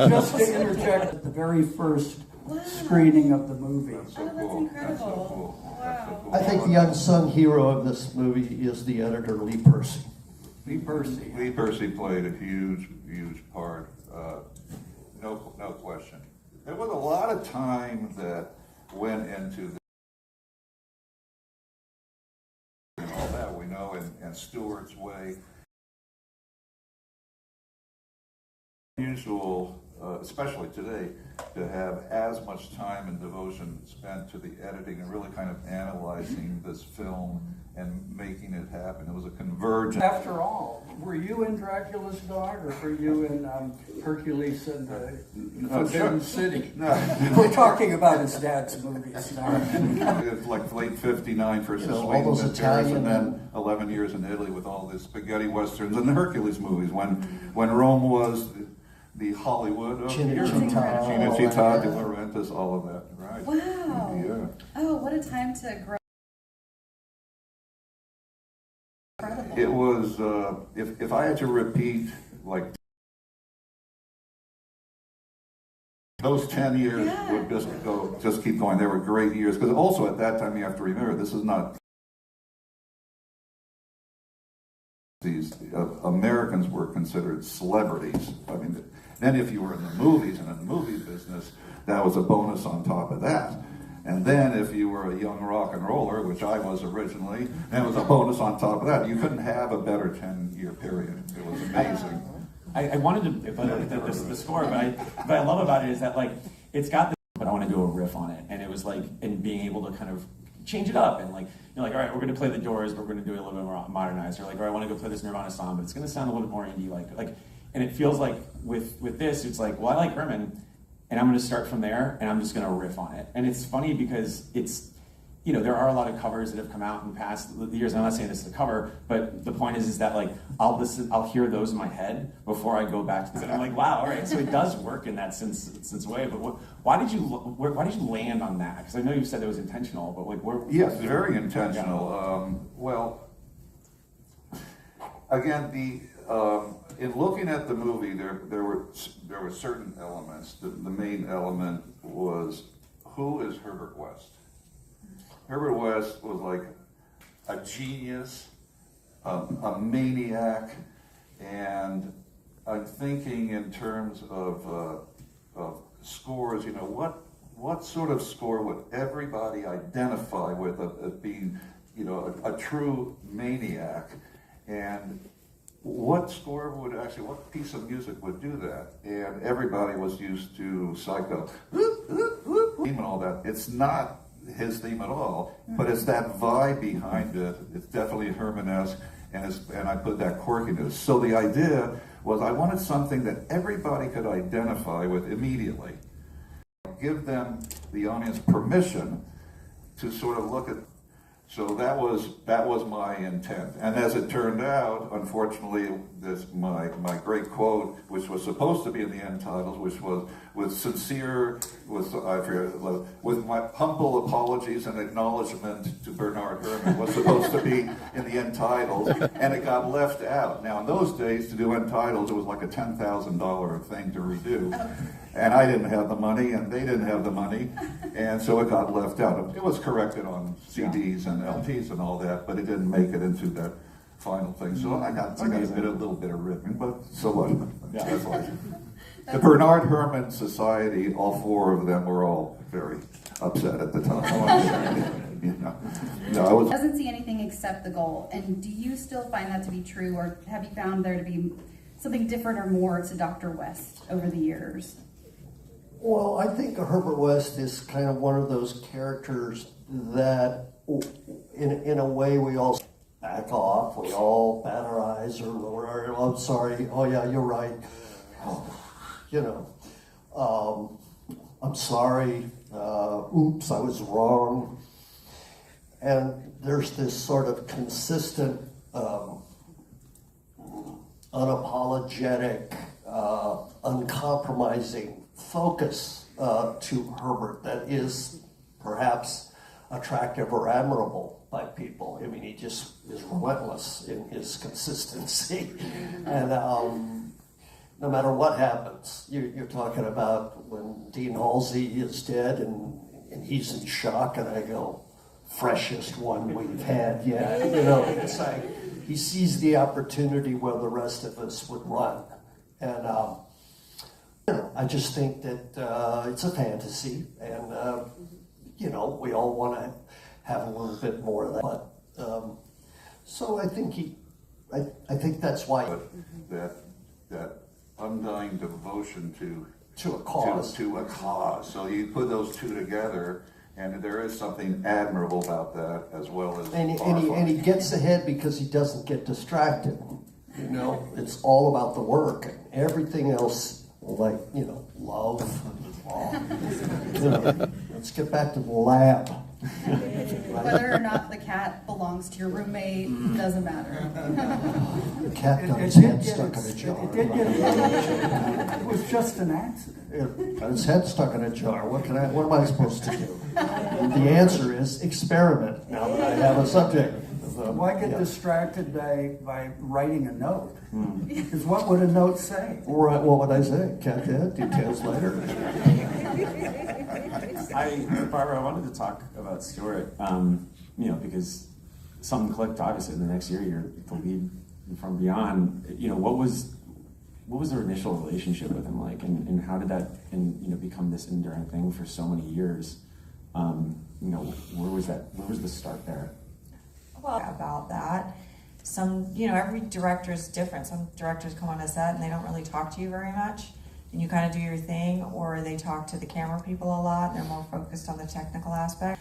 Just to interject, at the very first screening of the movie. That's incredible. Wow. I think the unsung hero of this movie is the editor, Lee Percy. Lee Percy played a huge part. No question. There was a lot of time that went into and all that we know, and Stewart's way. Usual, especially today, to have as much time and devotion spent to the editing and really kind of analyzing this film and making it happen. It was a convergence. After all, were you in Dracula's Dog, or were you in Hercules and the Forbidden City? No. We're talking about his dad's movies now. It's like late 59 for all those Italian, and then 11 years in Italy with all the spaghetti westerns and the Hercules movies when Rome was the Hollywood of Cinecittà, De Laurentiis, all of that, right? Wow. Yeah. Oh, what a time to grow. Incredible. It was, if I had to repeat, like, those 10 years would just keep going. They were great years, because also at that time you have to remember, this is not... These Americans were considered celebrities. I mean, then if you were in the movies and in the movie business, that was a bonus on top of that. And then if you were a young rock and roller, which I was originally, that was a bonus on top of that. You couldn't have a better 10-year period. It was amazing. I wanted to the score, but I love about it is that, like, it's got this, but I want to do a riff on it, and it was like, and being able to kind of change it up, and like, you're like, all right, we're going to play the Doors, but we're going to do it a little bit more modernized. Or like, all right, I want to go play this Nirvana song, but it's going to sound a little bit more indie, like, and it feels like with this, it's like, well, I like Herman, and I'm going to start from there, and I'm just going to riff on it. And it's funny because it's, you know, there are a lot of covers that have come out in the past years, and I'm not saying this is a cover, but the point is that, like, I'll hear those in my head before I go back to this, and I'm like, wow, all right, so it does work in that sense way. But why did you land on that? Because I know you said it was intentional, but like, where? Yes, very intentional. Well, again, in looking at the movie, there were certain elements. The main element was, who is Herbert West? Herbert West was like a genius, a maniac, and I'm thinking in terms of scores. You know, what sort of score would everybody identify with as being, you know, a true maniac, and what score would actually, what piece of music would do that? And everybody was used to Psycho, and all that. It's not his theme at all, but it's that vibe behind it. It's definitely Herman-esque, and I put that quirkiness. So the idea was I wanted something that everybody could identify with immediately. Give them, the audience, permission to sort of look at. So that was my intent. And as it turned out, unfortunately, my great quote, which was supposed to be in the end titles, which was with my humble apologies and acknowledgement to Bernard Herrmann, was supposed to be in the end titles, and it got left out. Now, in those days, to do end titles, it was like a $10,000 thing to redo. And I didn't have the money, and they didn't have the money, and so it got left out. It was corrected on CDs and LPs and all that, but it didn't make it into that final thing. So I got a little bit of ribbon, but so what? That's life. The Bernard Herrmann Society, all four of them were all very upset at the time. No, Doesn't see anything except the goal. And do you still find that to be true, or have you found there to be something different or more to Dr. West over the years? Well, I think Herbert West is kind of one of those characters that, in a way, we all back off, we all bat our eyes, or I'm sorry, oh yeah, you're right. I'm sorry, oops, I was wrong. And there's this sort of consistent, unapologetic, uncompromising focus to Herbert that is perhaps attractive or admirable by people. I mean, he just is relentless in his consistency. And no matter what happens, you're talking about when Dean Halsey is dead and he's in shock, and I go, freshest one we've had yet. It's like he sees the opportunity where the rest of us would run. And I just think that it's a fantasy, and we all want to have a little bit more of that. But so I think I think that's why that undying devotion to a cause. To a cause. So you put those two together, and there is something admirable about that, as well as and he gets ahead because he doesn't get distracted. It's all about the work, and everything else. Like, love. Let's get back to the lab. Whether or not the cat belongs to your roommate doesn't matter. The cat got his head stuck in a jar. It was just an accident. It got his head stuck in a jar. What am I supposed to do? The answer is experiment, now that I have a subject. Why get distracted by writing a note? Because what would a note say? Right, what would I say? Cat dead, details later. Barbara, I wanted to talk about Stuart, because something clicked, obviously, in the next year. You're the lead from Beyond. What was their initial relationship with him like, and how did that become this enduring thing for so many years? Where was the start there? Well, about that, every director is different. Some directors come on a set and they don't really talk to you very much, and you kind of do your thing, or they talk to the camera people a lot and they're more focused on the technical aspect.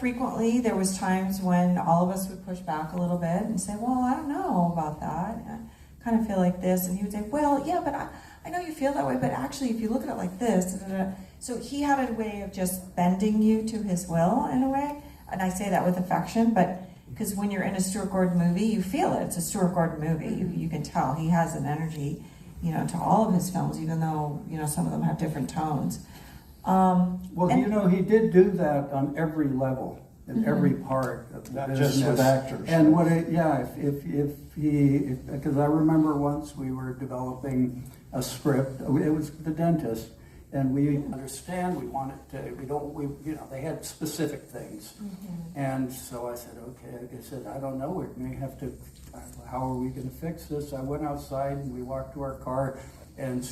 Frequently there was times when all of us would push back a little bit and say, well, I don't know about that. I kind of feel like this. And he would say, well, yeah, but I know you feel that way, but actually if you look at it like this, da, da, da. So he had a way of just bending you to his will in a way. And I say that with affection, but because when you're in a Stuart Gordon movie, you feel it. It's a Stuart Gordon movie. You can tell he has an energy, to all of his films, even though, some of them have different tones. He did do that on every level, in every part of the Not business. just with actors. And because I remember once we were developing a script, it was The Dentist, and we understand, they had specific things. And so I said, okay, I don't know, we may have to, how are we going to fix this? I went outside and we walked to our car, and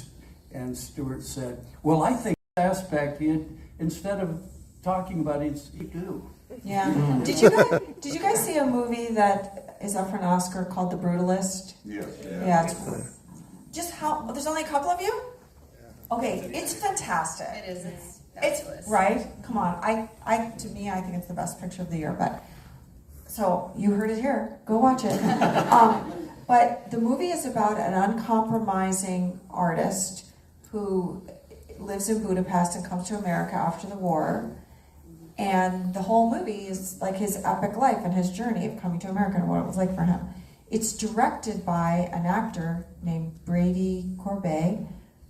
Stuart said, well, I think this aspect, instead of talking about it, you do. Yeah. Did you guys see a movie that is up for an Oscar called The Brutalist? Yes. Yeah. There's only a couple of you? Okay, it's fantastic. It is. It's right. Come on. I think it's the best picture of the year. But so you heard it here. Go watch it. But the movie is about an uncompromising artist who lives in Budapest and comes to America after the war. And the whole movie is like his epic life and his journey of coming to America and what it was like for him. It's directed by an actor named Brady Corbet,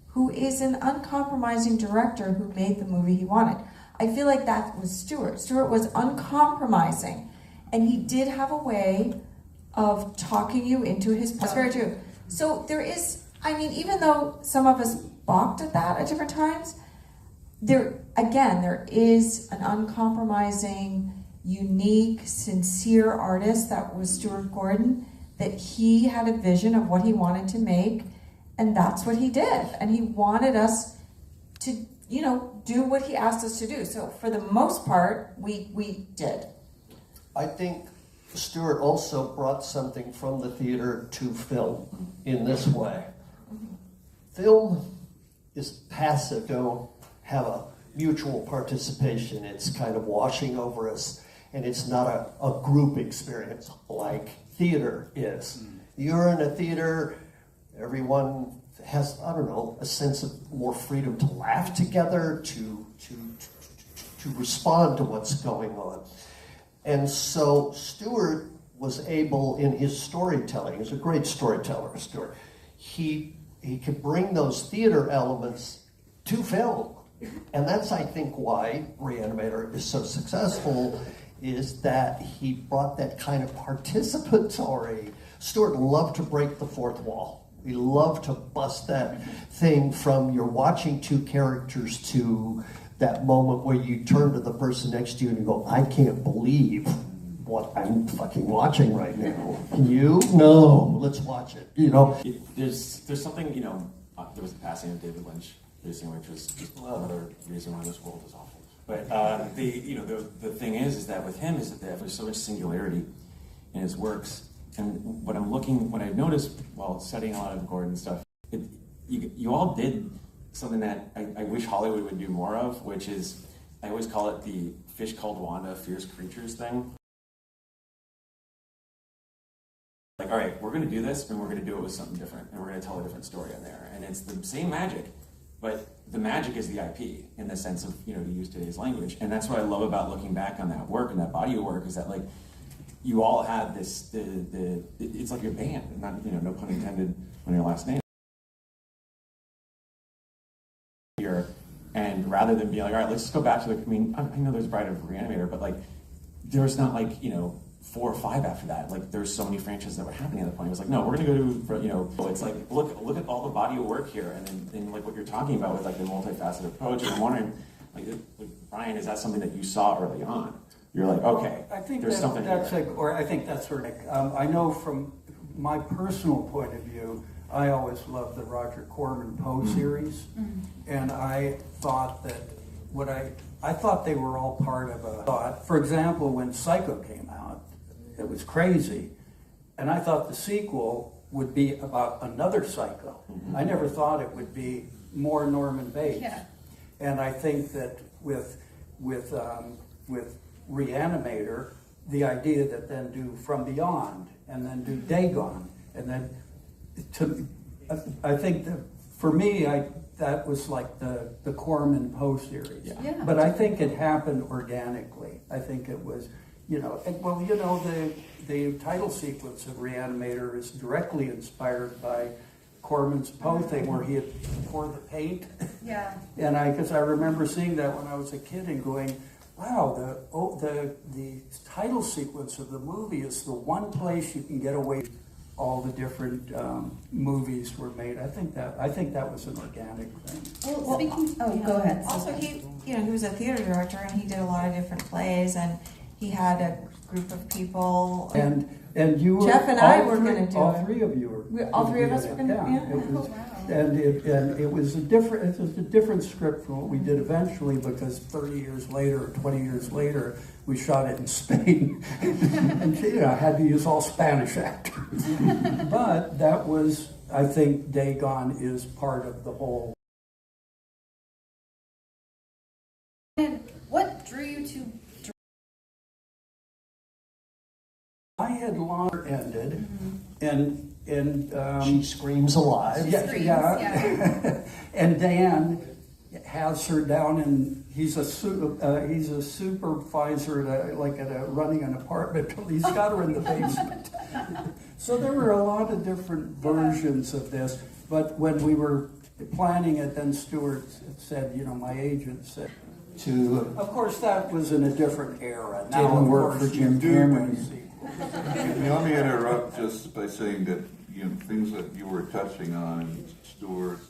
who is an uncompromising director who made the movie he wanted. I feel like that was Stewart. Stewart was uncompromising, and he did have a way of talking you into his. That's very true. So there is, I mean, even though some of us balked at that at different times, there is an uncompromising, unique, sincere artist that was Stuart Gordon, that he had a vision of what he wanted to make, and that's what he did. And he wanted us to, you know, do what he asked us to do. So for the most part, we did. I think Stuart also brought something from the theater to film in this way. Film is passive, don't have a mutual participation. It's kind of washing over us, and it's not a group experience like theater is. You're in a theater, everyone has, I don't know, a sense of more freedom to laugh together, to respond to what's going on. And so Stuart was able, in his storytelling, he's a great storyteller, Stuart, he could bring those theater elements to film. And that's, I think, why Re-Animator is so successful, is that he brought that kind of participatory. Stuart loved to break the fourth wall. He loved to bust that thing from you're watching two characters to that moment where you turn to the person next to you and you go, I can't believe what I'm fucking watching right now. Can you? No, let's watch it. You know, there's something, you know, there was the passing of David Lynch recently, which was just another reason why this world is awful. But the thing is that with him is that there's so much singularity in his works. And what I've noticed while studying a lot of Gordon stuff, you all did something that I wish Hollywood would do more of, which is, I always call it the fish called Wanda, fierce creatures thing. Like, all right, we're going to do this, and we're going to do it with something different, and we're going to tell a different story in there. And it's the same magic, but the magic is the IP in the sense of, you know, to use today's language. And that's what I love about looking back on that work and that body of work, is that, like, you all had this, it's like your band, not, you know, no pun intended on your last name. And rather than being like, all right, let's just go back to the, I mean, I know there's Bride of Re-Animator, but like, there's not like, you know, 4 or 5 after that. Like, there's so many franchises that were happening at the point. It was like, no, we're gonna go to, you know, it's like, look at all the body of work here, and then like what you're talking about with like the multifaceted approach. And I'm wondering, like Brian, is that something that you saw early on? You're like, okay, I think there's something that's here. I think that's sort of, I know from my personal point of view, I always loved the Roger Corman Poe series, and I thought that I thought they were all part of a thought. For example, when Psycho came out, it was crazy, and I thought the sequel would be about another Psycho. I never thought it would be more Norman Bates. Yeah. And I think that with Re-Animator, the idea that then do From Beyond and then do Dagon, and then I think that for me, that was like the Corman Poe series. Yeah. But I think it happened organically. I think it was, you know, the title sequence of Re-Animator is directly inspired by Corman's Poe thing where he had poured the paint. Yeah. And because I remember seeing that when I was a kid and going, wow, the title sequence of the movie is the one place you can get away. All the different movies were made. I think that was an organic thing. Well, go ahead. Also, he was a theater director, and he did a lot of different plays, and he had a group of people. And you were, Jeff and I were going to do all it. 3 of you were. All 3 of us were going to do it. It was, and it was a different script from what we did eventually, because 30 years later or 20 years later, we shot it in Spain, and I had to use all Spanish actors. But that was, I think, Dagon is part of the whole. And what drew you to? I had long ended, and and she screams alive. Yeah. And Dan has her down, and he's a supervisor running an apartment. He's got her in the basement. So there were a lot of different versions of this. But when we were planning it, then Stuart said, my agent said, of course, that was in a different era. Now, Didn't work for Jim Cameron. Let me interrupt just by saying that things that you were touching on, Stuart,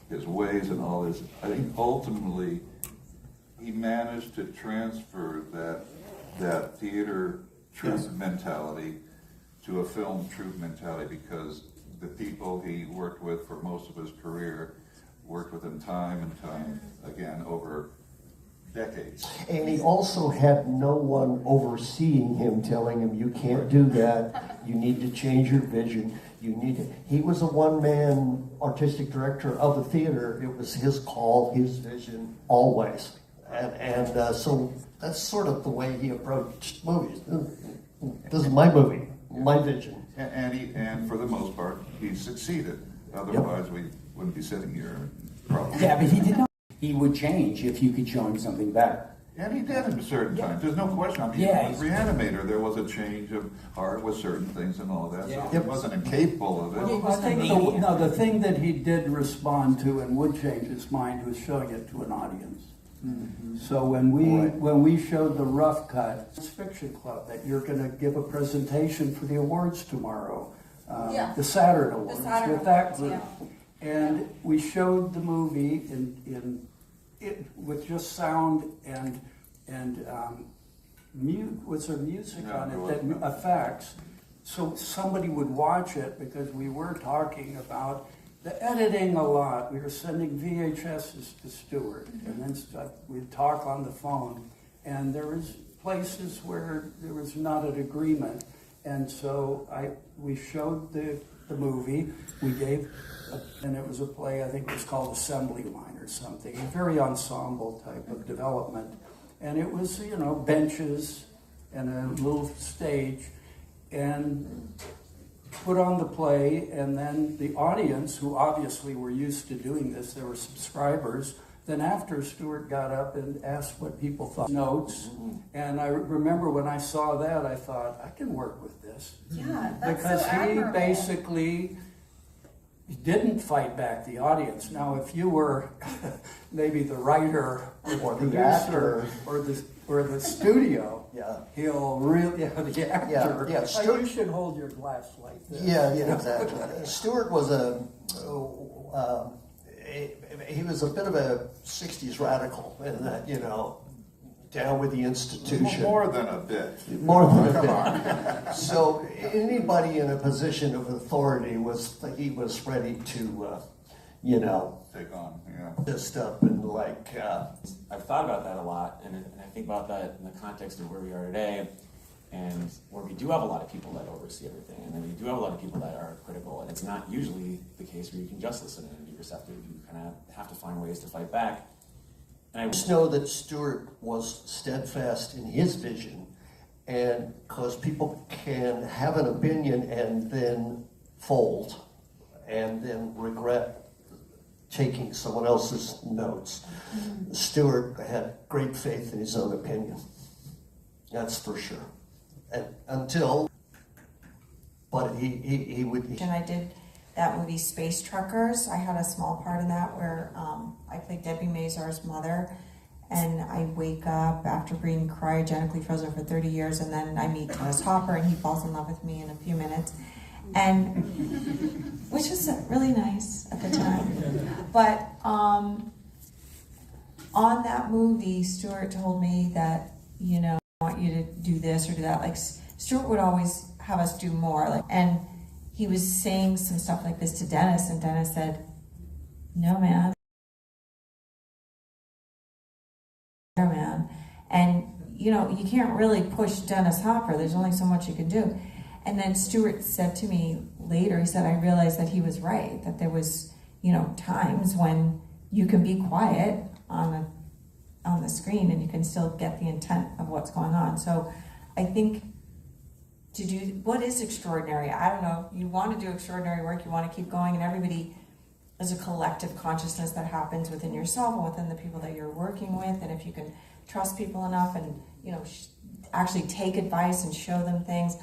his ways and all this. I think ultimately he managed to transfer that theater troupe mentality to a film troupe mentality, because the people he worked with for most of his career worked with him time and time again over decades. And he also had no one overseeing him, telling him, you can't do that, you need to change your vision, he was a one-man artistic director of the theater. It was his call, his vision, always. And so that's sort of the way he approached movies. This is my movie, my vision. And for the most part, he succeeded. Otherwise, we wouldn't be sitting here. Probably. Yeah, but he did not. He would change if you could show him something better. And he did at certain times. There's no question. I mean, with Re-Animator, there was a change of heart with certain things and all that. So he wasn't incapable of it. Well, I think the thing that he did respond to and would change his mind was showing it to an audience. Mm-hmm. So when we showed the rough cut, it's Fiction Club, that you're going to give a presentation for the awards tomorrow, the Saturn Awards, with that group. Yeah. And we showed the movie with just sound and was there music on it, that effects. So somebody would watch it, because we were talking about the editing a lot. We were sending VHSs to Stuart, and then we'd talk on the phone. And there was places where there was not an agreement. And so we showed the movie. We gave, and it was a play, I think it was called Assembly Line or something, a very ensemble type of development. And it was, benches and a little stage, and put on the play, and then the audience, who obviously were used to doing this, they were subscribers. Then after, Stuart got up and asked what people thought. Notes. And I remember when I saw that, I thought, I can work with this. Yeah, that's because so admirable. He basically didn't fight back the audience. Now, if you were maybe the writer or the producer or the studio, he'll really, the actor, you should hold your glass like this. Yeah, exactly. Stuart was he was a bit of a 60s radical in that, down with the institution. More than a bit. More than a bit. So anybody in a position of authority was ready to, take on, just up and I've thought about that a lot, and I think about that in the context of where we are today, and where we do have a lot of people that oversee everything, and then we do have a lot of people that are critical, and it's not usually the case where you can just listen and be receptive. You kind of have to find ways to fight back. And I just know that Stuart was steadfast in his vision, and because people can have an opinion and then fold, and then regret taking someone else's notes. Mm-hmm. Stuart had great faith in his own opinion. That's for sure. And he would. And I did that movie Space Truckers. I had a small part in that where I played Debbie Mazar's mother, and I wake up after being cryogenically frozen for 30 years, and then I meet Dennis Hopper, and he falls in love with me in a few minutes, and which was really nice at the time. But on that movie, Stuart told me that, I want you to do this or do that. Like, Stuart would always have us do more. And he was saying some stuff like this to Dennis, and Dennis said, "No, man. And, you can't really push Dennis Hopper. There's only so much you can do." And then Stuart said to me later, he said, "I realized that he was right, that there was, times when you can be quiet on the screen and you can still get the intent of what's going on." So I think to do what is extraordinary. I don't know. You want to do extraordinary work. You want to keep going, and everybody. There's a collective consciousness that happens within yourself and within the people that you're working with, and if you can trust people enough and actually take advice and show them things,